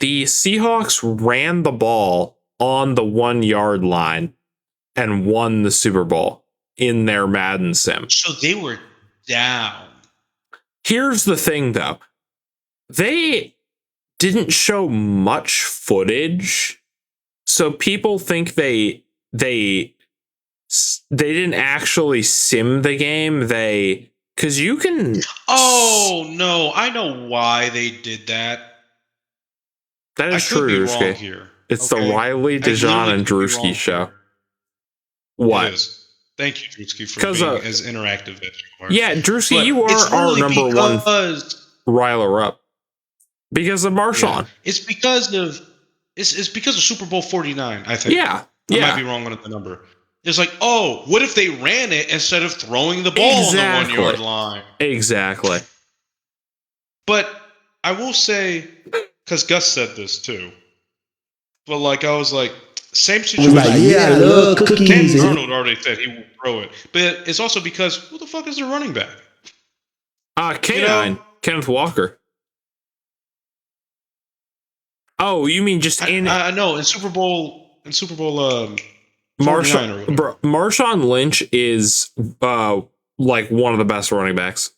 Seahawks ran the ball on the 1 yard line and won the Super Bowl in their Madden sim. So they were down. Here's the thing, though. They didn't show much footage. So people think they didn't actually sim the game. Because you can. Oh no! I know why they did that. That is true, Drewski. Here. It's the Riley, Dijon, and Drewski show. Here. What? It is. Thank you, Drewski, for being as interactive as you are. Yeah, Drewski, you are our number one riler up because of Marshawn. Yeah. It's because of Super Bowl 49. I think. Yeah. I might be wrong on the number. It's like, oh, what if they ran it instead of throwing the ball on the 1 yard line? Exactly. But I will say, because Gus said this too, but like I was like, same situation. I love Dan cookies. Arnold already said he will throw it, but it's also because who the fuck is the running back? K9, Kenneth Walker. Oh, you mean just I know in Super Bowl. Marshawn Lynch is like one of the best running backs.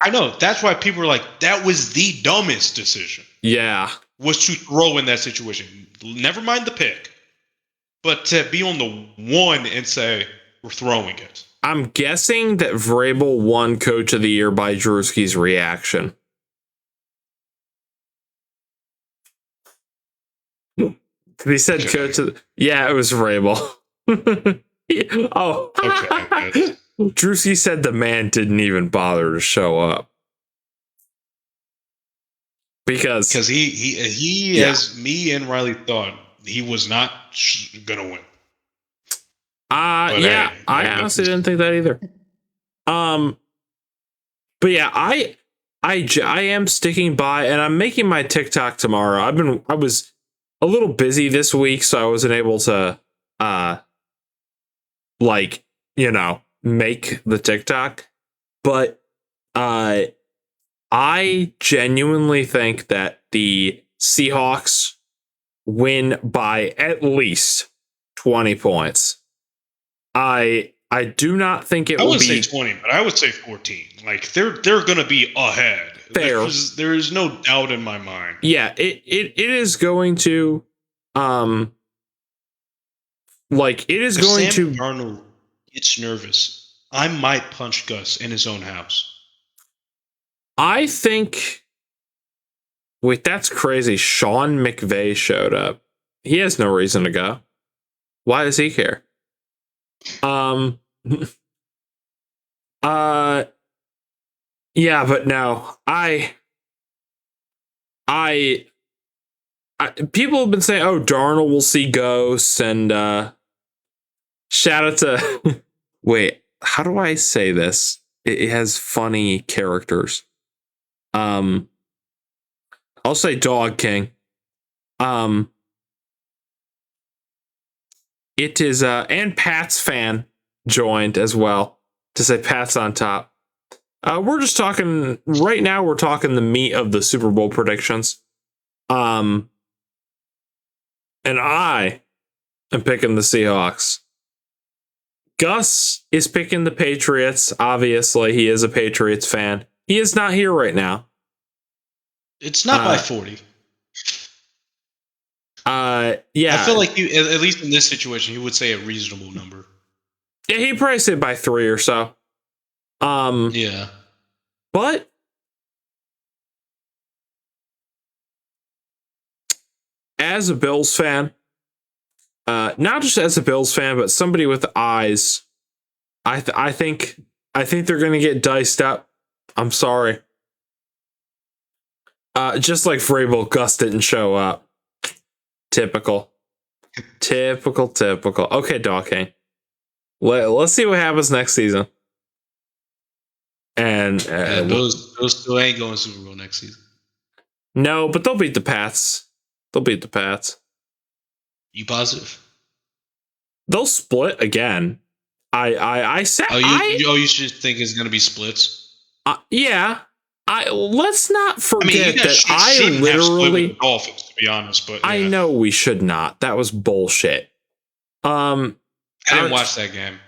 I know. That's why people are like, that was the dumbest decision. Yeah. Was to throw in that situation. Never mind the pick. But to be on the one and say, we're throwing it. I'm guessing that Vrabel won Coach of the Year by Drewski's reaction. He said Coach of yeah, it was Vrabel. Oh. Okay. Drewski said the man didn't even bother to show up. Because he as me and Riley thought, he was not going to win. Yeah, I honestly didn't think that either. But yeah, I am sticking by, and I'm making my TikTok tomorrow. I was a little busy this week, so I wasn't able to make the TikTok. But I genuinely think that the Seahawks win by at least 20 points. I do not think it will be. I would say 20, but I would say 14. Like they're going to be ahead. Fair. There is no doubt in my mind. Yeah, it is going to it is going to. Darnold gets nervous, I might punch Gus in his own house. I think. Wait, that's crazy. Sean McVay showed up. He has no reason to go. Why does he care? Yeah, but no. People have been saying, "Oh, Darnold will see ghosts," and shout out to. Wait, how do I say this? It has funny characters. I'll say Dog King. It is and Pat's fan joined as well to say Pat's on top. We're just talking right now. We're talking the meat of the Super Bowl predictions. And I am picking the Seahawks. Gus is picking the Patriots. Obviously, he is a Patriots fan. He is not here right now. It's not by 40. Yeah. I feel like you, at least in this situation, he would say a reasonable number. Yeah, he'd probably say by 3 or so. Yeah. But as a Bills fan, not just as a Bills fan, but somebody with eyes, I think they're gonna get diced up. I'm sorry. Just like Vrabel, Gus didn't show up. Typical. Okay, Dog King. Let's see what happens next season. And those still ain't going Super Bowl next season. No, but they'll beat the Pats. You positive? They'll split again. I said. You should think it's going to be splits. Yeah. Let's not forget that I literally with Dolphins, to be honest. But yeah. I know we should not. That was bullshit. I didn't watch that game.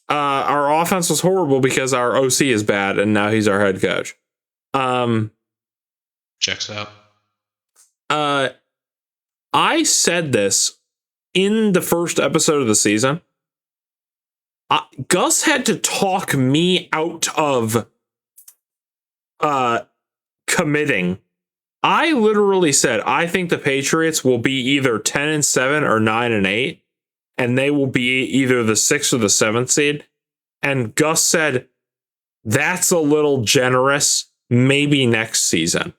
Our offense was horrible because our OC is bad, and now he's our head coach. Checks out. I said this in the first episode of the season. Gus had to talk me out of committing. I literally said I think the Patriots will be either 10-7 or 9-8, and they will be either the 6th or the 7th seed. And Gus said, that's a little generous, maybe next season.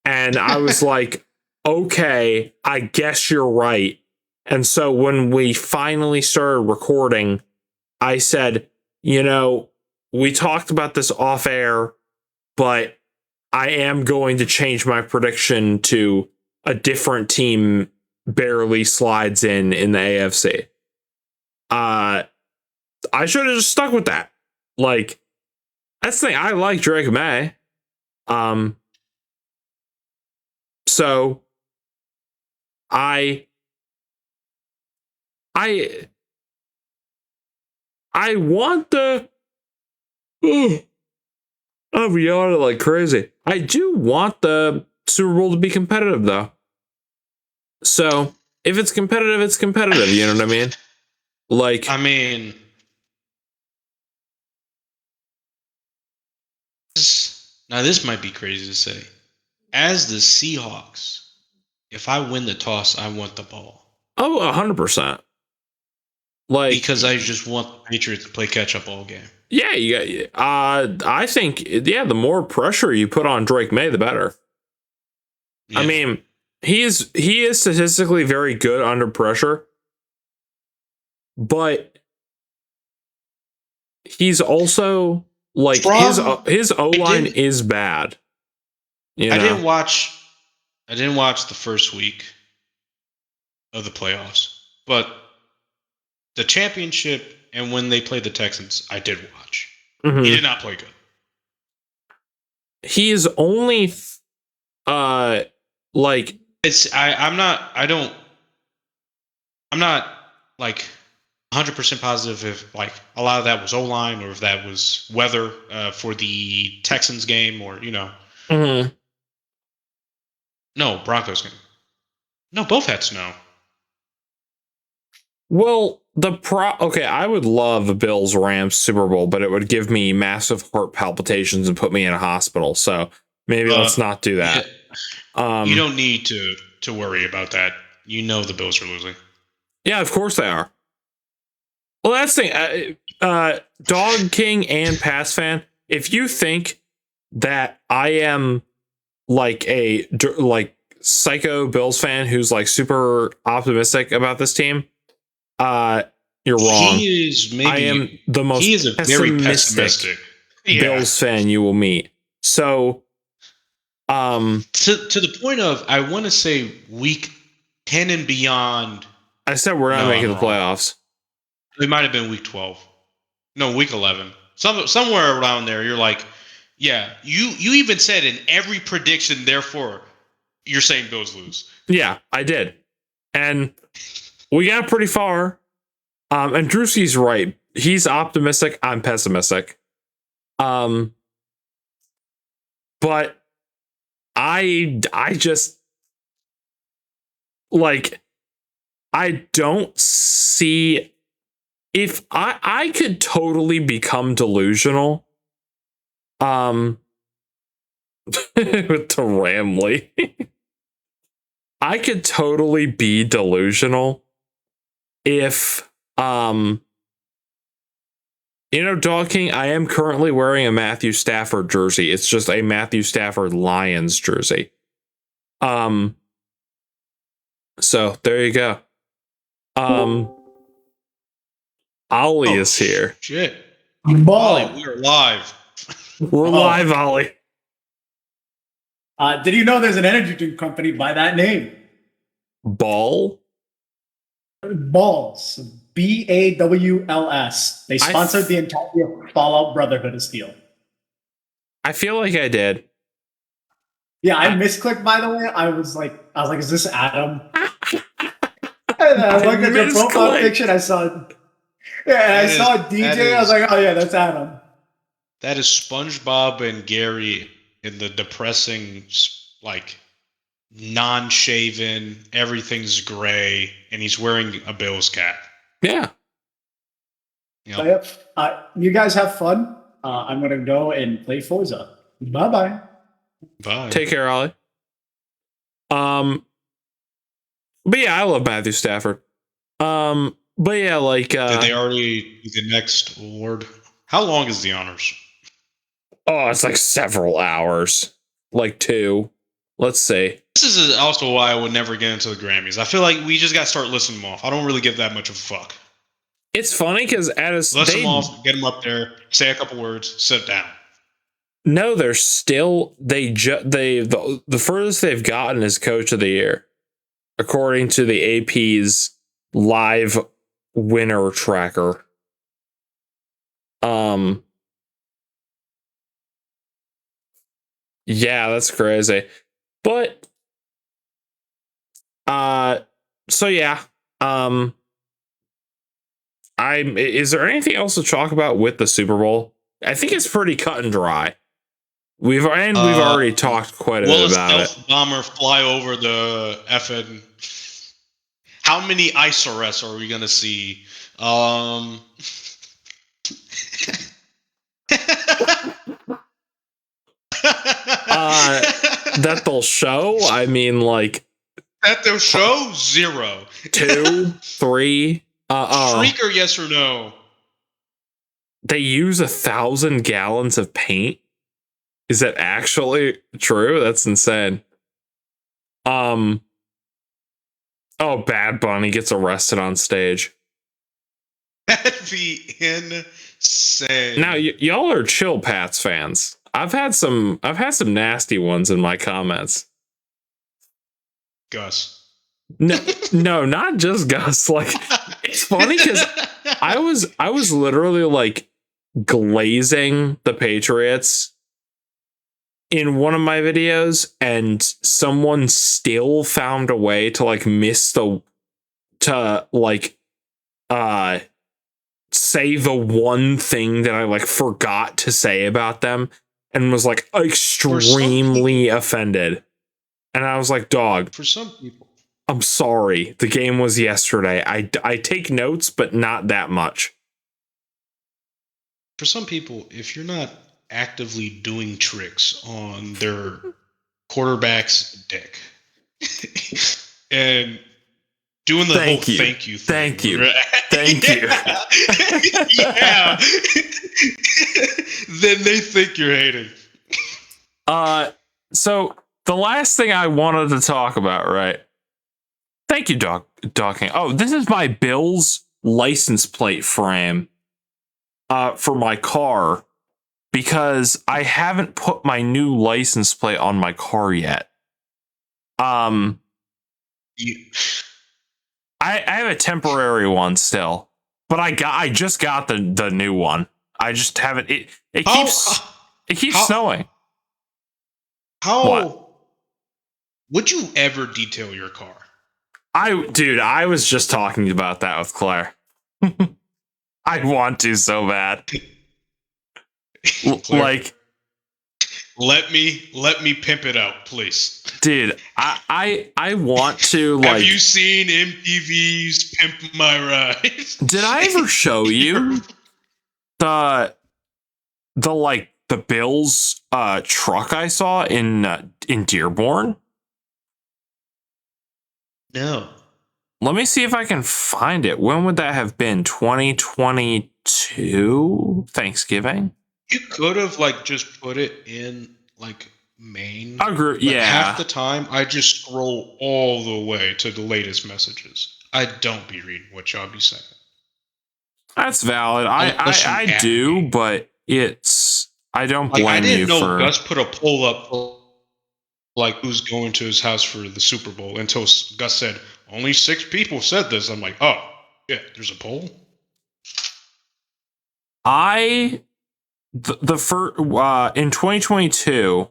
And I was like, okay, I guess you're right. And so when we finally started recording, I said, we talked about this off air, but I am going to change my prediction to a different team barely slides in the AFC. I should have just stuck with that. Like, that's the thing. I like Drake May. So I want the. I'm yawning like crazy. I do want the Super Bowl to be competitive, though. So if it's competitive, it's competitive. You know what I mean? Like, now this might be crazy to say. As the Seahawks, if I win the toss, I want the ball. Oh, 100%. Like, because I just want the Patriots to play catch up all game. Yeah, I think the more pressure you put on Drake May, the better. Yeah. I mean, he is statistically very good under pressure, but he's also like his O-line is bad. I didn't watch the first week of the playoffs, but the championship and when they played the Texans, I did watch. Mm-hmm. He did not play good. He is only like I'm not like 100% positive if like a lot of that was O-line or if that was weather for the Texans game or Mm-hmm. No, Broncos game. No, both had snow. Well, okay, I would love a Bills-Rams Super Bowl, but it would give me massive heart palpitations and put me in a hospital. So maybe let's not do that. You don't need to worry about that. You know the Bills are losing. Yeah, of course they are. Well, that's the thing. Dog King and Pass Fan, if you think that I am like a psycho Bills fan who's like super optimistic about this team, you're wrong. I am the most very pessimistic Bills fan you will meet. So, to the point of, I want to say week 10 and beyond. I said we're not making the playoffs. It might have been week 12. No, week 11. Somewhere around there. You're like, yeah. You even said in every prediction. Therefore, you're saying Bills lose. Yeah, I did, and we got pretty far. And Drewski's right. He's optimistic. I'm pessimistic. But I just like, I don't see if I could totally become delusional. With the Ramley. I could totally be delusional if Dog King, I am currently wearing a Matthew Stafford jersey. It's just a Matthew Stafford Lions jersey. So there you go. Ollie is here. Shit. Ollie, we are live. We're live, Ollie. Did you know there's an energy drink company by that name? Ball? Balls. BAWLS. They sponsored the entire Fallout Brotherhood of Steel. I feel like I did. Yeah, I misclicked, by the way. I was like, is this Adam? And I looked at the profile picture and I saw DJ. I was like, oh yeah, that's Adam. That is SpongeBob and Gary in the depressing, like, non-shaven, everything's gray, and he's wearing a Bills cap. Yeah. Yep. You guys have fun. I'm going to go and play Forza. Bye-bye. Bye. Take care, Ollie. But yeah, I love Matthew Stafford. But yeah, like... Did they already do the next award? How long is the honors? Oh, it's like several hours. Like 2. Let's see. This is also why I would never get into the Grammys. I feel like we just got to start listing them off. I don't really give that much of a fuck. It's funny because list them off, get them up there, say a couple words, sit down. No, they're still the furthest they've gotten is Coach of the Year, according to the AP's live winner tracker. Yeah, that's crazy. But so yeah. Is there anything else to talk about with the Super Bowl? I think it's pretty cut and dry. We've already talked quite a bit about it. Will a stealth bomber fly over the effing? How many ice arrests are we gonna see? That they'll show. I mean, like that they'll show 0, 2, 3. Shrieker, yes or no? They use 1,000 gallons of paint. Is that actually true? That's insane. Oh, Bad Bunny gets arrested on stage. That'd be insane. Now y'all are chill Pats fans. I've had some nasty ones in my comments. Gus. No, not just Gus. Like, it's funny because I was literally like glazing the Patriots in one of my videos, and someone still found a way to like say the one thing that I like forgot to say about them, and was like extremely offended. And I was like, dog, for some people, I'm sorry. The game was yesterday. I take notes, but not that much. For some people, if you're not actively doing tricks on their quarterback's dick and doing the whole thank you thing. Thank you. Thank you. Yeah. Then they think you're hating. So the last thing I wanted to talk about, right? Thank you, Docking. Oh, this is my Bills license plate frame for my car, because I haven't put my new license plate on my car yet. I have a temporary one still, but I just got the new one. I just haven't. It keeps snowing. How would you ever detail your car? I was just talking about that with Claire. I want to so bad. Claire, like, let me pimp it out, please. Dude, I want to, like. Have you seen MTV's Pimp My Ride? Did I ever show you the Bills truck I saw in Dearborn? No. Let me see if I can find it. When would that have been? 2022 Thanksgiving? You could have just put it in main. I agree. Yeah. Half the time I just scroll all the way to the latest messages. I don't be reading what y'all be saying. That's valid. I do, but I don't blame you for. I didn't know Gus put a poll up for who's going to his house for the Super Bowl until Gus said only 6 people said this. I'm like, oh yeah, there's a poll. The first in 2022,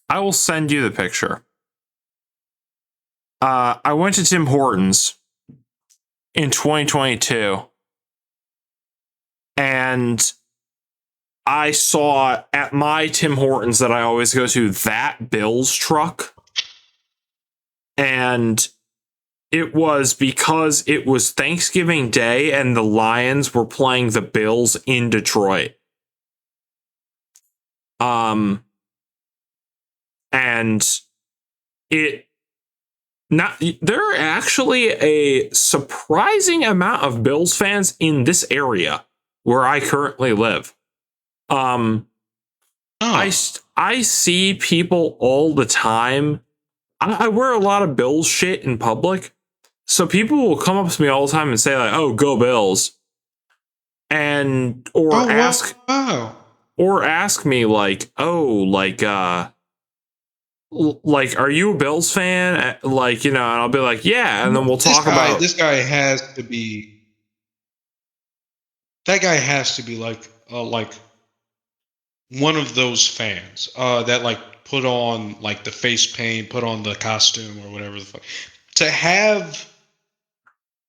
I will send you the picture. I went to Tim Hortons in 2022, and I saw at my Tim Hortons that I always go to that Bills truck, and it was because it was Thanksgiving Day and the Lions were playing the Bills in Detroit. And there are actually a surprising amount of Bills fans in this area where I currently live. I see people all the time. I wear a lot of Bills shit in public. So people will come up to me all the time and say like, "Oh, go Bills." Ask me like, "Oh, like are you a Bills fan?" Like, and I'll be like, "Yeah," and then we'll talk about this guy has to be like one of those fans that like put on like the face paint, put on the costume or whatever the fuck. To have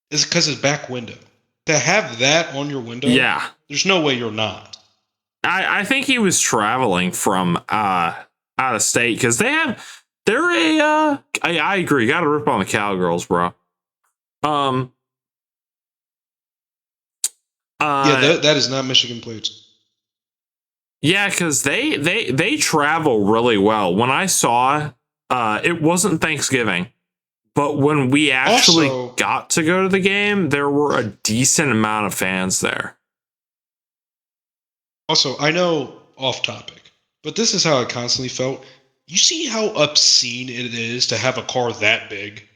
is because it's back window. To have that on your window, yeah, there's no way you're not. I think he was traveling from out of I agree, gotta rip on the Cowgirls, bro. That is not Michigan plates. Yeah, because they travel really well. When I saw it wasn't Thanksgiving, but when we actually got to go to the game, there were a decent amount of fans there. Also, I know off topic, but this is how I constantly felt. You see how obscene it is to have a car that big?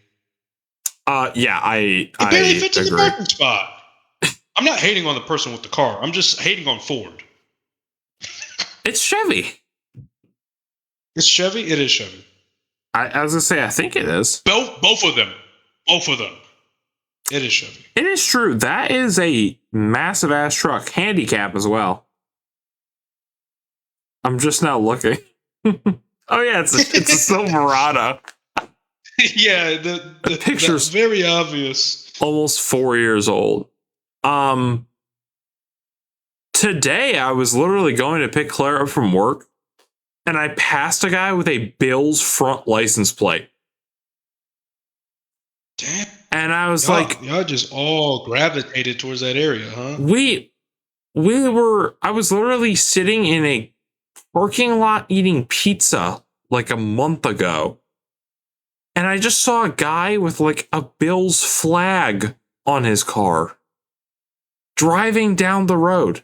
Yeah, it barely fits in the parking spot. I'm not hating on the person with the car. I'm just hating on Ford. It's Chevy. It's Chevy? It is Chevy. I was going to say, I think it is. Both of them. Both of them. It is Chevy. It is true. That is a massive ass truck. Handicap as well. I'm just now looking. Oh yeah, it's a Silverado. Yeah, the picture's very obvious. Almost 4 years old. Today I was literally going to pick Claire up from work, and I passed a guy with a Bills front license plate. Damn. And I was like, y'all just all gravitated towards that area, huh? I was literally sitting in a parking lot eating pizza like a month ago. And I just saw a guy with like a Bills flag on his car driving down the road.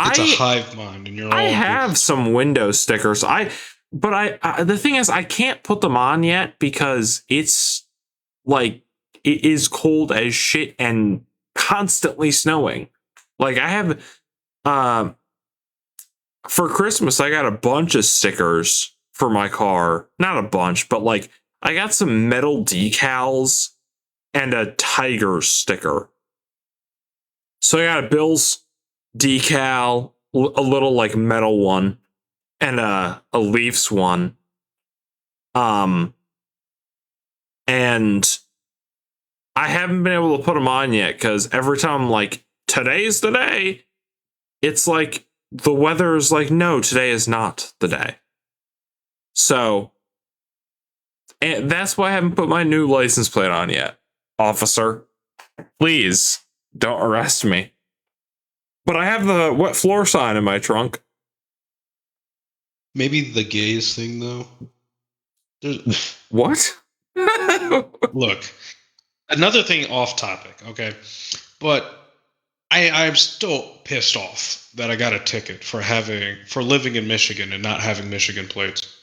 It's a hive mind, and you're all. I have some window stickers. But the thing is, I can't put them on yet because it's like it is cold as shit and constantly snowing. Like I have, for Christmas, I got a bunch of stickers for my car. Not a bunch, but like I got some metal decals and a tiger sticker. So I got a Bills decal, a little like metal one, and a Leafs one. And I haven't been able to put them on yet because every time I'm like, today's the day, it's like the weather is like, no, today is not the day. So, and that's why I haven't put my new license plate on yet. Officer, please don't arrest me. But I have the wet floor sign in my trunk. Maybe the gayest thing, though. What? Look, another thing off topic, okay? But I'm still pissed off that I got a ticket for living in Michigan and not having Michigan plates.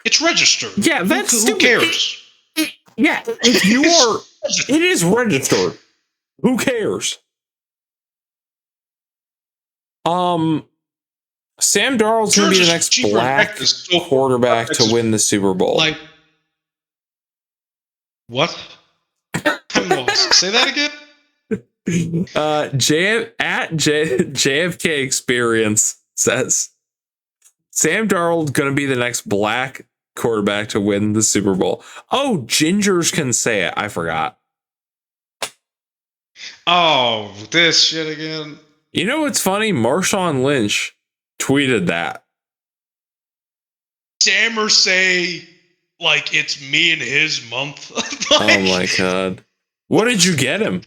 It's registered. Yeah, that's who cares? Yeah, if you are, it is registered. Who cares? Sam Darnold's going to be the next black quarterback to win the Super Bowl. Like, what? I'm lost. Say that again? JFK Experience says Sam Darnold going to be the next black quarterback to win the Super Bowl. Oh, Gingers can say it. I forgot. Oh, this shit again. You know what's funny? Marshawn Lynch tweeted that. Sammer say like it's me and his month. Oh my god. What did you get him?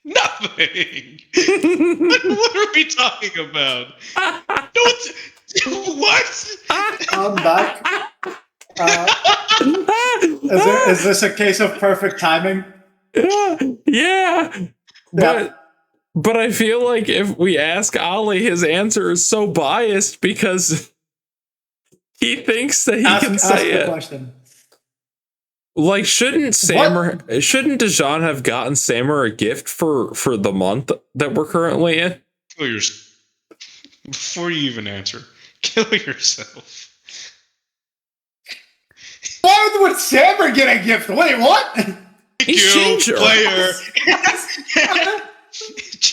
Nothing. What are we talking about? What? I'm back. Is this a case of perfect timing? Yeah. But I feel like if we ask Ollie, his answer is so biased because he thinks that he can say it. Question. Like, shouldn't Dejan have gotten Sammer a gift for the month that we're currently in? Kill yourself. Before you even answer, kill yourself. Why would Sammer get a gift? Wait, what? He's Ginger. Player.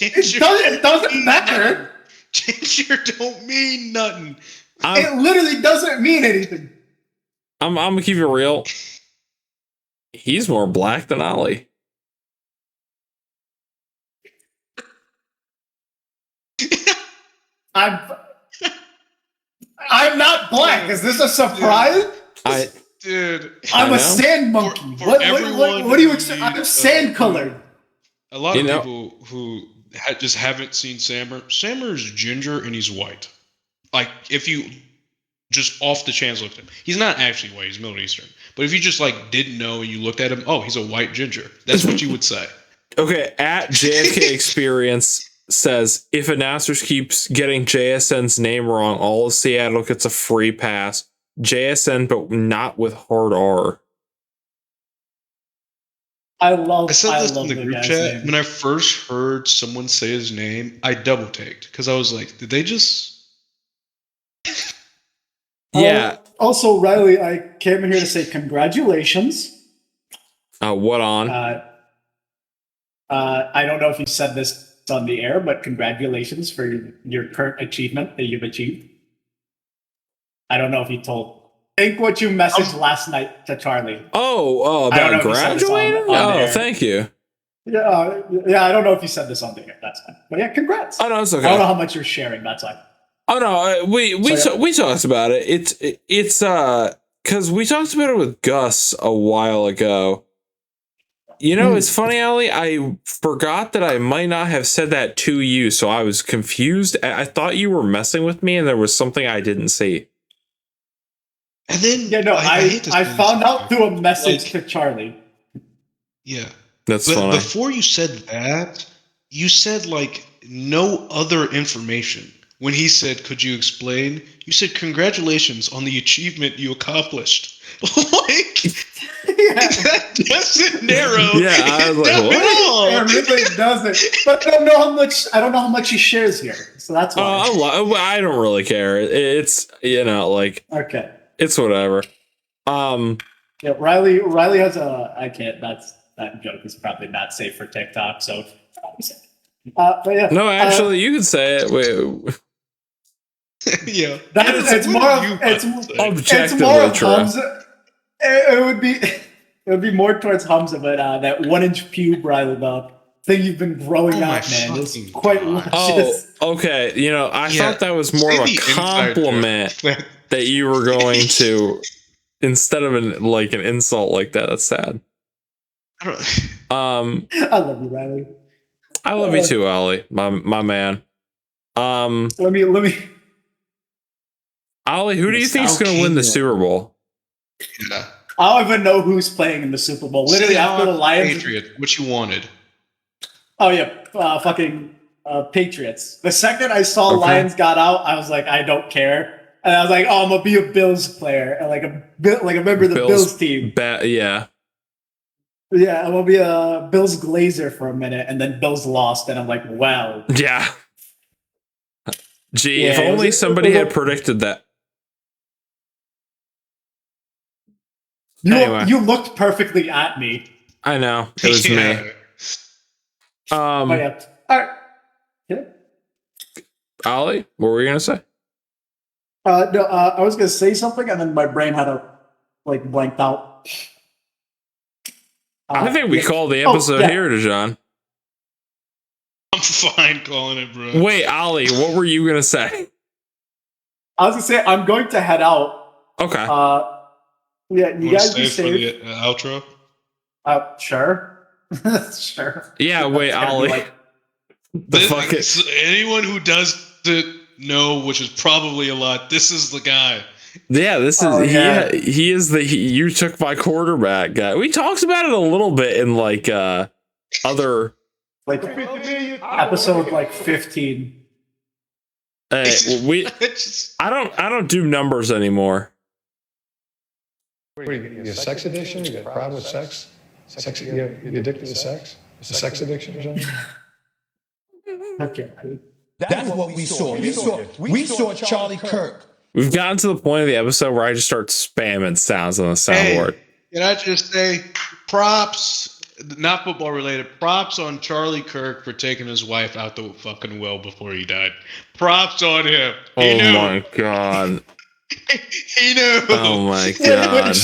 It doesn't matter. Ginger don't mean nothing. It literally doesn't mean anything. I'm gonna keep it real. He's more black than Ollie. I'm not black. Is this a surprise? Dude, I'm a sand monkey. For What do you expect? I'm sand colored. A lot of people who just haven't seen Sammer. Sammer is ginger and he's white. Like, if you just off the chance looked at him, he's not actually white. He's Middle Eastern. But if you just like didn't know and you looked at him, oh, he's a white ginger. That's what you would say. Okay, at JFK Experience says if announcers keeps getting JSN's name wrong, all of Seattle gets a free pass. JSN, but not with hard R. I said this in the group chat. When I first heard someone say his name, I double taked because I was like, did they just? Yeah. Also, Riley, I came in here to say congratulations. What on? I don't know if you said this on the air, but congratulations for your current achievement that you've achieved. I don't know if you told. Think what you messaged last night to Charlie. Oh, about graduating? Oh, thank you. Yeah, I don't know if you said this on the air. That's fine. But yeah, congrats. Oh, no, it's okay. I don't know how much you're sharing. That's fine. Oh no, we talked about it. It's because we talked about it with Gus a while ago. You know, it's funny, Ollie. I forgot that I might not have said that to you, so I was confused. I thought you were messing with me, and there was something I didn't see. And then I found out through a message to Charlie. Yeah, that's funny. Before you said that, you said like no other information. When he said, "Could you explain?" You said, "Congratulations on the achievement you accomplished." Like that doesn't narrow. Yeah, I was like, what? It really doesn't. But I don't know how much he shares here, so that's why. I don't really care. It's okay. It's whatever. Yeah, Riley has a. I can't. That joke is probably not safe for TikTok. So, but yeah. No, actually, you could say it. Wait. Yeah, it's more of Hamza. It would be more towards Hamza, but that 1-inch pube, Riley, the thing you've been growing out, man, is quite luscious. Oh, okay. I thought that was more of a compliment that you were going to, instead of an insult like that. That's sad. I love you, Riley. I love you too, Ollie, my man. Let me. Ollie, who do you think is going to win the Super Bowl? Yeah. I don't even know who's playing in the Super Bowl. Literally after the Lions. Patriot, what you wanted. Oh yeah, fucking Patriots. The second I saw Lions got out, I was like, I don't care, and I was like, oh, I'm gonna be a Bills player and like a member of the Bills team. Yeah, I'm gonna be a Bills Glazer for a minute, and then Bills lost, and I'm like, wow. Yeah. Gee, if only somebody had predicted that. You looked perfectly at me. I know. It was me. Oh, yeah. All right. Yeah. Ollie, what were you going to say? No, I was going to say something, and then my brain had blanked out. I think we called the episode here, Dejan. I'm fine calling it, bro. Wait, Ollie, what were you going to say? I was going to say, I'm going to head out. Okay. Yeah, you guys be safe. For the outro? Sure. Sure. Yeah, wait, Ollie. Anyone who doesn't know, which is probably a lot, this is the guy. Yeah, this is he is the you took my quarterback guy. We talked about it a little bit in other Like episode like 15. I don't do numbers anymore. What are you a sex addiction? You get proud with sex? You addicted to sex? It's a sex addiction or something? Okay. That's what we saw. We saw Charlie Kirk. We've gotten to the point of the episode where I just start spamming sounds on the soundboard. Hey, can I just say props, not football related, props on Charlie Kirk for taking his wife out the fucking well before he died. Props on him. He knew. My God. He knew. Oh my God.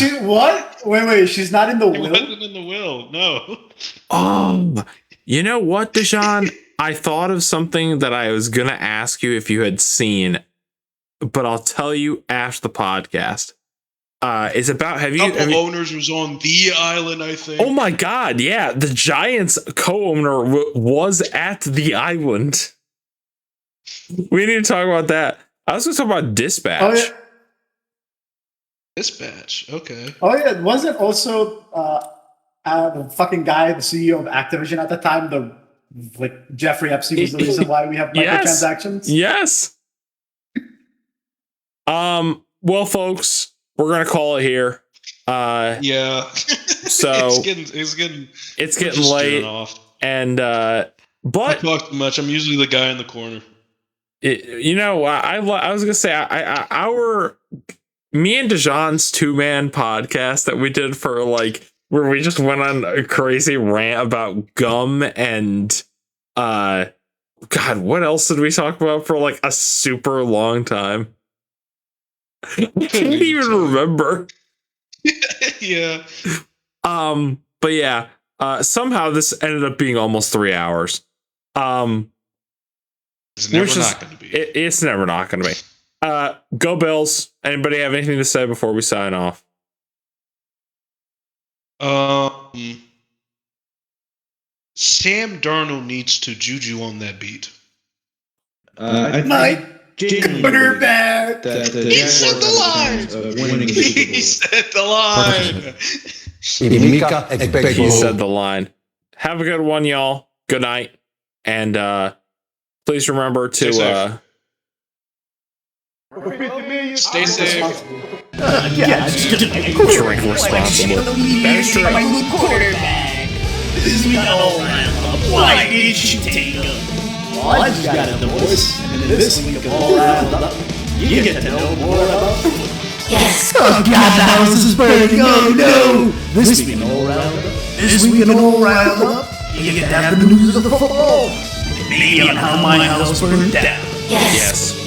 Wait, she's not in the will? She wasn't in the will, no. You know what, Deshaun? I thought of something that I was going to ask you if you had seen, but I'll tell you after the podcast. It's about, have you... owners was on the island, I think. Oh my God, yeah. The Giants co-owner was at the island. We need to talk about that. I was going to talk about Dispatch. Oh, yeah. Dispatch, okay. Oh yeah, wasn't also the fucking guy, the CEO of Activision at the time, Jeffrey Epstein was the reason why we have microtransactions? Yes. Well, folks, we're gonna call it here. Yeah. So it's getting late, and but I talk too much. I'm usually the guy in the corner. I was gonna say me and Dejan's 2-man podcast that we did for where we just went on a crazy rant about gum and God, what else did we talk about for a super long time? I can't even remember. Yeah. But yeah, somehow this ended up being almost 3 hours. It's never not going to be. It's never not going to be. Go Bills. Anybody have anything to say before we sign off? Sam Darnold needs to juju on that beat. My quarterback. He said the line. He said the line. He said the line. Have a good one, y'all. Good night. And please remember to stay safe. Drink responsibly. That's true. My new quarterback. This week all riled up. Why did you take him? Well, I just got a divorce, and this week of all riled up, you get to know more about football. Yes. Oh God, the house is burning. Oh no. This week in all riled up. This week in all riled up, you get to have the news of the football. Maybe on how my house burned down. Yes.